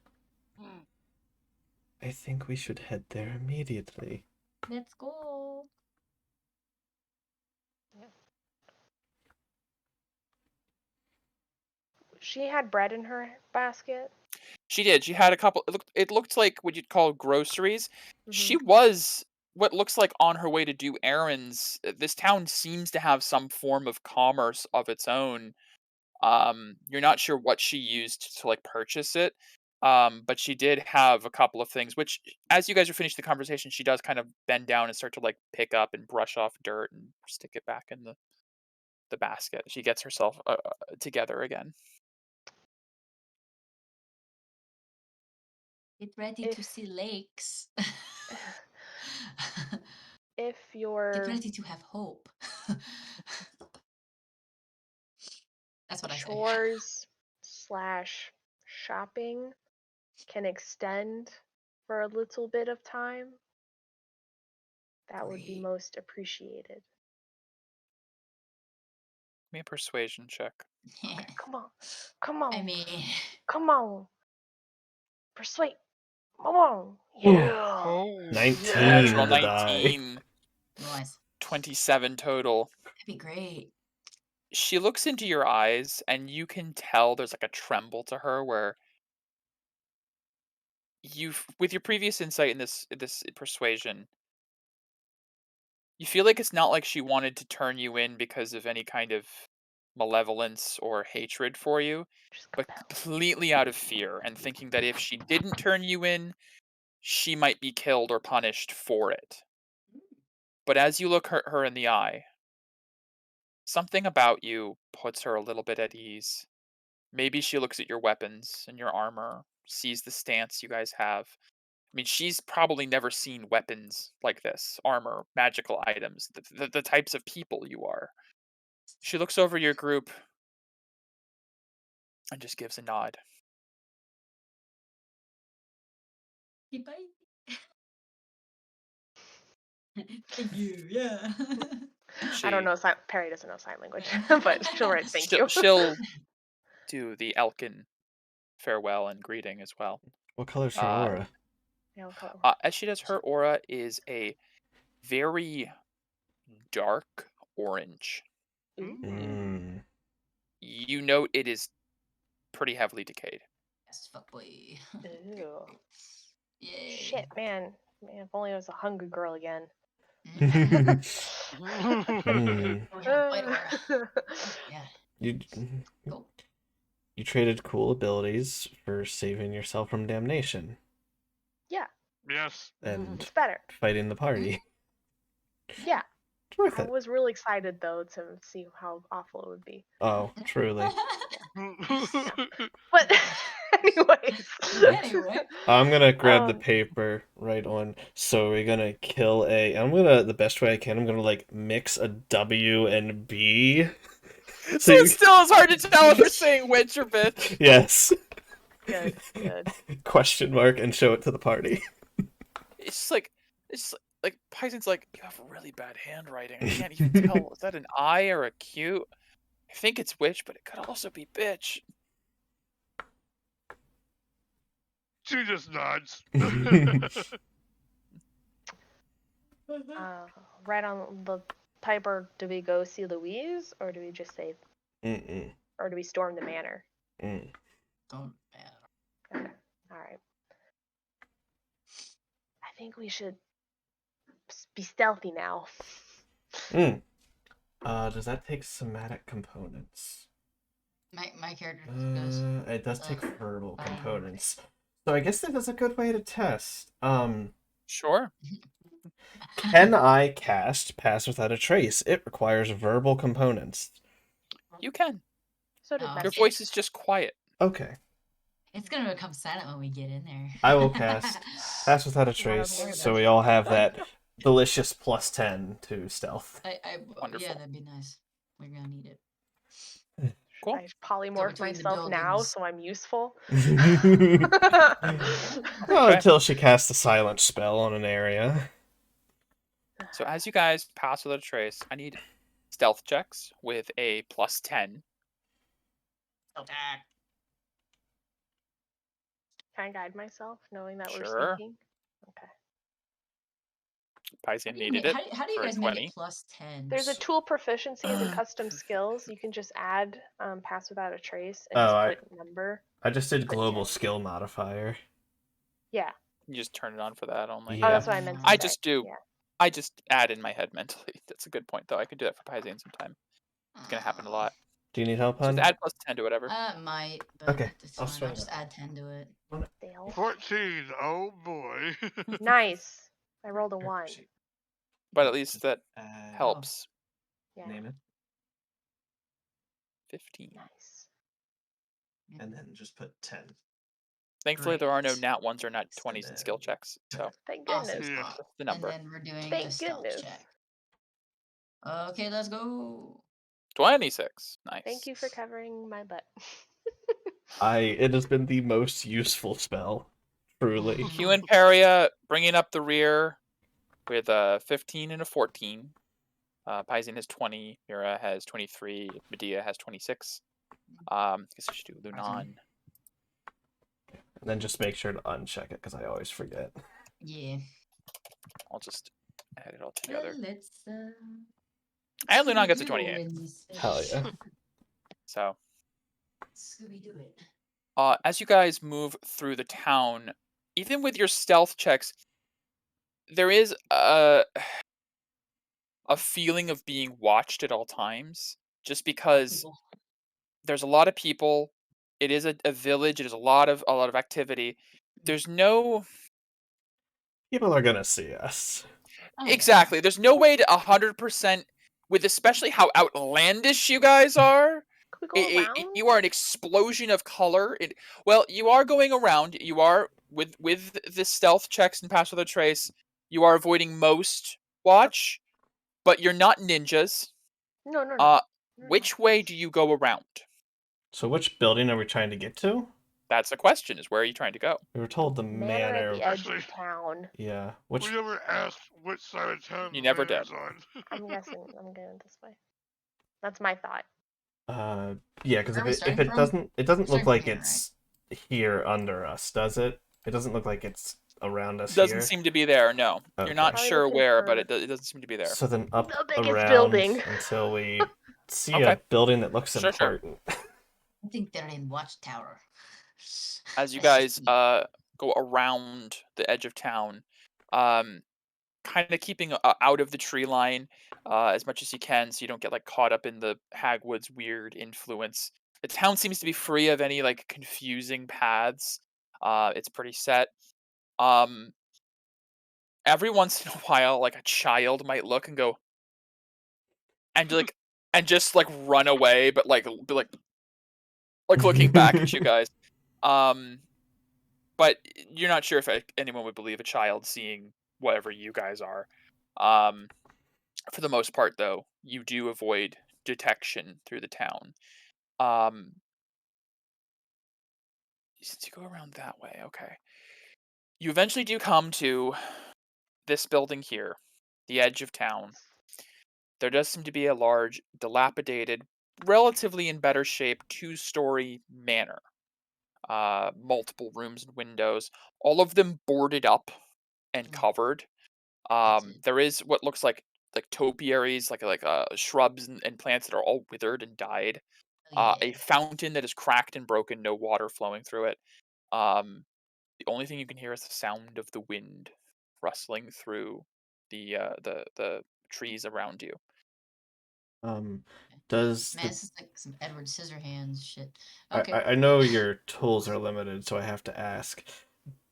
I think we should head there immediately. Let's go. She had bread in her basket. She did. She had a couple. It looked like what you'd call groceries. She Mhm. was what looks like on her way to do errands. This town seems to have some form of commerce of its own. You're not sure what she used to like purchase it. But she did have a couple of things, which as you guys are finished the conversation, she does kind of bend down and start to like pick up and brush off dirt and stick it back in the basket. She gets herself together again. Get ready to see lakes. If Get your ready to have hope. That's what I say. chores slash shopping can extend for a little bit of time, that would be Great. most appreciated. Give me a persuasion check. Okay, come on. Come on. I mean, Come on. Persuade. Come on. Yeah. Oh, 19 Natural on the die. 19. nice. 27 total. That'd be great. She looks into your eyes and you can tell there's like a tremble to her where you've with your previous insight in this persuasion, you feel like it's not like she wanted to turn you in because of any kind of malevolence or hatred for you, Just but compelled. completely out of fear and thinking that if she didn't turn you in, she might be killed or punished for it. But as you look her in the eye, something about you puts her a little bit at ease. Maybe she looks at your weapons and your armor, sees the stance you guys have. I mean, she's probably never seen weapons like this, armor, magical items, the types of people you are. She looks over your group and just gives a nod. Okay, bye. Thank you. Yeah. I don't She, know. Perry doesn't know sign language, but she'll write thank you. she'll do the Elkin farewell and greeting as well. What color's her Uh, aura? Yeah, what color? As she does, her aura is a very dark orange. Ooh. Mm. You note it is pretty heavily decayed. Yes, fuckboy. Ew. Yay. Shit, man. Man, if only I was a hungry girl again. Mm. We have white aura. Yeah. You Cool. you traded cool abilities for saving yourself from damnation Yeah, Yes. and it's better. fighting the party. Yeah, It's worth I it. was really excited though to see how awful it would be. Oh, truly. But anyways. Anyway. I'm gonna grab the Um, paper right on. So we're gonna kill a. I'm gonna the best way I can. I'm gonna like mix a W and B. So you- it still is hard to tell if they're saying witch or bitch. Yes. Good, good. Question mark and show it to the party. It's just like Pison's like, you have really bad handwriting. I can't even tell. Is that an I or a Q? I think it's witch, but it could also be bitch. She just nods. Right on the Piper, do we go see Louise, or do we just say, Mm-mm. or do we storm the manor? Mm. Don't matter. Okay, all right. I think we should be stealthy now. Mm. Does that take somatic components? My character goes. It does take verbal fine. components. So I guess that is a good way to test. Sure. Can I cast Pass Without a Trace? It requires verbal components. You can. So did Oh. Your Message. voice is just quiet. Okay. It's gonna become silent when we get in there. I will cast Pass Without a Trace, so we all have that delicious +10 to stealth. Wonderful. Yeah, that'd be nice. We're gonna need it. Cool. I polymorph between the myself now, buildings. so I'm useful. Well, until she casts a silent spell on an area. So as you guys pass without a trace, I need stealth checks with a +10. Attack. Can I guide myself, knowing that Sure. we're sneaking? Okay. Paisin How do you needed make- it How do you for a guys make 20. it +10? There's a tool proficiency in the custom skills. You can just add pass without a trace and Oh, just put number. I just did Put global 10. skill modifier. Yeah. You just turn it on for that only. Yeah. Oh, that's what I meant to I say. just do. Yeah. I just add in my head mentally. That's a good point, though. I could do that for Paisin sometime. It's gonna happen a lot. Do you need help, Just hon? add +10 to whatever. Might, but Okay, it's I'll fine. swing I'll just that. add 10 to it. Fail. 14. Oh boy. Nice. I rolled a 1. But at least that Oh. helps. Yeah. Name it, 15. Nice. and then just put 10. Thankfully, there are no Great. nat 1s or nat 20s in then- skill checks. So Thank Awesome. goodness. Yeah. that's the And number. then we're doing Thank the stealth goodness. check. Okay, let's go. 26. Nice. Thank you for covering my butt. It has been the most useful spell, truly. Hugh and Peria bringing up the rear with a 15 and a 14. Paisin has 20. Mira has 23. Medea has 26. I guess I should do Lunan. And then just make sure to uncheck it, because I always forget. Yeah. I'll just add it all Well, together. let's. And Lunan gets a Scooby-Doo 28. in this Hell fish. yeah. So, Scooby-Doo it. as you guys move through the town, even with your stealth checks, there is a feeling of being watched at all times. Just because People. there's a lot of people. It is a village. It is a lot of activity. There's no People are gonna see us. Oh, yeah. exactly. There's no way to 100% with especially how outlandish you guys are. Could we go around? You are an explosion of color. Well, you are going around. You are with the stealth checks and pass without a trace. You are avoiding most watch, but you're not ninjas. No, no, no. Which way do you go around? So which building are we trying to get to? That's the question. Is where are you trying to go? We were told the Manor at the manor. edge Actually- of town. Yeah. Which We never asked which side of town You the never manor's did. on. I'm guessing I'm going this way. That's my thought. yeah, because Where are we if starting it from? doesn't Starting look from like here, it's here under us, does it? It doesn't look like it's around us Doesn't here. seem to be there. No, Okay. you're not Probably sure looking where, for- but it doesn't seem to be there. So then up The biggest around building. until we see Okay. a building that looks Sure. important. I think they're in Watchtower. As you That's just guys me. go around the edge of town, kind of keeping out of the tree line as much as you can, so you don't get like caught up in the Hagwood's weird influence. The town seems to be free of any like confusing paths. It's pretty set. Every once in a while, like a child might look and go, and just like run away, but like looking back at you guys. But you're not sure if anyone would believe a child seeing whatever you guys are. For the most part, though, you do avoid detection through the town. Since you go around that way, okay. You eventually do come to this building here, the edge of town. There does seem to be a large, dilapidated, relatively in better shape, 2-story manor. Multiple rooms and windows, all of them boarded up and covered. That's it. There is what looks like topiaries, like shrubs and plants that are all withered and died. Oh, A yeah. fountain that is cracked and broken, no water flowing through it. The only thing you can hear is the sound of the wind rustling through the trees around you. Does Man, the this is like some Edward Scissorhands shit. I, Okay. I know your tools are limited, so I have to ask.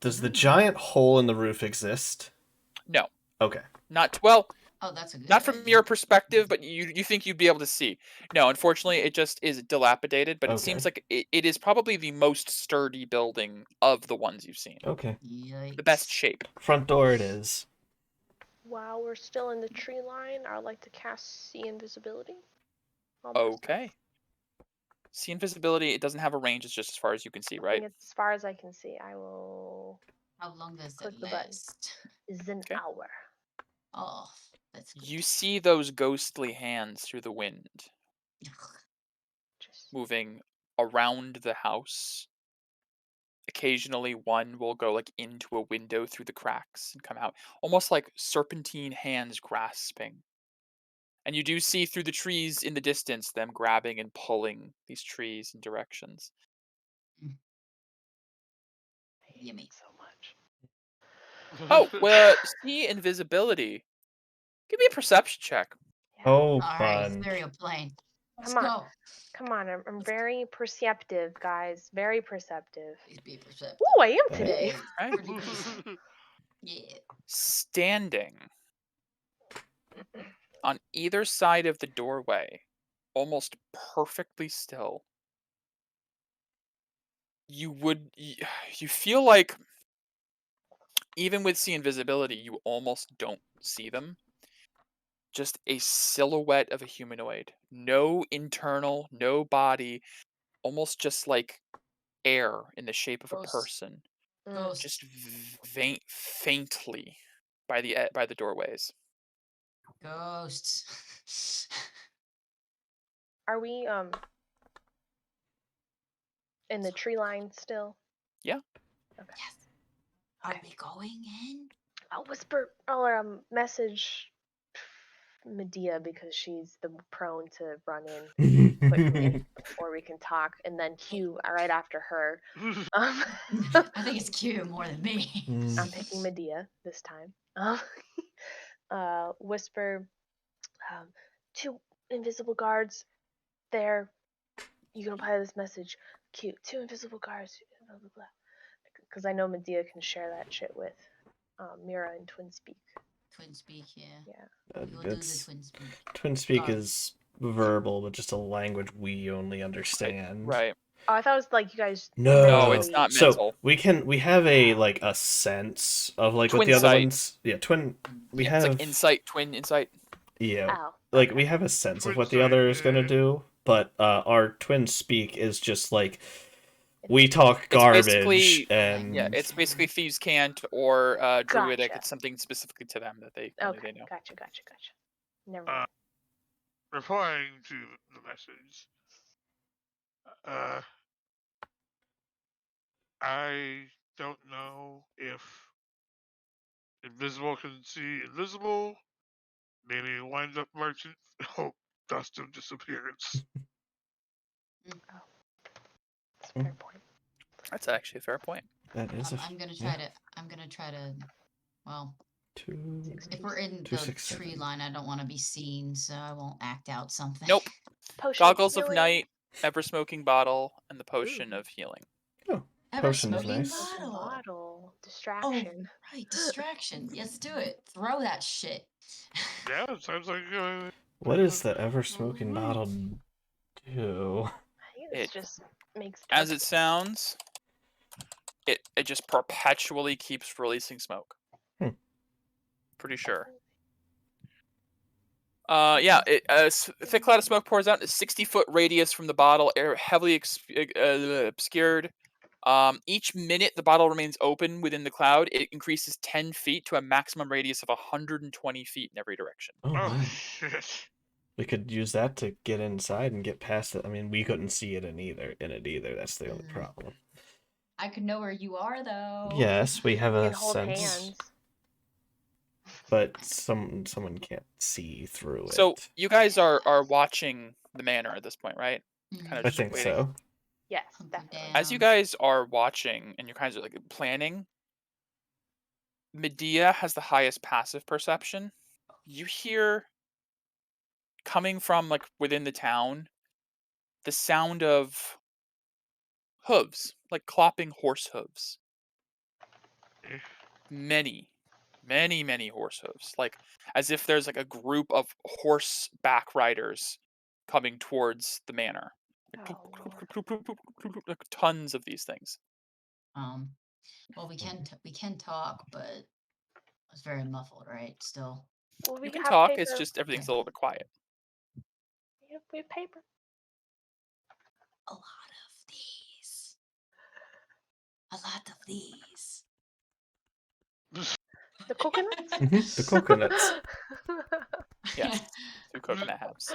Does the Mm. giant hole in the roof exist? No, Okay. not well. Oh, that's a good Not from idea. your perspective, but you think you'd be able to see. No, unfortunately, it just is dilapidated, but it Okay. seems like it is probably the most sturdy building of the ones you've seen. Okay. Yikes. The best shape. Front door it is. While we're still in the tree line, I'd like to cast See Invisibility. on myself. Okay. See invisibility, it doesn't have a range, it's just as far as you can see, I right? think it's as far as I can see. I will. How long does Click it the button. last? Is an Okay. hour. Oh, that's good. You see those ghostly hands through the wind Just moving around the house. Occasionally one will go like into a window through the cracks and come out, almost like serpentine hands grasping. And you do see through the trees in the distance them grabbing and pulling these trees in directions. I hate Yummy. it so much. Oh, well, see invisibility. Give me a perception check. Yeah. Oh, All right, fun. ethereal plane. Let's Come on. go. Come on, I'm Let's- very perceptive, guys. Very perceptive. Please be perceptive. Ooh, I am today. Hey, pretty decent. Yeah. Standing on either side of the doorway, almost perfectly still, you feel like even with see invisibility, you almost don't see them. Just a silhouette of a humanoid. No internal, no body, almost just like air in the shape of a Ghost. person, Ghost. just faintly by the doorways. Ghosts. Are we in the tree line still? Yeah. Okay. Yes. Are we going in? I'll whisper or message Medea because she's the prone to run in quickly before we can talk, and then Q right after her. I think it's Q more than me. I'm picking Medea this time. Whisper, 2 invisible guards there. You can apply this message. Q, 2 invisible guards. Blah blah blah. Because I know Medea can share that shit with Mira and Twin Speak. Twin speak, yeah. Yeah. We will do the It's twin speak. Twin speak Guards. is verbal, but just a language we only understand. Right. Oh, I thought it was like you guys. No. No, it's not So mental. we have a like a sense of like what Twin the other sight. ones. Yeah, twin. We Yeah, have it's like insight, twin insight. yeah. Oh, Like okay. we have a sense of Twin what the sight, other is gonna yeah. do, but our twin speak is just like we talk It's garbage basically and yeah, it's basically thieves' cant or druidic. Gotcha. It's something specifically to them that they only Okay, they know. gotcha. Never mind. Replying to the message, I don't know if invisible can see invisible. Maybe it winds up marching. Oh, dust of disappearance. That's a fair point. That's actually a fair point. That is a I'm gonna yeah. try to. Well, 2, if we're in Two, the 6, tree 7. line, I don't want to be seen, so I won't act out something. Nope. Potion Goggles of healing. Night, Ever Smoking Bottle, and the Potion of Healing. Oh, Ever potion is smoking nice. Potion bottle. bottle. Oh, Distraction. right, distraction. Let's do it. Throw that shit. Yeah, it sounds like. What does the ever smoking bottle do? I think this It- just makes As dark it sounds, it just perpetually keeps releasing smoke. Pretty sure. Yeah, a thick cloud of smoke pours out in a 60-foot radius from the bottle, air heavily obscured. Each minute the bottle remains open within the cloud, it increases 10 feet to a maximum radius of 120 feet in every direction. Oh, Oh, my. shit. We could use that to get inside and get past it. I mean, we couldn't see it in it either. That's the only problem. I could know where you are, though. Yes, we have You a can hold sense, hands. but someone can't see through it. So you guys are watching the manor at this point, right? Mhm. Kind of I just think waiting. so. Yes, Hunker definitely. As you down. guys are watching and you guys are like planning, Medea has the highest passive perception. You hear coming from like within the town the sound of hooves, like clopping horse hooves. Many horse hooves, like as if there's like a group of horseback riders coming towards the manor. Like tons of these things. Well, we can talk, but it's very muffled, right? Still. Well, we You can have talk, paper. it's just everything's a Yeah. little bit quiet. We have paper. A lot of these. A lot of these. The coconuts? The coconuts. Yes, 2 coconut halves.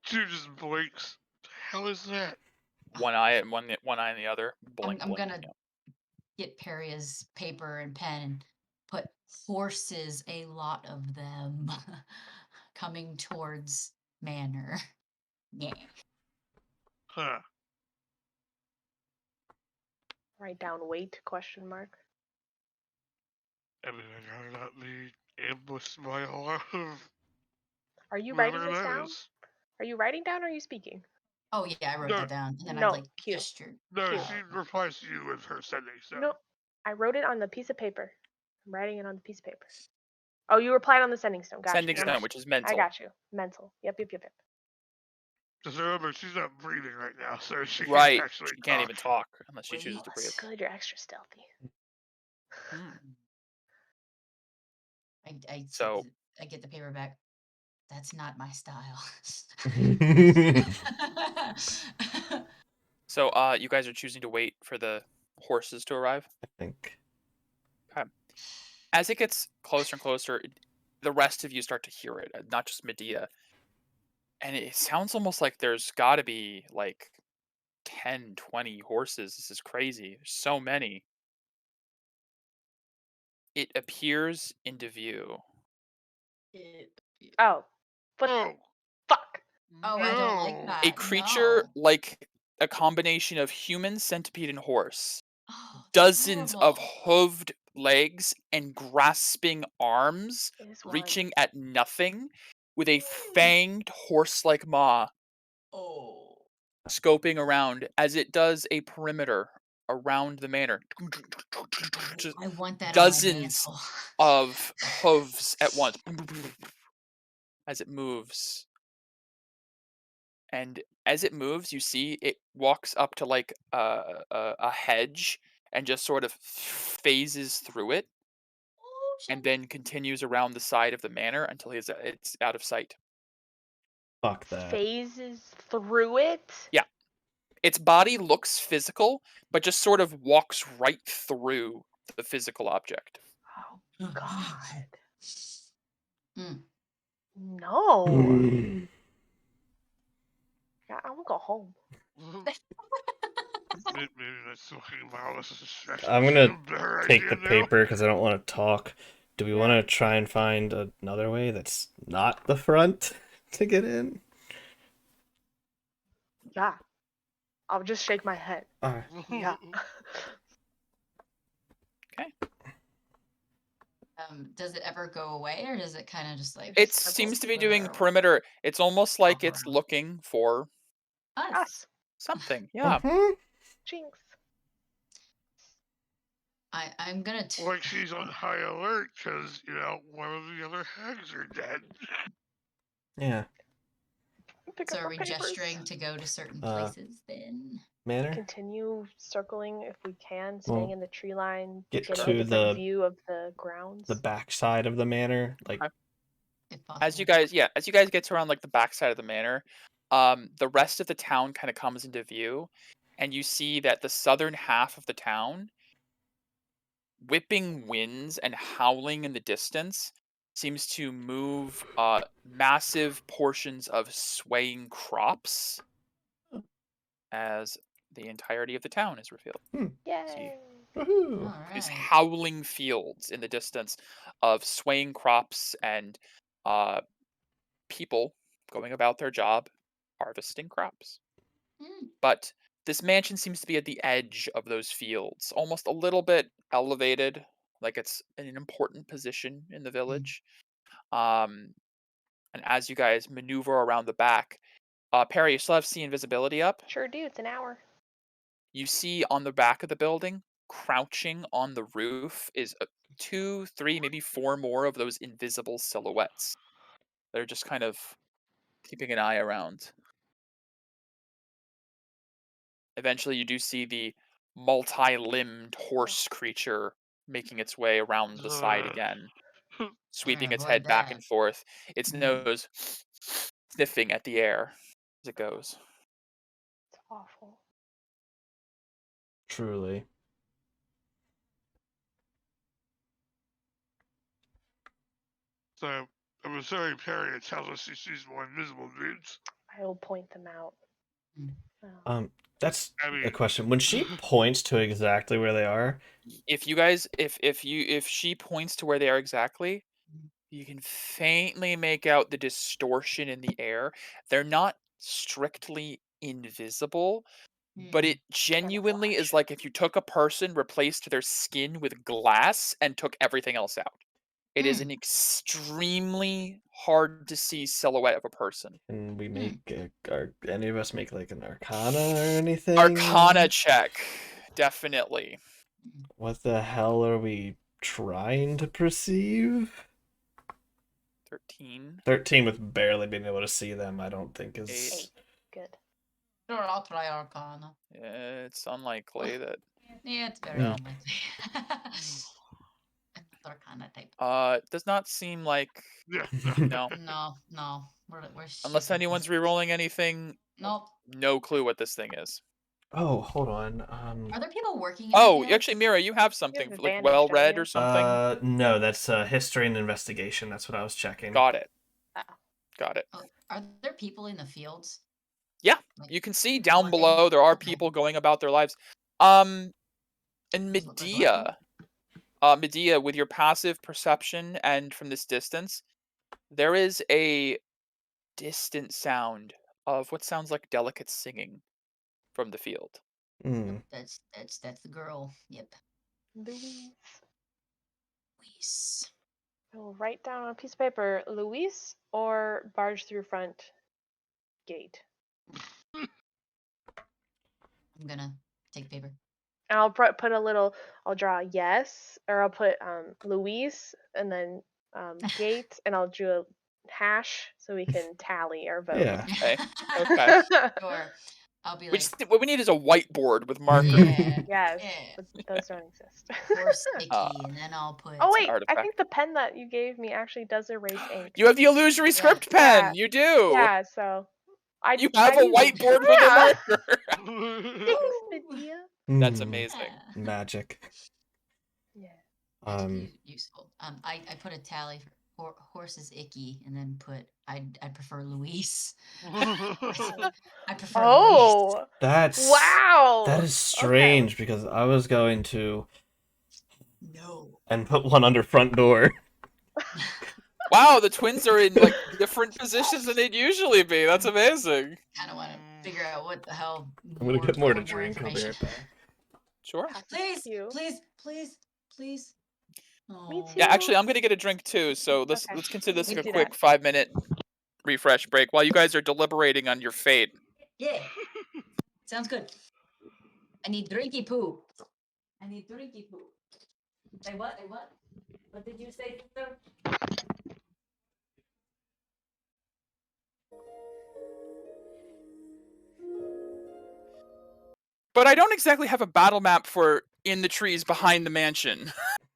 Dude just blinks. The hell is that? One eye and one eye in the other. Blink, I'm blink. gonna get Peria's paper and pen and put horses, a lot of them, coming towards manor. Yeah. Huh. Write down wait, question mark. I mean, I gotta not be ambushed by a lot of. Are you whoever writing this that down? is. Are you writing down or are you speaking? Oh yeah, I wrote No. that down, and then I No, like cute. gestured. No, Cute. she replies to you with her sending stuff. No, I wrote it on the piece of paper. I'm writing it on the piece of paper. Oh, you replied on the sending stone. Gotcha. Sending stone, which is mental. I got you. Mental. Yep. Just remember, she's not breathing right now, so she Right. can't actually She can't even talk unless she Wait. chooses to breathe. Good, you're extra stealthy. So I get the paper back. That's not my style. So you guys are choosing to wait for the horses to arrive? I think. As it gets closer and closer, the rest of you start to hear it, not just Medea. And it sounds almost like there's got to be like 10, 20 horses. This is crazy. There's so many. It appears into view. Oh. What Oh, the fuck? Oh, I don't like No. that. A creature No. like a combination of human, centipede, and horse. Oh, Dozens of horrible. hooved legs and grasping arms Is one. reaching at nothing with a fanged horse-like maw Oh. scoping around as it does a perimeter around the manor. Just I want that dozens on my mantle. of hooves at once as it moves. And as it moves, you see it walks up to like a hedge and just sort of phases through it, Oh, shit. and then continues around the side of the manor until it's out of sight. Fuck that. Phases through it? Yeah. Its body looks physical, but just sort of walks right through the physical object. Oh, God. Mm. No. Yeah, I want to go home. Maybe that's talking about this is I'm gonna a better take idea the now. paper because I don't want to talk. Do we want to try and find another way that's not the front to get in? Yeah. I'll just shake my head. Alright. Yeah. Does it ever go away, or does it kind of just like? It Just seems to be slither doing around? perimeter. It's almost like it's around. looking for Us. Us. something. Yeah. Mhm. Jinx. I'm gonna. Like she's on high alert because, one of the other hags are dead. Yeah. Pick So up are our we papers. gesturing to go to certain Uh, places then? Manor? Continue circling if we can, staying Well, in the tree line, get getting to a different the- view of the grounds. The back side of the manor, like Okay. If possible. As you guys get to around like the backside of the manor, the rest of the town kind of comes into view, and you see that the southern half of the town, whipping winds and howling in the distance, seems to move massive portions of swaying crops as the entirety of the town is revealed. Yay! woohoo. All These right. howling fields in the distance of swaying crops and people going about their job harvesting crops. Hmm. But this mansion seems to be at the edge of those fields, almost a little bit elevated, like it's in an important position in the village. And as you guys maneuver around the back, Perry, you still have see invisibility up. Sure do. It's an hour. You see on the back of the building, crouching on the roof, is 2, 3, maybe 4 more of those invisible silhouettes. They're just kind of keeping an eye around. Eventually, you do see the multi-limbed horse creature making its way around the side again, sweeping its avoid head back that. and forth, its nose sniffing at the air as it goes. It's awful. Truly. So, I'm assuming Perry tells us she sees more invisible dudes. I will point them out. That's I mean, a question. When she points to exactly where they are, If you guys, if she points to where they are exactly, you can faintly make out the distortion in the air. They're not strictly invisible, but it genuinely is like if you took a person, replaced their skin with glass, and took everything else out. It is an extremely hard to see silhouette of a person. and we make any of us make like an Arcana or anything? Arcana check, definitely. What the hell are we trying to perceive? 13. 13 with barely being able to see them, I don't think is. 8. Good. Sure, I'll try Arcana. It's unlikely that. Yeah, it's very No. unlikely. Arcana type. Does not seem like. yeah. No. No. We're Unless shit at anyone's this. rerolling anything, Nope. no clue what this thing is. Oh, hold on. Are there people working? In Oh, the field? actually, Mira, you have something have like advantage, well don't read you? or something. No, that's history and investigation. That's what I was checking. Got it. Oh. Got it. Oh, are there people in the fields? Yeah, Like, you can see down working? below there are Okay. people going about their lives. In Does it look like Medea, with your passive perception and from this distance, there is a distant sound of what sounds like delicate singing from the field. Mm. That's the girl. Yep. Louise. Luis. I will write down on a piece of paper, Luis or barge through front gate. I'm gonna take paper. And I'll put a little, I'll draw yes, or I'll put Luis and then gate, and I'll do a hash so we can tally our votes. Yeah. Okay. Sure. I'll be We like, just, what we need is a whiteboard with markers. yeah, Yes, yeah. but those don't exist. Or sticky, and then I'll put. Oh wait, I artifact. think the pen that you gave me actually does erase ink. You have the illusory script pen. Yeah. You do. Yeah, so You have a use it. whiteboard with a marker. Thanks, Medea. That's Mm. amazing. Magic. Yeah. Useful. I put a tally for horse is icky, and then put I prefer Luis. I I prefer Luis. Oh, wow. That is strange because I was going to No. and put one under front door. Wow, the twins are in like different positions than they'd usually be. That's amazing. Kind of want to figure out what the hell. I'm gonna get more to more drink. I'll be information. right back. Sure. Please, You. please. Me Oh. too. Yeah, actually, I'm gonna get a drink too. So let's Okay. consider this We like a do quick that. 5-minute refresh break while you guys are deliberating on your fate. Yeah. Sounds good. I need drinky poo. Say what? What did you say, sister? But I don't exactly have a battle map for in the trees behind the mansion,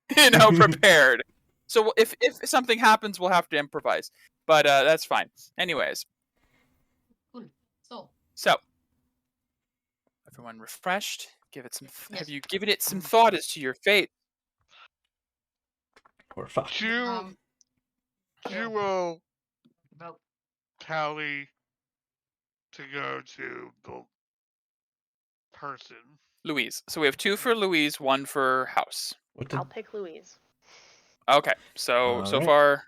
prepared. So if something happens, we'll have to improvise. But that's fine. Anyways, Cool. so everyone refreshed. Give it some. Yes. Have you given it some thought as to your fate? Or fuck. You Kill. will Vote. tally to go to the person. Louise. So we have 2 for Louise, 1 for House. What did I'll pick Louise. Okay. So Alright. far,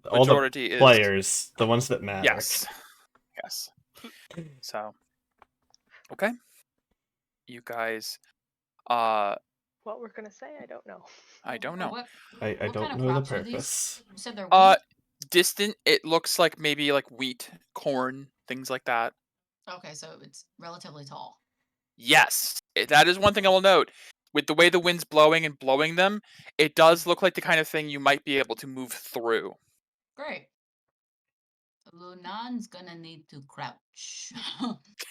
all the majority is players, the ones that matter? yes. Yes. So okay. You guys What we're gonna say, I don't know. I don't know. What I kind don't of know the crops are these? purpose. You said they're Distant, it looks like maybe like wheat, corn, things like that. okay, so it's relatively tall. Yes, that is one thing I will note. With the way the wind's blowing and blowing them, it does look like the kind of thing you might be able to move through. Great. Lunan's gonna need to crouch.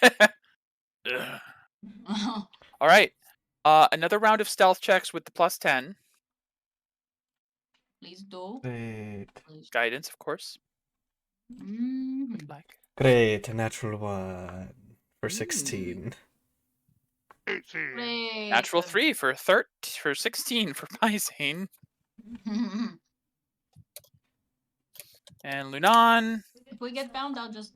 Ugh. All right. Another round of stealth checks with the +10. Please do. Great. Please. Guidance, of course. Mhm. Would like. Great, a natural 1 for 16. 18. Great. Natural 3 for 16 for Pysane. And Lunan If we get bound, I'll just,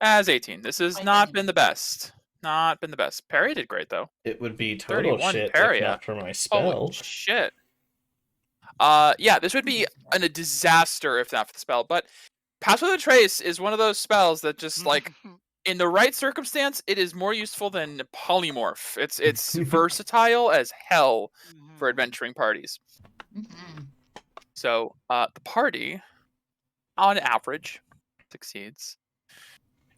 as 18. This has Fight not enemy. been the best. Not been the best. Parry did great though. It would be total 31 shit parry. if not for my spell. Holy shit. Yeah, this would be a disaster if not for the spell. But Pass Without a Trace is one of those spells that just like in the right circumstance, it is more useful than Polymorph. It's versatile as hell for adventuring parties. Mhm. So the party, on average, succeeds.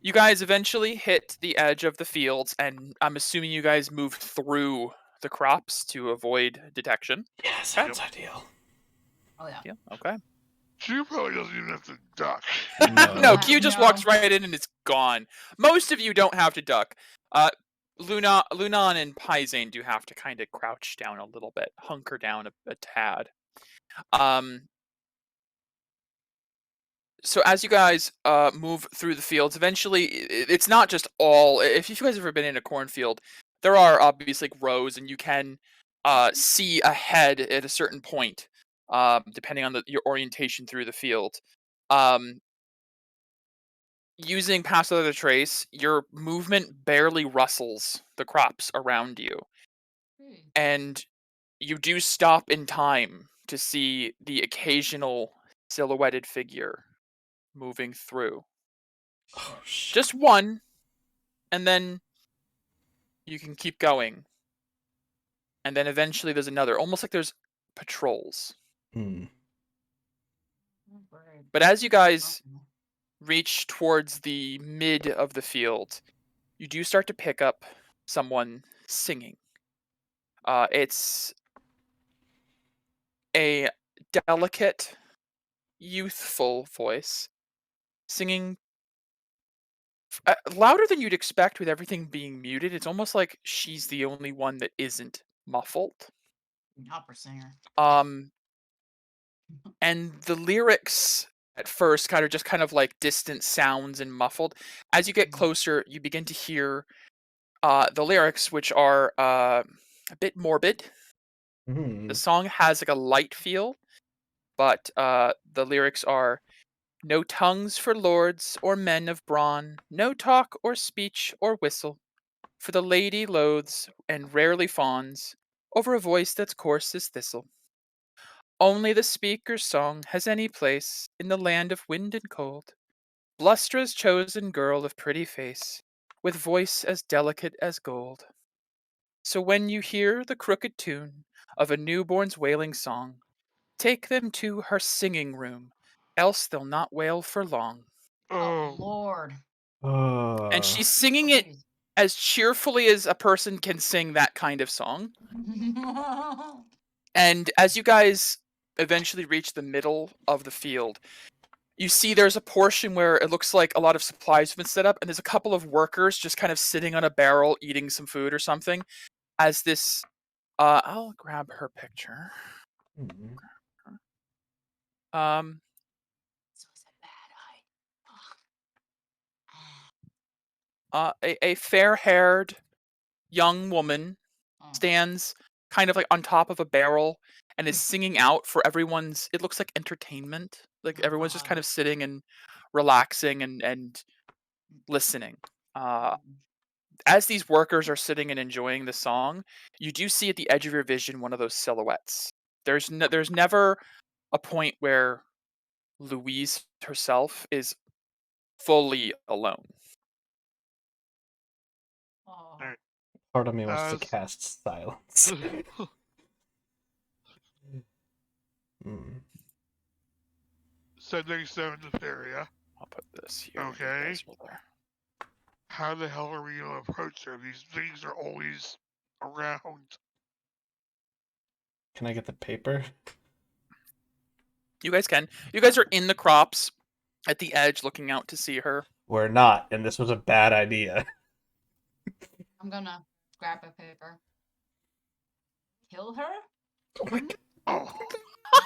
You guys eventually hit the edge of the fields, and I'm assuming you guys move through the crops to avoid detection. Yeah, sounds ideal. Oh yeah. Yeah. Okay. Q probably doesn't even have to duck. No, Q No. just walks right in and it's gone. Most of you don't have to duck. Lunan and Pysane do have to kind of crouch down a little bit, hunker down a tad. So as you guys move through the fields, eventually it's not just all. If you guys have ever been in a cornfield, there are obviously like rows, and you can see ahead at a certain point, depending on your orientation through the field. Using Pass Without a Trace, your movement barely rustles the crops around you, and you do stop in time to see the occasional silhouetted figure moving through. Oh, shit. Just one, and then you can keep going. And then eventually there's another, almost like there's patrols. But as you guys reach towards the mid of the field, you do start to pick up someone singing. It's a delicate, youthful voice singing louder than you'd expect with everything being muted. It's almost like she's the only one that isn't muffled. Opera singer. And the lyrics at first kind of like distant sounds and muffled. As you get closer, you begin to hear the lyrics, which are a bit morbid. The song has like a light feel, but the lyrics are, no tongues for lords or men of brawn, no talk or speech or whistle, for the lady loathes and rarely fawns over a voice that's coarse as thistle. Only the speaker's song has any place in the land of wind and cold. Blustra's chosen girl of pretty face, with voice as delicate as gold. So when you hear the crooked tune of a newborn's wailing song, take them to her singing room, else they'll not wail for long. Oh, Oh, Lord. And she's singing it as cheerfully as a person can sing that kind of song. And as you guys eventually reach the middle of the field, you see there's a portion where it looks like a lot of supplies have been set up, and there's a couple of workers just kind of sitting on a barrel eating some food or something. As this, I'll grab her picture. Um, This was a bad idea. a fair-haired young woman stands kind of like on top of a barrel and is singing out for everyone's, it looks like entertainment. Like everyone's just kind of sitting and relaxing and listening. As these workers are sitting and enjoying the song, you do see at the edge of your vision one of those silhouettes. There's never a point where Louise herself is fully alone. Oh. Part of me wants to As- cast silence. Sending 7 to Feria. I'll put this here. Okay. You guys will there. How the hell are we gonna approach her? These things are always around. Can I get the paper? You guys can. You guys are in the crops at the edge looking out to see her. We're not, and this was a bad idea. I'm gonna grab a paper. Kill her? Oh,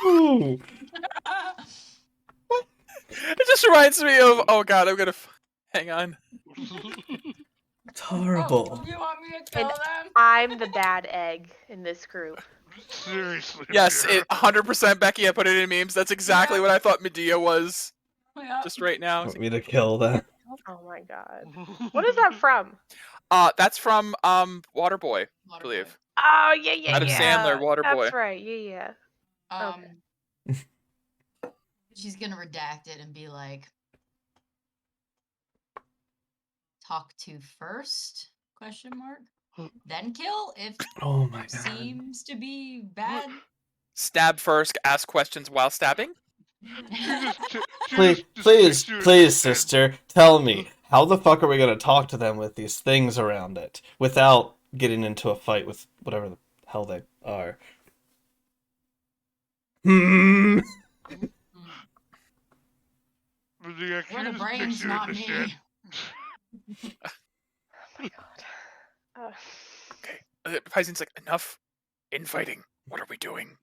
Ooh. It just reminds me of, oh god, I'm gonna, hang on. It's horrible. Oh, you want me to kill And them? I'm the bad egg in this group. seriously. Yes, Mira. 100% Becky, I put it in memes. That's exactly what I thought Medea was Yeah. just right now. Want me to kill them? Oh my god. What is that from? That's from Waterboy, I Waterboy. believe. Oh yeah, yeah, Adam yeah. Sandler, Waterboy. That's right. Yeah, yeah. She's gonna redact it and be like, talk to first? Question mark. Then kill if Oh my god. seems to be bad. Stab first, ask questions while stabbing. Please, sister, tell me, how the fuck are we gonna talk to them with these things around it without getting into a fight with whatever the hell they are? Hmm. Medea, We're can the you just brains, picture not the me. shit? Oh my god. Pison's like, enough infighting. What are we doing?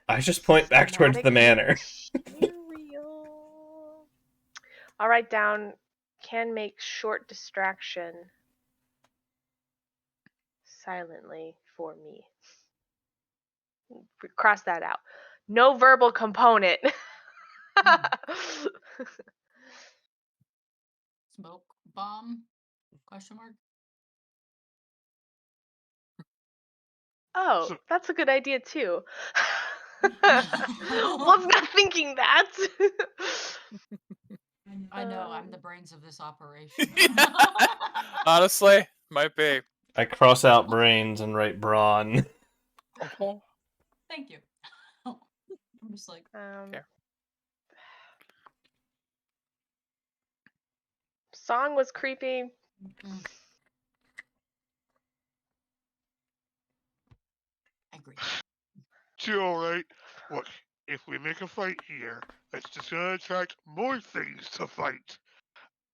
I just point back towards the manor. I'll write down, can make short distraction silently for me. Cross that out. No verbal component. Smoke bomb? Question mark. Oh, So- that's a good idea too. Was not thinking that. I know, I'm the brains of this operation. Honestly, might be. I cross out brains and write brawn. Thank you. I'm just like, Here. Song was creepy. I agree. Too alright. Look, if we make a fight here, that's just gonna attract more things to fight.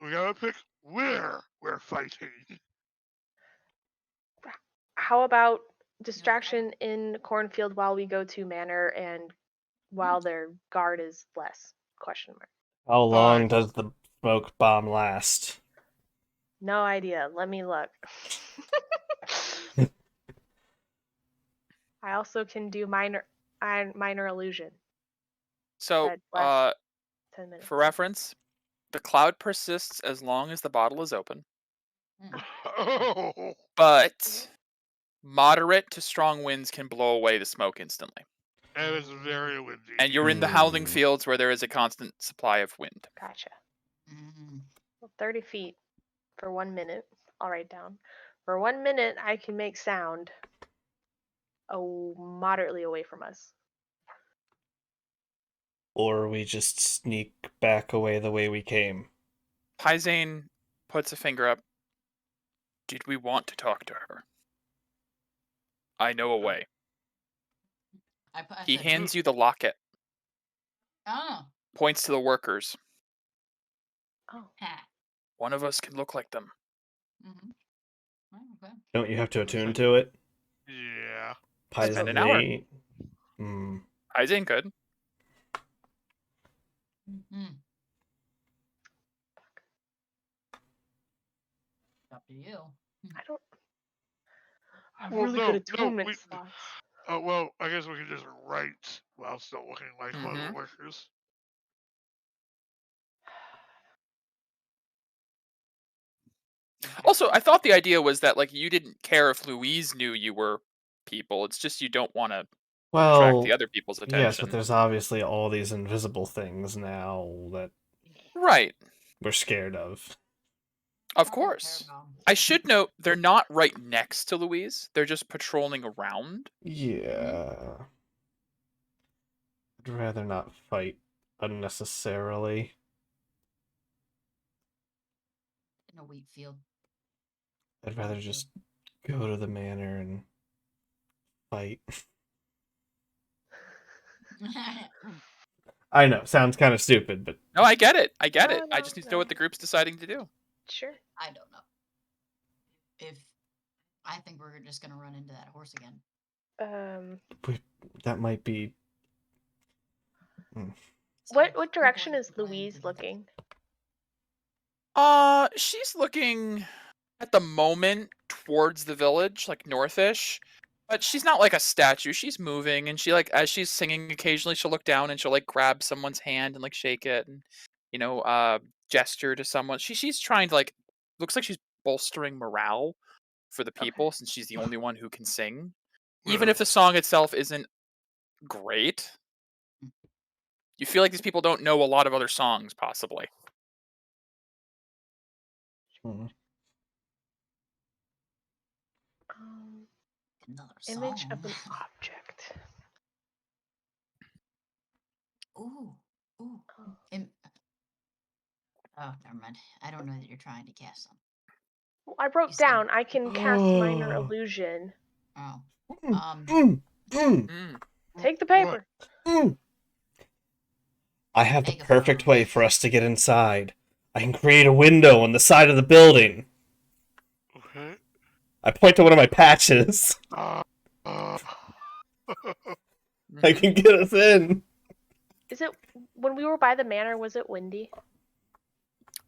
We gotta pick where we're fighting. How about distraction in cornfield while we go to manor and while their guard is less? Question mark. How long does the smoke bomb last? No idea. Let me look. I also can do minor. minor illusion. So, That lasts 10 minutes. for reference, the cloud persists as long as the bottle is open, Oh, but moderate to strong winds can blow away the smoke instantly. and it's very windy. And you're in the howling Mm. fields where there is a constant supply of wind. Gotcha. Mm. Well, 30 feet for 1 minute. I'll write down. For 1 minute, I can make sound moderately away from us. Or we just sneak back away the way we came. Pyzane puts a finger up. Did we want to talk to her? I know a way. I He said, hands you the locket, Oh. points to the workers. Oh. Ha. One of us can look like them. Mm-hmm. Oh, okay. Don't you have to attune to it? Yeah. Spend an hour. Hmm. Pyzane could. Mm-hmm. Up to you. I don't. I'm Well, really no, good at no, attunement we- slots. Well, I guess we could just write while still looking like one of Mhm. the workers. Also, I thought the idea was that like you didn't care if Louise knew you were people. It's just you don't want to attract Well, the other people's attention. yes, but there's obviously all these invisible things now that Right. we're scared of. Of course. I should note they're not right next to Louise. They're just patrolling around. Yeah. I'd rather not fight unnecessarily. In a wheat field. I'd rather just go to the manor and fight. I know, sounds kind of stupid, but No, I get it. I get No, it. I no, just need to no. know what the group's deciding to do. Sure. I don't know. If I think we're just gonna run into that horse again. that might be. So What direction we're is going to Louise the- looking? She's looking at the moment towards the village, like northish. But she's not like a statue. She's moving, and she like as she's singing, occasionally she'll look down and she'll like grab someone's hand and like shake it, and gesture to someone. She's trying to like looks like she's bolstering morale for the people since she's the only one who can sing, even if the song itself isn't great. You feel like these people don't know a lot of other songs, possibly. Another Image song. of an object. Ooh. Ooh. Oh. Oh, never mind. I don't know that you're trying to cast them. Well, I wrote You said- down I can cast minor Oh. illusion. Oh. Take the paper. I have the Megaphone. perfect way for us to get inside. I can create a window on the side of the building. Okay. I point to one of my patches. Mm-hmm. I can get us in. Is it when we were by the manor? Was it windy?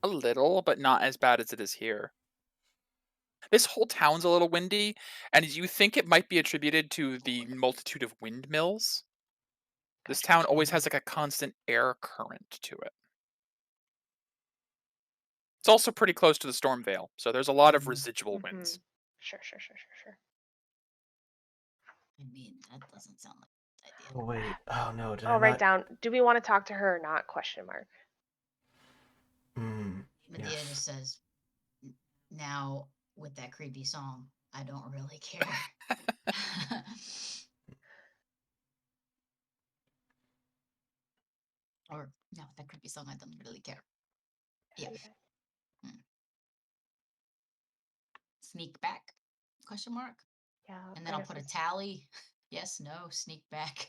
A little, but not as bad as it is here. This whole town's a little windy, and you think it might be attributed to the multitude of windmills. This town always has like a constant air current to it. It's also pretty close to the storm veil, so there's a lot of residual winds. Sure. I mean, that doesn't sound like a good idea. Oh, wait. Oh, no. Did I'll I write not... down. Do we want to talk to her or not? Question mark. Medea Yes. just says, now with that creepy song, I don't really care. Or, no, that creepy song, I don't really care. Yeah. Sneak back? Question mark? Yeah. And then I'll put a tally. Yes, no, sneak back.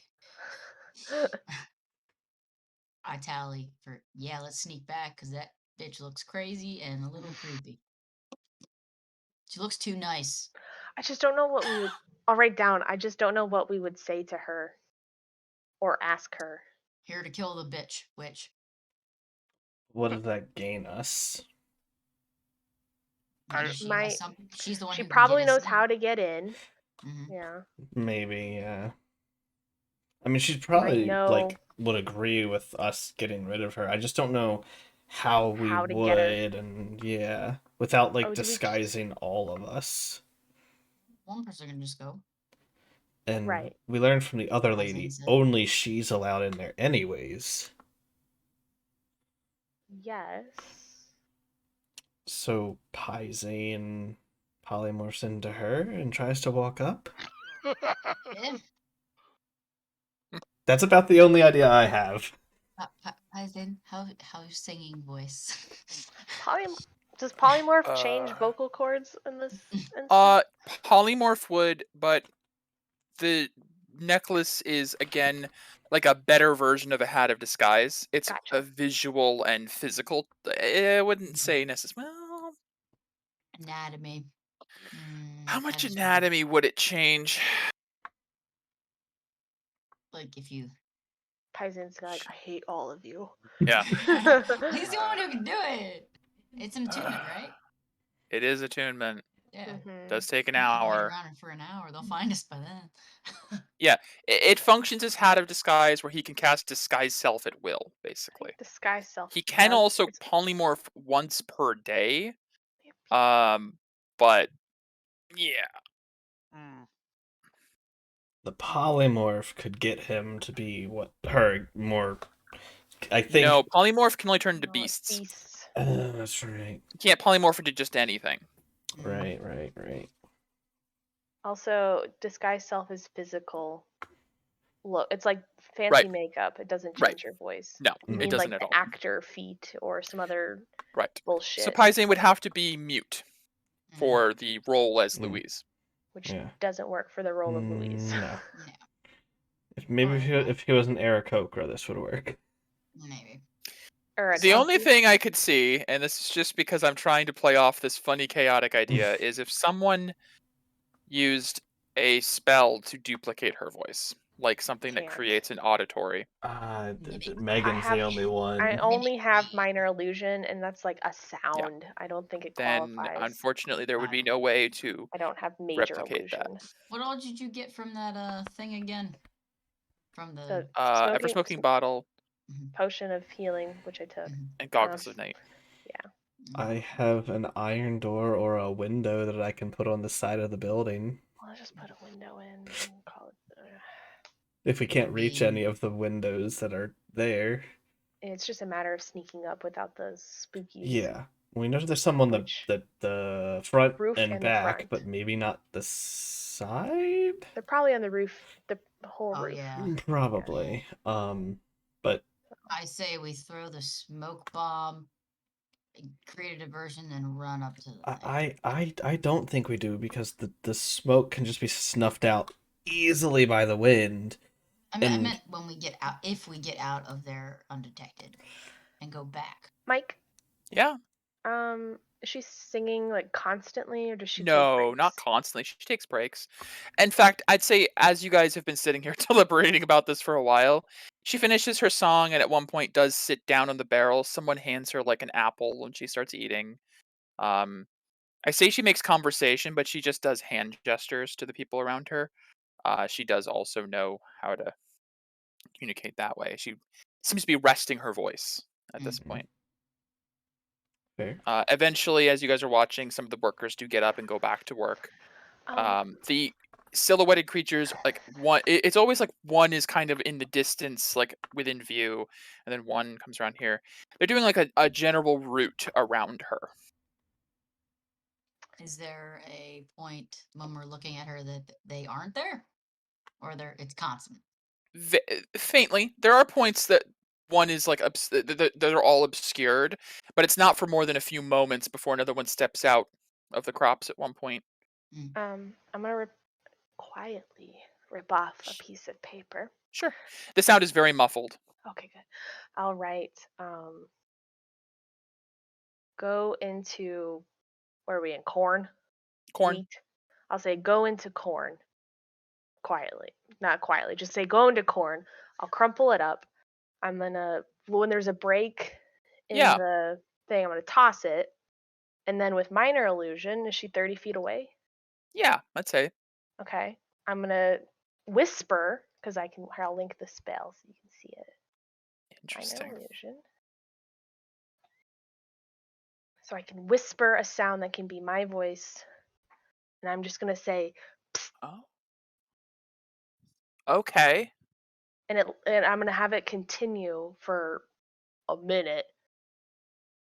I tally for, yeah, let's sneak back because that bitch looks crazy and a little creepy. She looks too nice. I just don't know what we would. I'll write down. I just don't know what we would say to her or ask her. Here to kill the bitch, witch. What does that gain us? Maybe she has something. She's the one She who can probably get us knows in. how to get in. Mhm. Yeah. Maybe, yeah. I mean, she's probably like would agree with us getting rid of her. I just don't know how we How to get her. would, and yeah, without like Oh, do we- disguising all of us. One person can just go. And Right. we learned from the other As lady, in said. only she's allowed in there anyways. Yes. So Paisane polymorphs into her and tries to walk up. Yeah. That's about the only idea I have. Aizen, how's singing voice? Does polymorph change Uh, vocal cords in this instance? Polymorph would, but the necklace is again like a better version of a hat of disguise. It's Gotcha. a visual and physical. I wouldn't say necessarily. Well, Anatomy. how much that is anatomy would it change? like if you. Paizen's like, I hate all of you. Yeah, He's the one who can do it. It's an attunement, right? it is attunement. Yeah. Mhm. Does take an We can wait hour. around for an hour. They'll find us by then. It functions as hat of disguise, where he can cast disguise self at will. Basically, Disguise self. he can does also its- polymorph once per day. But yeah, Mm. The polymorph could get him to be what her more. I think. no, polymorph can only turn into No, beasts. beasts. That's right. You can't polymorph into just anything. Right. Also, disguise self is physical. Look, it's like fancy Right. makeup. It doesn't change Right. your voice. No, You it need doesn't like at the all. actor feat or some other Right. bullshit, So Paisane would have to be mute for the role as Mm. Louise. which Yeah. doesn't work for the role of Louise. No. No, If he was an Aarakocra, this would work. maybe. Or a The only Telpi. thing I could see, and this is just because I'm trying to play off this funny chaotic idea, is if someone used a spell to duplicate her voice, like something that Can't. creates an auditory. Maybe. Megan's have- the only one. I Maybe only have three. minor illusion, and that's like a sound. I don't think it Then qualifies. unfortunately there would be no way to I don't have major replicate that. illusion. What all did you get from that thing again? From the. Ever smoking bottle Potion of healing, which I took. Mhm, and goggles of night. mhm. I have an iron door or a window that I can put on the side of the building. Well, I'll just put a window in and call it. If we can't reach mean- any of the windows that are there. It's just a matter of sneaking up without the spookies. Yeah. We know there's some on the front Roof and and the back, front. but maybe not the side? They're probably on the roof, the whole Oh roof. yeah. Probably. But I say we throw the smoke bomb, create a diversion, and run up to the thing. I don't think we do because the smoke can just be snuffed out easily by the wind. I meant when we get out, if we get out of there undetected, and go back. Mike, Yeah. is she singing like constantly, or does she? No, take not breaks? constantly. She takes breaks. In fact, I'd say as you guys have been sitting here deliberating about this for a while, she finishes her song and at one point does sit down on the barrel. Someone hands her like an apple and she starts eating. I say she makes conversation, but she just does hand gestures to the people around her. She does also know how to communicate that way. She seems to be resting her voice at this Mhm. point. Fair. Eventually, as you guys are watching, some of the workers do get up and go back to work. Um, The silhouetted creatures, like one, it's always like one is kind of in the distance, like within view, and then one comes around here. They're doing like a general route around her. Is there a point when we're looking at her that they aren't there, or it's constant? Faintly, there are points that one is like that are all obscured, but it's not for more than a few moments before another one steps out of the crops at one point. I'm gonna quietly rip off a piece of paper. Sure. The sound is very muffled. Okay, good. I'll write. Go into. Where are we in? Corn. Corn. Wheat. I'll say go into corn. Quietly, not quietly. Just say go into corn. I'll crumple it up. I'm gonna when there's a break in Yeah. the thing, I'm gonna toss it. And then with minor illusion, is she 30 feet away? Yeah, I'd say. Okay. I'm gonna whisper because I'll link the spell so you can see it. Interesting. Minor illusion. So I can whisper a sound that can be my voice, and I'm just gonna say, Psst, Oh. Okay. and I'm gonna have it continue for a minute,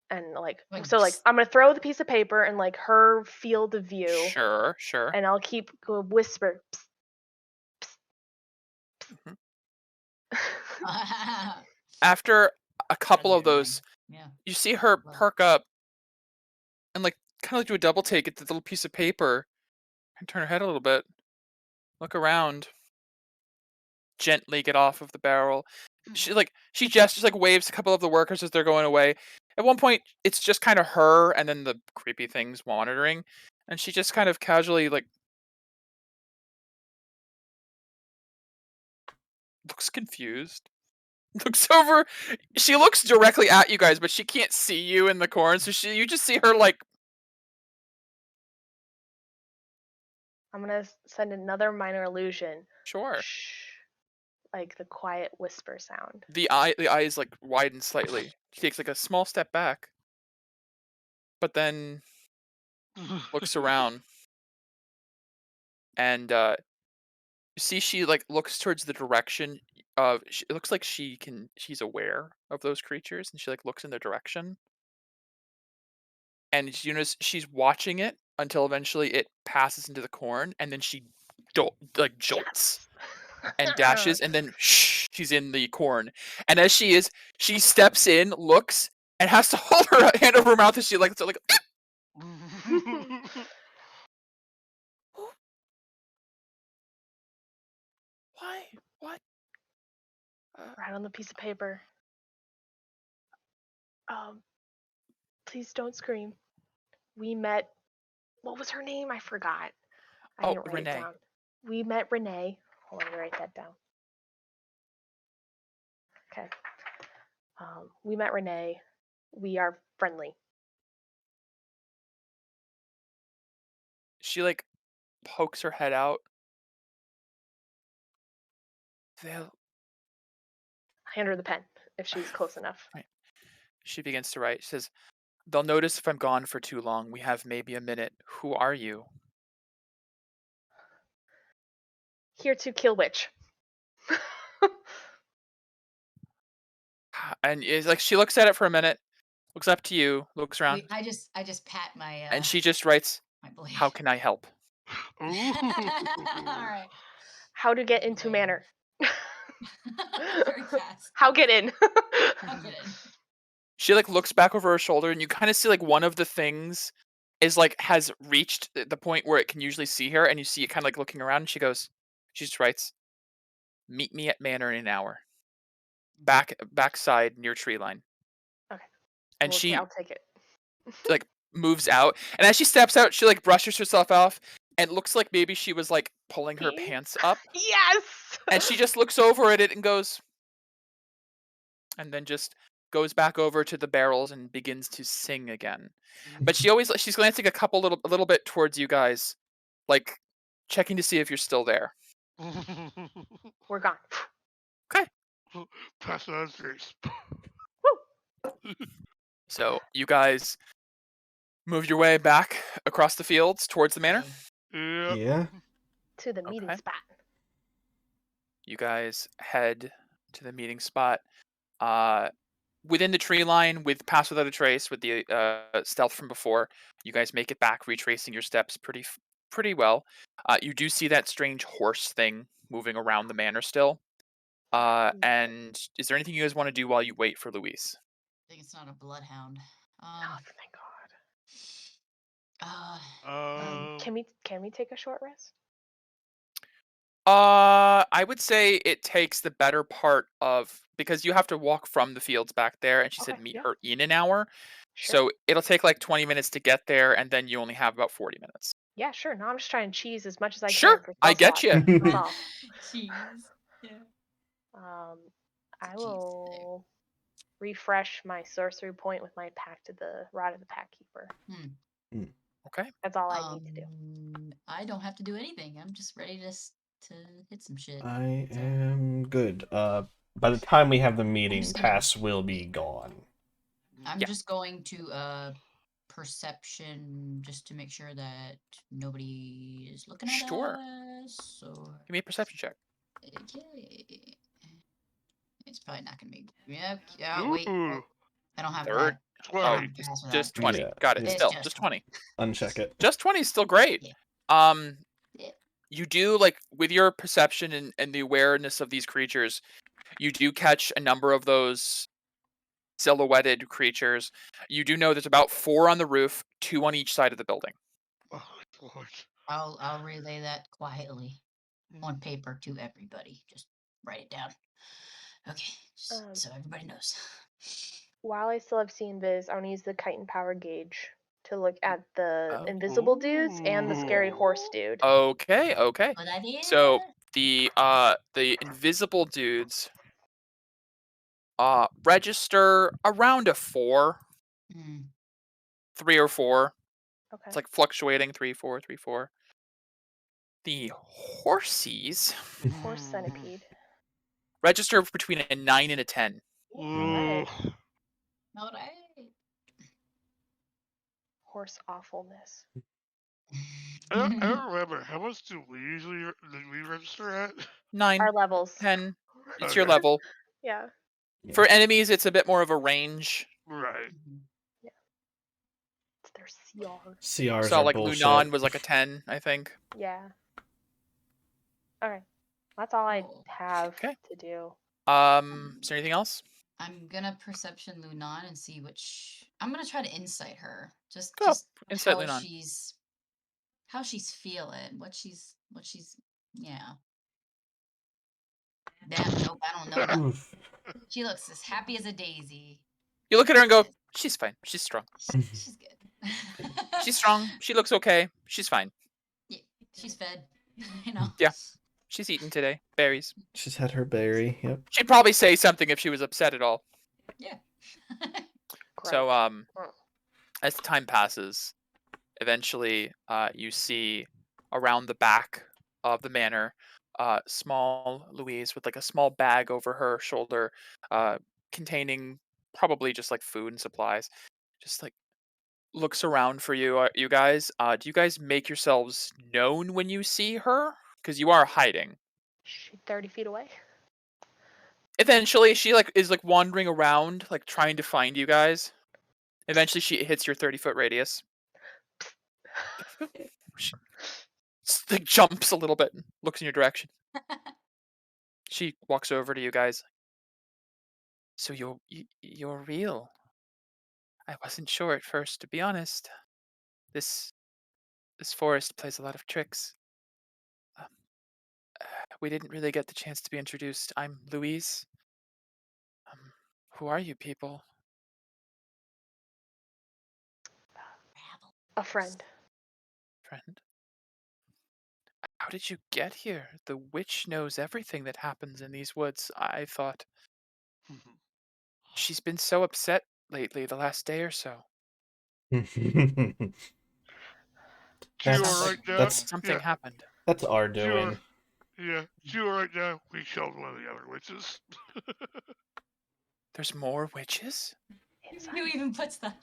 and like Like, so like psst. I'm gonna throw the piece of paper in like her field of view, Sure. and I'll keep whisper. Psst, Mhm. psst. After a couple of That'd be those, annoying. Yeah. you see her Love it. perk up and like kind of like do a double take at the little piece of paper and turn her head a little bit, look around, gently get off of the barrel. She gestures, like waves a couple of the workers as they're going away. At one point, it's just kind of her and then the creepy things monitoring, and she just kind of casually like looks confused. Looks over. She looks directly at you guys, but she can't see you in the corner, so you just see her like. I'm gonna send another minor illusion. Sure. Shh, like the quiet whisper sound. The eyes like widen slightly. She takes like a small step back, but then looks around, and you see she like looks towards the direction of. It looks like she's aware of those creatures, and she like looks in their direction, and you notice she's watching it until eventually it passes into the corn, and then she jolts. And dashes, and then she's in the corn. And as she steps in, looks, and has to hold her hand over her mouth as she like why? What? Right on the piece of paper. Please don't scream. We met. What was her name? I forgot. I didn't write Renee. it down. We met Renee. Hold on, let me write that down. Okay. We met Renee. We are friendly. She like pokes her head out. Hand her the pen if she's close enough. Right. She begins to write. She says, "They'll notice if I'm gone for too long. We have maybe a minute. Who are you?" Here to kill witch. And it's like she looks at it for a minute, looks up to you, looks around, I just pat my and she just writes, my blade. "How can I help?" All right. How to get into Blade. manor. Very fast. How get in? How get in? She like looks back over her shoulder, and you kind of see like one of the things is like has reached the point where it can usually see her, and you see it kind of like looking around, and she just writes, "Meet me at manor in an hour. Backside near tree line." Okay. And Okay, I'll take it. like moves out, and as she steps out, she like brushes herself off, and it looks like maybe she was like pulling her pants up, Yes. and she just looks over at it and goes, and then just goes back over to the barrels and begins to sing again. But she's glancing a little bit towards you guys, like checking to see if you're still there. We're gone. Okay. Pass on face. So you guys move your way back across the fields towards the manor. Yep. Yeah. To the meeting Okay. spot. You guys head to the meeting spot. Within the tree line, pass without a trace, with the stealth from before, you guys make it back, retracing your steps pretty well. You do see that strange horse thing moving around the manor still. And is there anything you guys want to do while you wait for Louise? I think it's not a bloodhound. Oh, thank God. Can we take a short rest? I would say it takes the better part of, because you have to walk from the fields back there, and she said meet her in an hour. Sure. So it'll take like 20 minutes to get there, and then you only have about 40 minutes. Yeah, sure. No, I'm just trying to cheese as much as I Sure, can. I get you. That's all. Jeez. Yeah. I will refresh my sorcery point with my pact to the Rod of the Pack Keeper. Okay. That's all I need to do. I don't have to do anything. I'm just ready to to hit some shit. I So, am good. By the time we have the meeting, just gonna- Pass will be gone. I'm Yeah. just going to perception just to make sure that nobody is looking at Sure. us. Or Give me a perception check. okay. It's probably not gonna be. Yep. Yeah. Wait. Ooh, I don't have Third. that. 20. I Oh, don't have pass for just that. 20. Yeah, Got it. yeah. Still, It's just 20. Uncheck it. Just 20 is still great. Yeah. Yeah. You do, like, with your perception and the awareness of these creatures, you do catch a number of those silhouetted creatures. You do know there's about 4 on the roof, 2 on each side of the building. Oh, Lord. I'll relay that quietly on paper to everybody. Just write it down. Okay, just so everybody knows. While I still have seen Viz, I want to use the kite and power gauge to look at the Oh. invisible dudes and the scary Ooh. horse dude. Okay. Good idea. So the invisible dudes register around a 4, Mm. 3 or 4. Okay. It's like fluctuating 3, 4, 3, 4. The horsies Horse centipede. register between a 9 and a 10. Ooh. All right. Horse awfulness. I don't remember. How much do we usually register at? 9, Our levels. 10. It's your Okay. level. Yeah. For enemies, it's a bit more of a range. Right. It's their CR. CRs So are like bullshit. Lunan was like a 10, I think. Yeah. Alright. That's all I Oh, have okay. to do. Is there anything else? I'm gonna perception Lunan and see which. I'm gonna try to insight her. Just Go. Insight how Lunan. she's feeling. What she's. Yeah. Damn. Nope. I don't know nothing. Oof. She looks as happy as a daisy. You look at her and go, she's fine. She's strong. She's good. She's strong. She looks okay. She's fine. Yeah, she's fed. You know. Yeah. She's eaten today. Berries. She's had her berry. Yep. She'd probably say something if she was upset at all. Yeah. So, Great. as time passes, eventually, you see around the back of the manor, small Louise with like a small bag over her shoulder, containing probably just like food and supplies. Just like looks around for you, you guys. Do you guys make yourselves known when you see her? Because you are hiding. She's 30 feet away. Eventually, she like is like wandering around, like trying to find you guys. Eventually, she hits your 30-foot radius. She like jumps a little bit and looks in your direction. She walks over to you guys. So you're real. I wasn't sure at first, to be honest. This forest plays a lot of tricks. We didn't really get the chance to be introduced. I'm Louise. Who are you people? A friend. Friend? How did you get here? The witch knows everything that happens in these woods, I thought. She's been so upset lately, the last day or so. Something happened. That's our doing. Yeah, sure. Right now, we killed one of the other witches. There's more witches? Who even puts the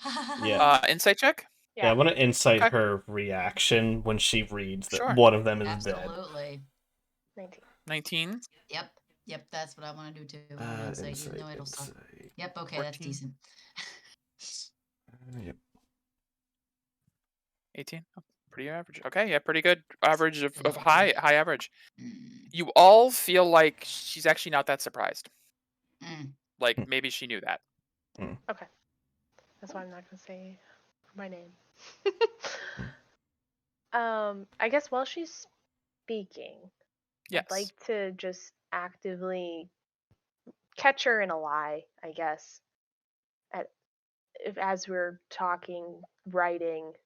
Yeah. Insight check? Yeah, I want to insight Okay. her reaction when she reads that Sure. one of them is dead. Absolutely. 19. 19? Yep, that's what I want to do too. I wanna insight, even though it'll suck. Yep, okay, that's 14. decent. Yep. 18? Oh, pretty average. Okay, yeah, pretty good average of high average. Mm, You all feel like she's actually not that surprised. mm. Like, maybe she knew that. Okay. That's why I'm not gonna say my name. I guess while she's speaking, Yes. I'd like to just actively catch her in a lie, I guess. As we're talking, writing, I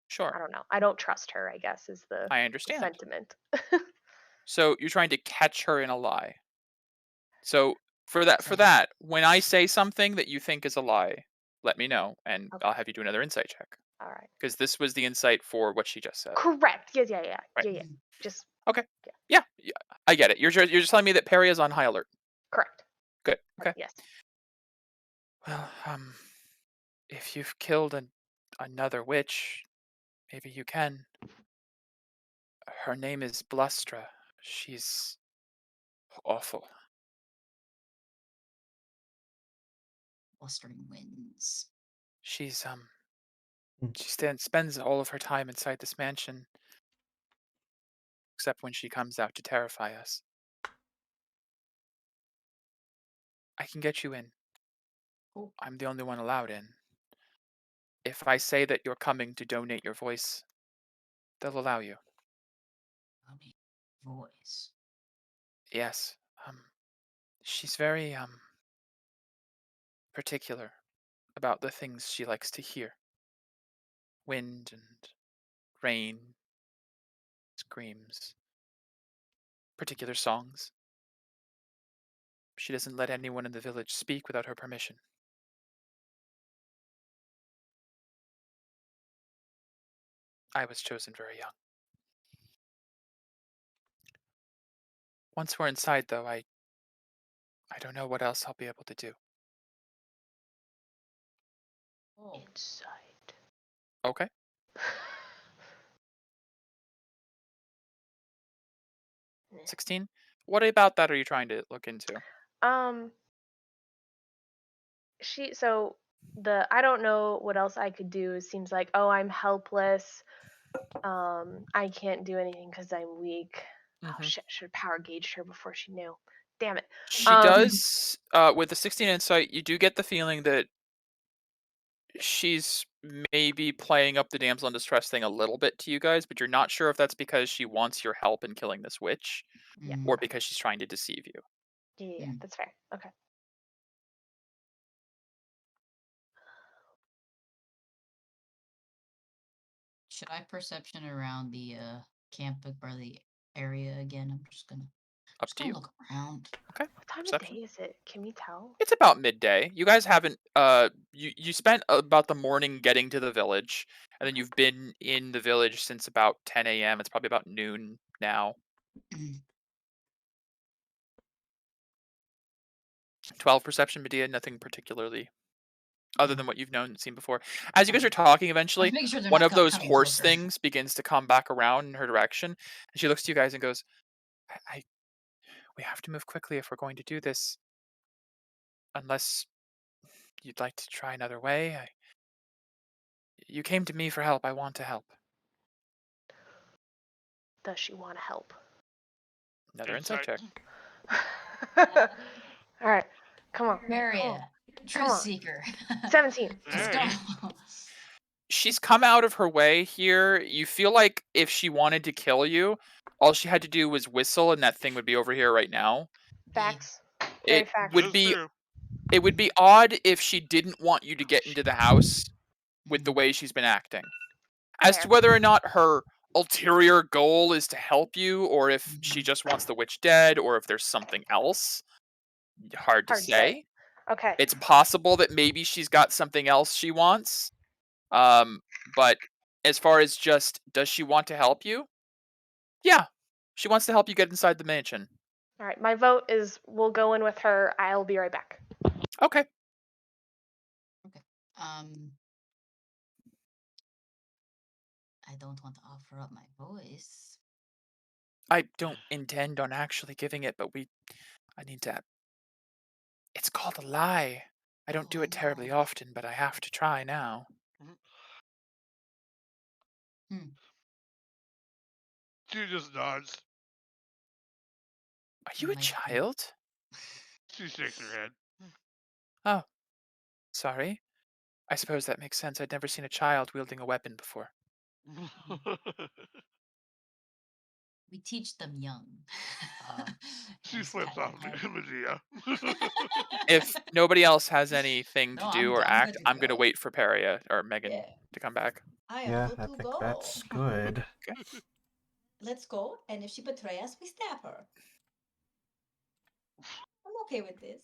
Sure. don't know. I don't trust her, I guess, is the I understand. sentiment. So you're trying to catch her in a lie. So for that, when I say something that you think is a lie, let me know, and Okay. I'll have you do another insight check. All right. Because this was the insight for what she just said. Correct. Yeah. Right. Yeah. Just Okay. Yeah, I get it. You're just telling me that Perry is on high alert. Correct. Good. Okay. Yes. Well, if you've killed another witch, maybe you can. Her name is Blustra. She's awful. Blustering winds. She's she spends all of her time inside this mansion, except when she comes out to terrify us. I can get you in. Cool. I'm the only one allowed in. If I say that you're coming to donate your voice, they'll allow you. Voice. Yes. She's very particular about the things she likes to hear. Wind and rain, screams, particular songs. She doesn't let anyone in the village speak without her permission. I was chosen very young. Once we're inside, though, I don't know what else I'll be able to do. Oh. Inside. Okay. 16? What about that are you trying to look into? I don't know what else I could do. It seems like, oh, I'm helpless. I can't do anything because I'm weak. Oh shit, should have power gauged her before she knew. Damn it. She does, with the 16 insight, you do get the feeling that she's maybe playing up the damsel in distress thing a little bit to you guys, but you're not sure if that's because she wants your help in killing this witch, Yeah. or because she's trying to deceive you. Yeah, that's fair. Okay. Should I perception around the camp or the area again? I'm just gonna look around. Okay. What time Perception. of day is it? Can we tell? It's about midday. You guys haven't you spent about the morning getting to the village, and then you've been in the village since about 10 a.m. It's probably about noon now. 12 perception, Medea, nothing particularly other than what you've seen before. As you guys are talking, eventually, one of those horse things begins to come back around in her direction, and she looks to you guys and goes, we have to move quickly if we're going to do this. Unless you'd like to try another way. You came to me for help. I want to help. Does she want to help? Another insight check. All right. Come on. Maria, truth seeker. 17. Let's go. She's come out of her way here. You feel like if she wanted to kill you, all she had to do was whistle and that thing would be over here right now. Facts. It would be odd if she didn't want you to get into the house with the way she's been acting. As to whether or not her ulterior goal is to help you, or if she just wants the witch dead, or if there's something else, hard to say. Okay. It's possible that maybe she's got something else she wants. But as far as just, does she want to help you? Yeah. She wants to help you get inside the mansion. All right. My vote is we'll go in with her. I'll be right back. Okay. I don't want to offer up my voice. I don't intend on actually giving it, but I need to. It's called a lie. I don't do it terribly often, but I have to try now. She just nods. Are you a child? She shakes her head. Oh, sorry. I suppose that makes sense. I'd never seen a child wielding a weapon before. We teach them young. She flips off Medea. If nobody else has anything to do or act, I'm going to wait for Peria or Megan to come back. Yeah, I think that's good. Okay. Let's go, and if she betrays us, we stab her. I'm okay with this.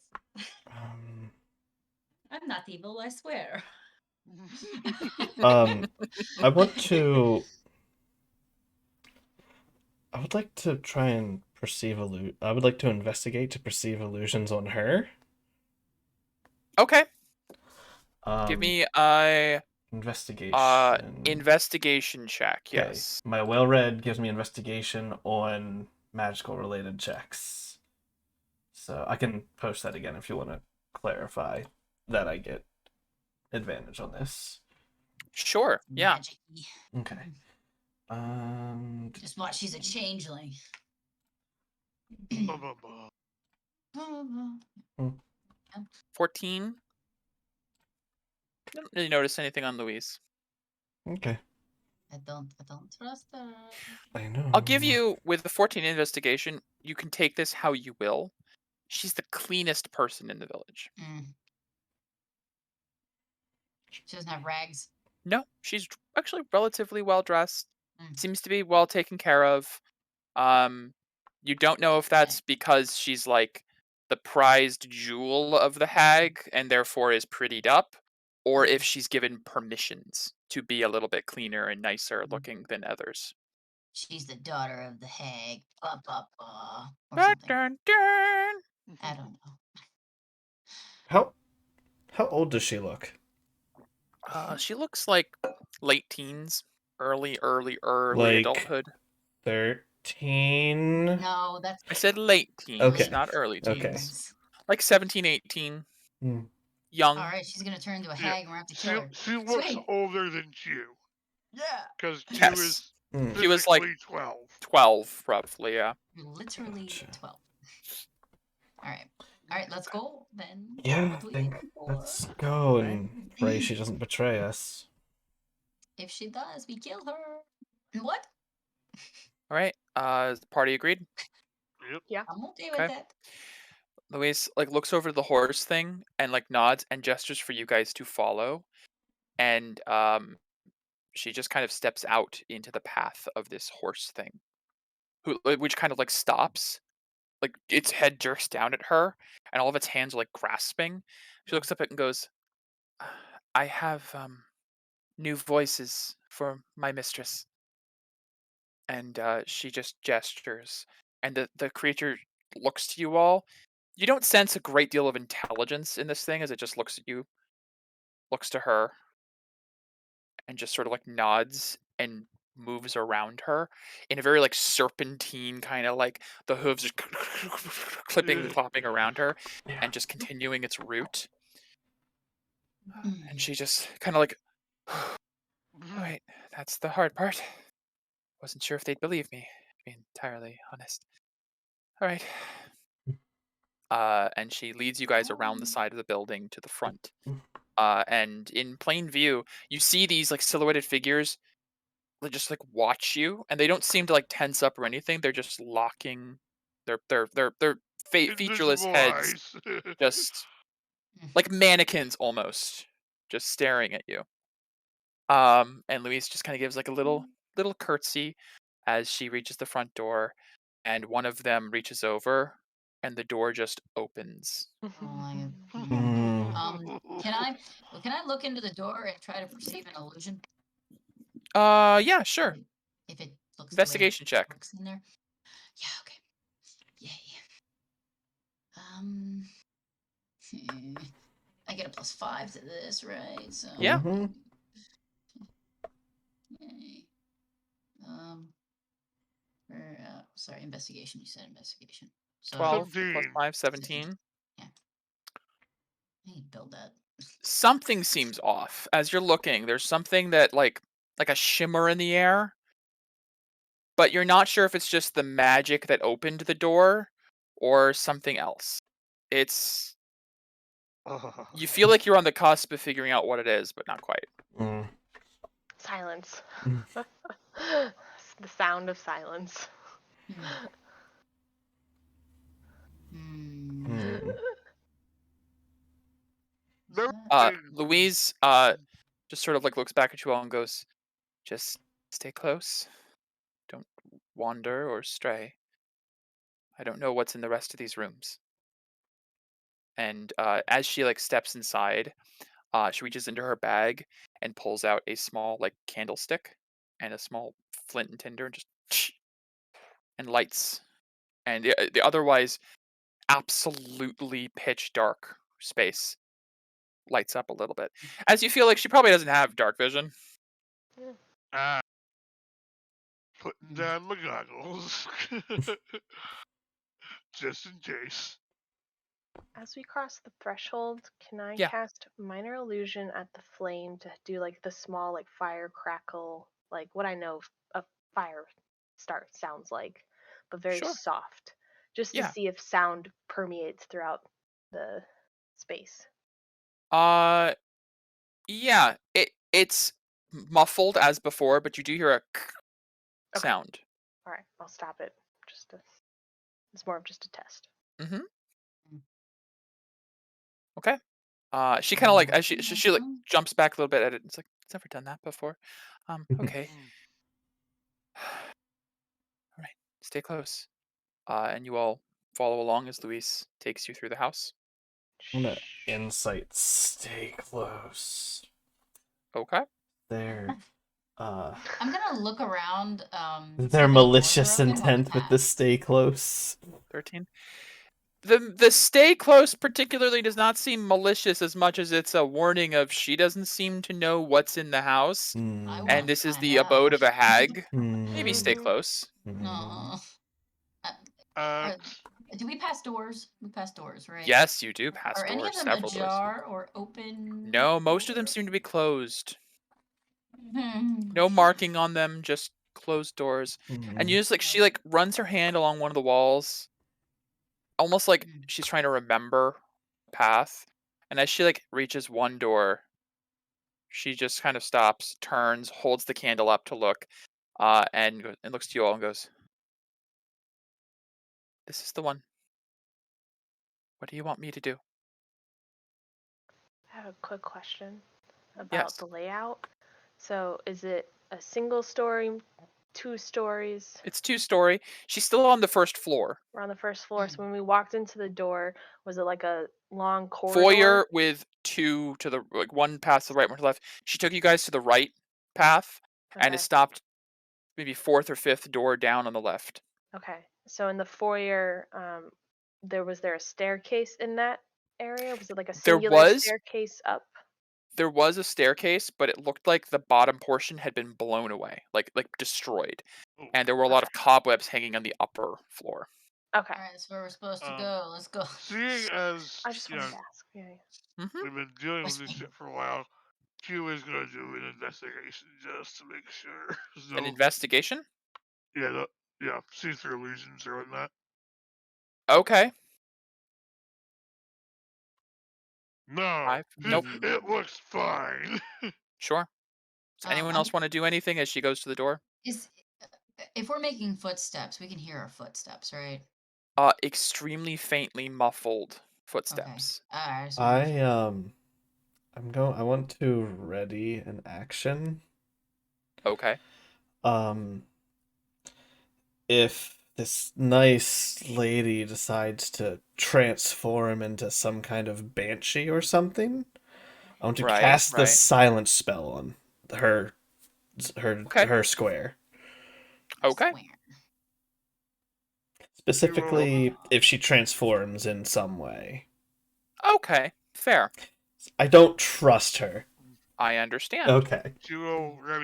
I'm not evil, I swear. I want to I would like to try and I would like to investigate to perceive illusions on her. Okay. Um, Give me a investigation. investigation check. Okay. Yes. My well-read gives me investigation on magical related checks. So I can post that again if you want to clarify that I get advantage on this. Sure. Yeah. Magic-y. Okay. Just watch, she's a changeling. 14. I don't really notice anything on Louise. Okay. I don't trust her. I know. I'll give you, with the 14 investigation, you can take this how you will. She's the cleanest person in the village. She doesn't have rags. No, she's actually relatively well dressed. Mm. Seems to be well taken care of. You don't know if that's because she's like the prized jewel of the hag and therefore is prettied up, or if she's given permissions to be a little bit cleaner and nicer looking than others. She's the daughter of the hag. Or Dun, something. dun, dun. I don't know. How old does she look? She looks like late teens, early Like adulthood. 13? No, that's I said late teens, Okay. not early teens. Okay. Like 17, 18. Hmm. Young. All right, she's gonna turn into a Yeah, hag and we're gonna have to kill her. She looks Sweet. older than you. Yeah. Because you Yes. is Hmm. He was like physically 12. 12, roughly, yeah. You're literally Gotcha. 12. All right, let's go then. Yeah, I What do we think get for? let's go and pray she doesn't betray us. If she does, we kill her. What? All right. Is the party agreed? Yep. I'm okay with Okay. that. Louise like looks over the horse thing and like nods and gestures for you guys to follow, and she just kind of steps out into the path of this horse thing, which kind of like stops, like its head jerks down at her, and all of its hands are like grasping. She looks up at it and goes, "I have new voices for my mistress," and she just gestures, and the creature looks to you all. You don't sense a great deal of intelligence in this thing as it just looks at you, looks to her, and just sort of like nods and moves around her in a very like serpentine kind of like the hooves just clipping and clopping around her Yeah. and just continuing its route. Mm. And she just kind of like, all right, that's the hard part. Wasn't sure if they'd believe me, to be entirely honest. All right. And she leads you guys around the side of the building to the front. And in plain view, you see these like silhouetted figures that just like watch you, and they don't seem to like tense up or anything. They're just locking their featureless Invisible heads, eyes. just like mannequins almost, just staring at you. And Louise just kind of gives like a little curtsy as she reaches the front door, and one of them reaches over, and the door just opens. Oh my God. Hmm. Can I look into the door and try to perceive an illusion? Yeah, sure. If it looks Investigation the way it check. looks in there. Yeah. Okay. Yay. I get a +5 to this, right? So Yeah. Mhm. Yay. Sorry, investigation. You said investigation. So 12 plus 17. 5, 17. Yeah. I need to build that. Something seems off as you're looking. There's something that like a shimmer in the air, but you're not sure if it's just the magic that opened the door or something else. It's you feel like you're on the cusp of figuring out what it is, but not quite. Mm. Silence. Mm. The sound of silence. Hmm. Louise just sort of like looks back at you all and goes, "Just stay close. Don't wander or stray. I don't know what's in the rest of these rooms." And as she like steps inside, she reaches into her bag and pulls out a small like candlestick and a small flint and tinder and just and lights, and the otherwise absolutely pitch dark space lights up a little bit, as you feel like she probably doesn't have dark vision. Ah, putting down my goggles. Just in case. As we cross the threshold, can I Yeah. cast Minor Illusion at the flame to do like the small like fire crackle, like what I know a fire start sounds like, but very Sure. soft, just to Yeah. see if sound permeates throughout the space. Yeah. It's muffled as before, but you do hear a Okay. sound. All right, I'll stop it. It's more of just a test. Mm-hmm. Okay. She kind of like as she like jumps back a little bit at it. It's like it's never done that before. Okay. All right. Stay close. And you all follow along as Luis takes you through the house. I'm gonna insight. Stay close. Okay. There. I'm gonna look around. Is see there if any doors malicious are open while we intent with pass. the stay close? 13. The stay close particularly does not seem malicious as much as it's a warning of she doesn't seem to know what's in the house, I Mm. want and this is find the abode out. of a hag. Mm. Maybe stay Mhm. close. Mm. No. Uh, Do we pass doors? We pass doors, right? Yes, you do pass Are any of doors, them several doors. ajar or open? No, most of them seem to be closed. No marking on them, just closed doors. And you just like she like runs her hand along one of the walls, almost like she's trying to remember path. And as she like reaches one door, she just kind of stops, turns, holds the candle up to look, and looks to you all and goes, "This is the one. What do you want me to do?" I have a quick question about Yes. the layout. So, is it a single story, 2 stories? It's 2-story. She's still on the first floor. We're on the first floor. So when we walked into the door, was it like a long corridor? Foyer with 2 to the like one path to the right, one to the left. She took you guys to the right path and it Okay. stopped maybe 4th or 5th door down on the left. Okay. So in the foyer, was there a staircase in that area? Was it like a There singular was staircase up? there was a staircase, but it looked like the bottom portion had been blown away, like destroyed. And there were a lot of cobwebs hanging on the upper floor. Okay. Alright, that's where we're supposed to go. Let's go. seeing as I just you wanted know, to ask. Yeah. Mm-hmm. we've been dealing with this Listening. shit for a while, Q is gonna do an investigation just to make sure. An So, investigation? yeah, see through illusions or whatnot. Okay. No, Nope. it looks fine. Sure. Does anyone else want to do anything as she goes to the door? If we're making footsteps, we can hear our footsteps, right? Extremely faintly muffled Okay. footsteps. Alright. So I want to ready an action. Okay. If this nice lady decides to transform into some kind of banshee or something, I want to cast the silence spell on her square. Okay. Specifically, if she transforms in some way. Okay. Fair. I don't trust her. I understand. Okay.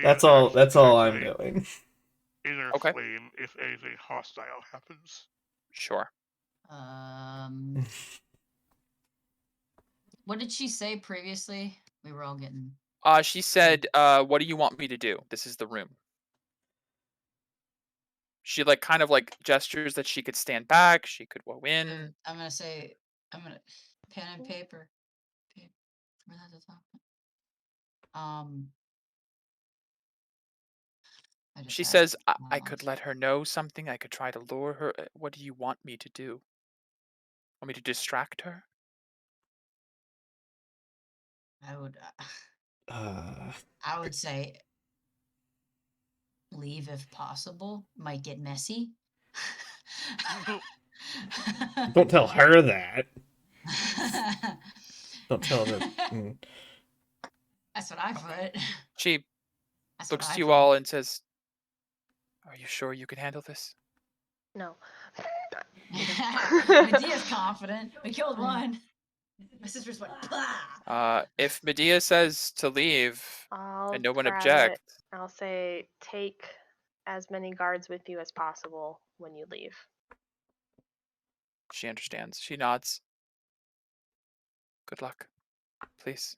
That's all I'm doing. Inner Okay. flame if anything hostile happens. Sure. what did she say previously? We were all getting. She said, "What do you want me to do? This is the room." She like kind of like gestures that she could stand back. She could go in. I'm gonna say. I'm gonna pen and paper. Where's that the top? She says, I could let her know something. I could try to lure her. What do you want me to do? Want me to distract her? I would say leave if possible. Might get messy. Don't tell her that. Don't tell her that. That's what I put. She looks to you all and says, "Are you sure you can handle this?" No. Medea's confident. We killed one. My sisters went, bah! If Medea says to leave I'll and no one grab objects, it. I'll say take as many guards with you as possible when you leave. she understands. She nods. Good luck, please.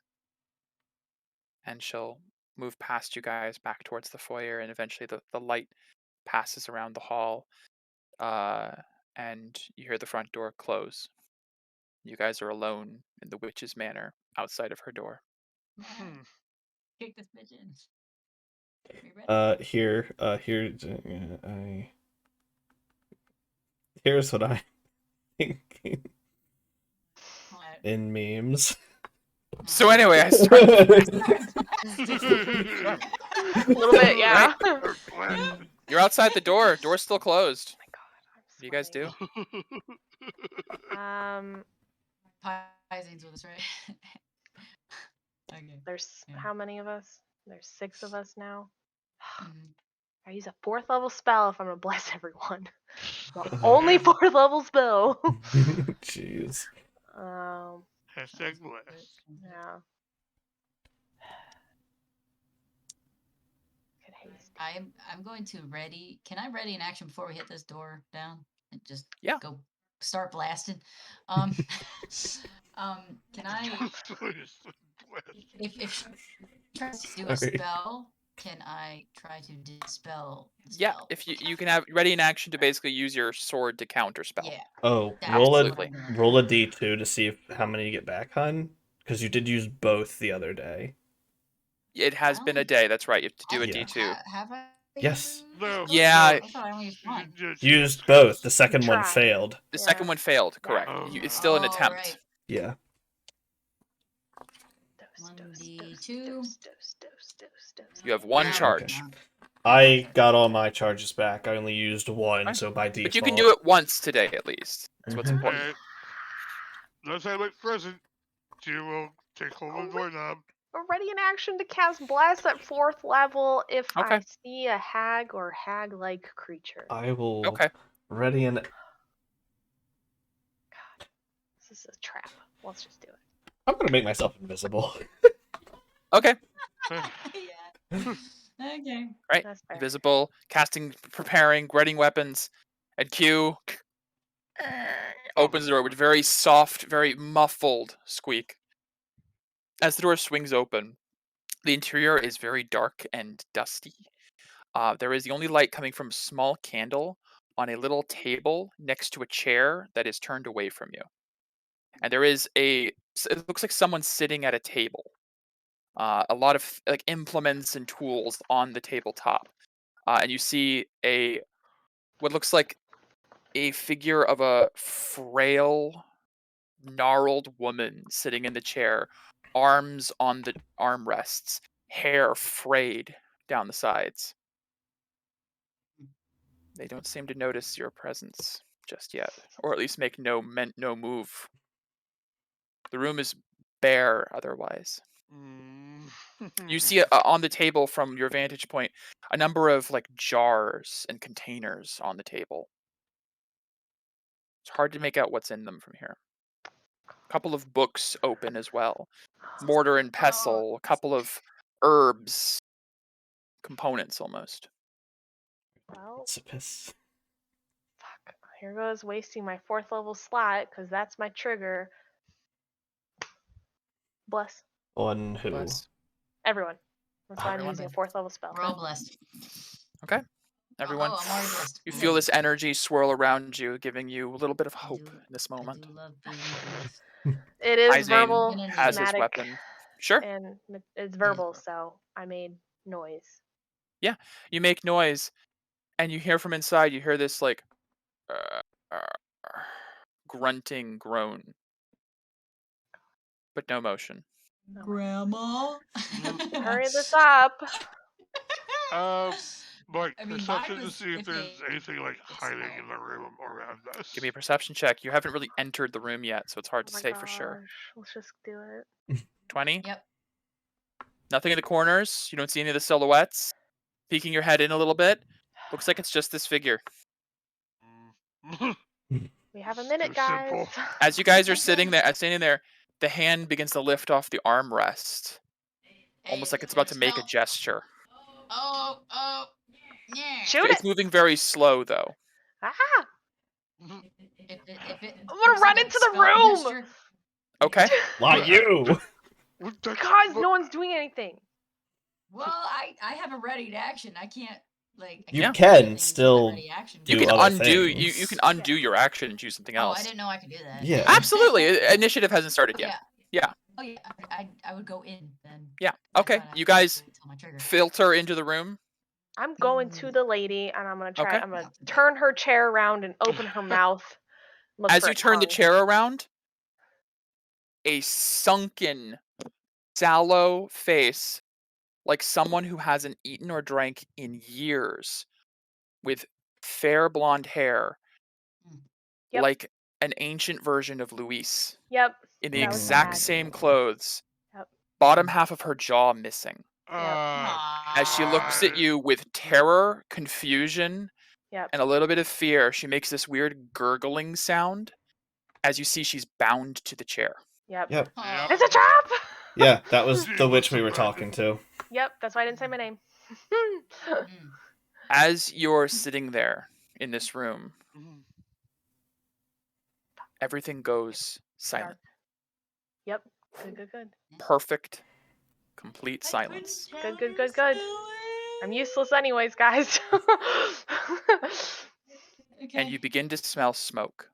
And she'll move past you guys back towards the foyer, and eventually the light passes around the hall, and you hear the front door close. You guys are alone in the witch's manor outside of her door. Kick this bitch in. Here's what I'm thinking What? in memes. So anyway, I start. A little bit, yeah. You're outside the door. Door's still closed. Oh my god, I'm What do you guys do? sweating. Pising's with us, right? Okay. There's Yeah. how many of us? There's 6 of us now. Mhm. I use a 4th level spell if I'm gonna bless everyone. The only 4th level spell. Jeez. Hashtag bless. Yeah. Good haste. I'm going to ready. Can I ready an action before we hit this door down and just Yeah. go start blasting? Can I if she tries to do a Sorry. spell, can I try to dispel the Yeah, spell? if you can have ready in action to basically use your sword to counter spell. Yeah. Oh, That's roll what a I'm gonna roll a do. d2 to see how many you get back, hun. Because you did use both the other day. It has been a day. That's right. You have to do a Yeah. D2. Have I? Yes. No. Yeah. I thought I only used one. Used both. The second one tried. failed. The Yeah. second one failed. Correct. Oh. It's still an Oh, attempt. right. Yeah. Dose, 1d2. dose. You have one Yeah, charge. no. I got all my charges back. I only used one, Okay. so by default. But you can do it once today at least. That's what's Mhm. important. Alright. Let's have it present. You will take hold of the doorknob. Ready in action to cast bless at 4th level if I Okay. see a hag or hag-like creature. I will Okay. ready and God, this is a trap. Let's just do it. I'm gonna make myself invisible. Okay. Yeah. Okay. Right. That's fair. Invisible, casting, preparing, readying weapons, and Q opens the door with a very soft, very muffled squeak. As the door swings open, the interior is very dark and dusty. There is the only light coming from a small candle on a little table next to a chair that is turned away from you. And there is it looks like someone's sitting at a table. A lot of like implements and tools on the tabletop. And you see what looks like a figure of a frail, gnarled woman sitting in the chair, arms on the armrests, hair frayed down the sides. They don't seem to notice your presence just yet, or at least make no move. The room is bare otherwise. You see on the table from your vantage point a number of like jars and containers on the table. It's hard to make out what's in them from here. A couple of books open as well. Mortar and pestle, a couple of herbs, components almost. Well, Precipice. fuck. Here goes wasting my 4th level slot because that's my trigger. Bless On who? Bless. everyone. That's why I'm Everyone. using a 4th level spell. We're all blessed. Okay. Everyone, Oh, I'm already blessed. you I'm feel ready. this energy swirl around you, giving you a little bit of I hope do- in this I moment. do love being blessed. It is Izane verbal, Gonna has his somatic, weapon. Sure. and it's verbal, so I made noise. You make noise, and you hear from inside. You hear this like grunting groan, but no motion. Grandma. Hurry this up. Like I mean, perception mine to was see if if there's they anything like hiding excel. in the room around us. Give me a perception check. You haven't really entered the room yet, so it's hard Oh to my say for sure. gosh. Let's just do it. 20? Yep. Nothing in the corners. You don't see any of the silhouettes. Peeking your head in a little bit. Looks like it's just this figure. We have a minute, Too guys. simple. As you guys are standing there, the hand begins to lift off the armrest, almost like it's about to make a gesture. Oh, yeah. Shoot It's it! moving very slow, though. Ah! If it I'm gonna looks run like a into the spell room! gesture- Okay. Why you? Guys, no one's doing anything. Well, I have a ready to action. I can't like. I You can't can do anything until still that ready action. do You can other undo. things. You can undo your action and choose something Oh, else. I didn't know I could do that. Yeah. Absolutely. Initiative hasn't started yet. Yeah. Oh yeah. I would go in then. Yeah. I Okay. thought I You had to guys wait till my trigger. filter into the room. I'm going to the lady, and I'm gonna try. Okay. I'm gonna turn her chair around and open her mouth. Look As for you a turn the tongue. chair around, a sunken, sallow face, like someone who hasn't eaten or drank in years, with fair blonde hair, Yep. like an ancient version of Luis, Yep. in the That was exact bad. same clothes, Yep. bottom half of her jaw missing. As she Ah. looks at you with terror, confusion, Yep. and a little bit of fear, she makes this weird gurgling sound as you see she's bound to the chair. Yep. Yep. Oh. It's a trap. Yeah, that was the witch we were talking to. Yep. That's why I didn't say my name. Mm. As you're sitting there in this room, everything goes silent. Yep. Good. Perfect, complete silence. Good. I'm useless anyways, guys. Okay. And you begin to smell smoke.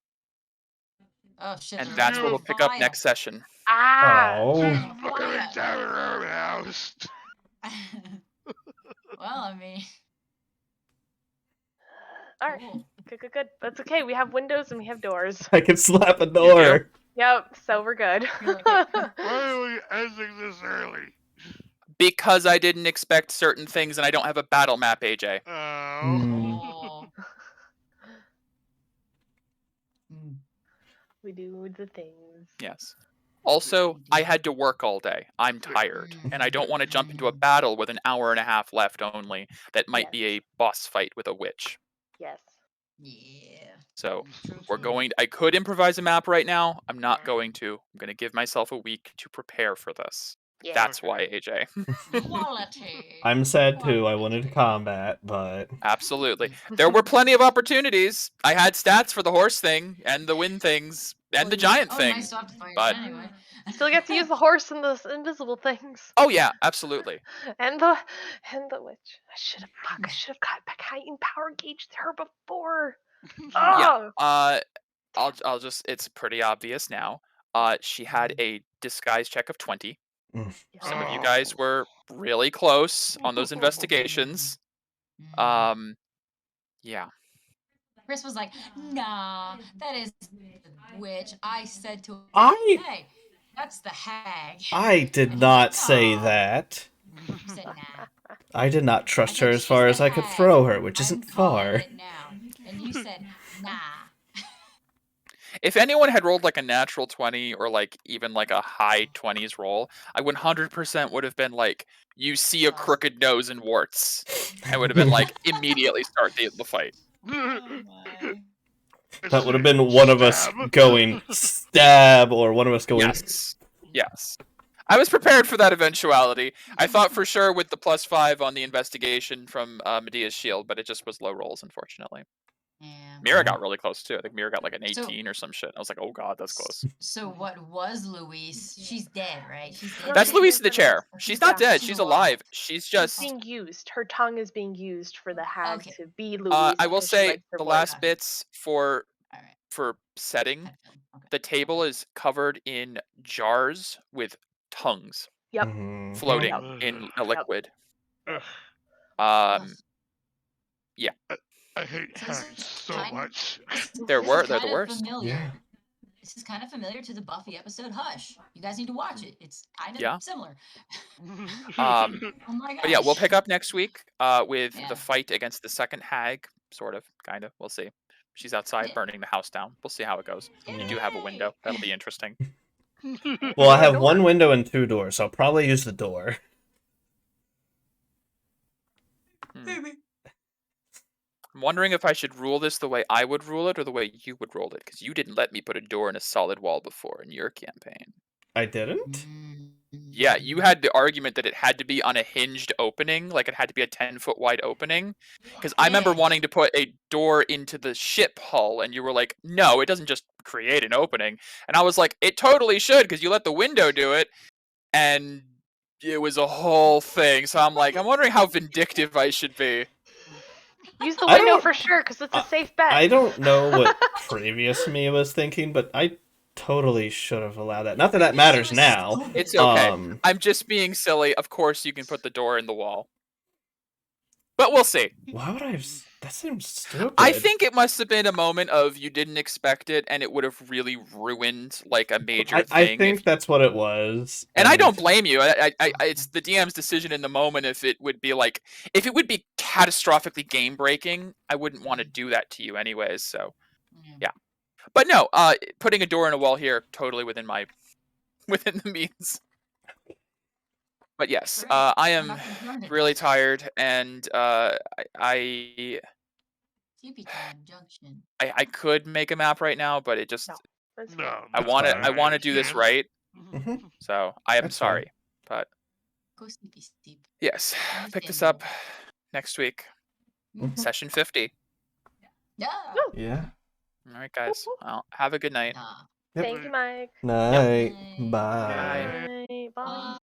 Oh shit. And there's that's a what we'll pick up fire. next session. Ah. Oh. Fire. Down in our house. Well, I mean. All right. Cool. Good. That's okay. We have windows and we have doors. I can slap a do? door. Yep. So we're good. You're like, Why are we ending this early? Because I didn't expect certain things and I don't have a battle map, AJ. oh. Mm. We do the things. Yes. Also, I had to work all day. I'm tired. And I don't want to jump into a battle with an hour and a half left only that might be a boss fight with a witch. Yes. Yeah. So True, we're true. going. I could improvise a map right now. I'm not going to. I'm going to give myself a week to prepare for this. Yeah. That's why, AJ. Quality. I'm sad too. I wanted combat, but Absolutely. There were plenty of opportunities. I had stats for the horse thing and the wind things and the giant Oh, thing. nice to have to fight but- anyway. Still get to use the horse and the invisible things. Oh yeah, absolutely. And the witch. I should have got back heightened power gauge to her before. Yeah. Oh. I'll just. It's pretty obvious now. She had a disguise check of 20. Some of you guys were really close on those investigations. Mm. Yeah. Chris was like, "Nah, that is the witch." I said to him, "Hey, that's the hag." I did not say that. You said, "Nah." I did not I trust said, her as "She's far the as I could hag. throw her, which I'm isn't calling far. it now." And you said, "Nah." If anyone had rolled like a natural 20 or like even like a high 20s roll, I 100% would have been like, you see a crooked nose and warts. I would have been like, immediately start the fight. Oh my. That would have been one of us going stab, or one of us going. Yes. I was prepared for that eventuality. I thought for sure with the +5 on the investigation from Medea's shield, but it just was low rolls, unfortunately. Yeah. Mira got really close too. I think Mira got like an So- 18 or some shit. I was like, oh god, that's close. So what was Louise? She's dead, right? She's dead. That's Louise Louise in the chair. She's not Yeah. dead. She's alive. She's just. Being used. Her tongue is being used for the hag Okay. to be Louise. I will because she say likes her the voice. last bits for All right. setting. I feel- okay. The table is covered in jars with tongues Yep. Mhm. floating Yep. in a liquid. Ugh, I hate So this hags is so kind- much. They're This is the kind of worst. Familiar. Yeah. This is kind of familiar to the Buffy episode Hush. You guys need to watch it. It's kind of Yeah. similar. Um, Oh my god. But yeah, we'll pick up next week with Yeah. the fight against the second hag. Sort of, kind of. We'll see. She's outside Yeah. burning the house down. We'll see how it goes. You do have a window. That'll be interesting. Well, I have Door. one window and 2 doors, so I'll probably use the door. I'm wondering if I should rule this the way I would rule it or the way you would rule it, because you didn't let me put a door in a solid wall before in your campaign. I didn't? Yeah, you had the argument that it had to be on a hinged opening, like it had to be a 10-foot wide opening. Because I remember wanting to put a door into the ship hull, and you were like, no, it doesn't just create an opening. And I was like, it totally should, because you let the window do it, and it was a whole thing. So I'm like, I'm wondering how vindictive I should be. Use the I window don't- for sure, because it's a safe bet. I don't know what previous me was thinking, but I totally should have allowed that. Not that that matters now. It's okay. Um, I'm just being silly. Of course, you can put the door in the wall. But we'll see. why would I have... That seems stupid. I think it must have been a moment of you didn't expect it, and it would have really ruined like a major thing. I think that's what it was. And I don't blame you. It's the DM's decision in the moment. If it would be catastrophically game breaking, I wouldn't want to do that to you anyways. So, yeah. But no, putting a door in a wall here, totally within the means. But yes, I am really tired, and I Sleepy time junction. could make a map right now, but it just No. That's No, I That's want to fine. I want to do this right. Mhm. So I am That's fine. sorry, but Go sleepy sleep. yes, pick this up next week, Mhm. session 50. Yeah. Yeah. All right, guys. Well, have a good night. Nah. Yep. Thank you, Mike. Night. Yep. Bye. Bye. Bye.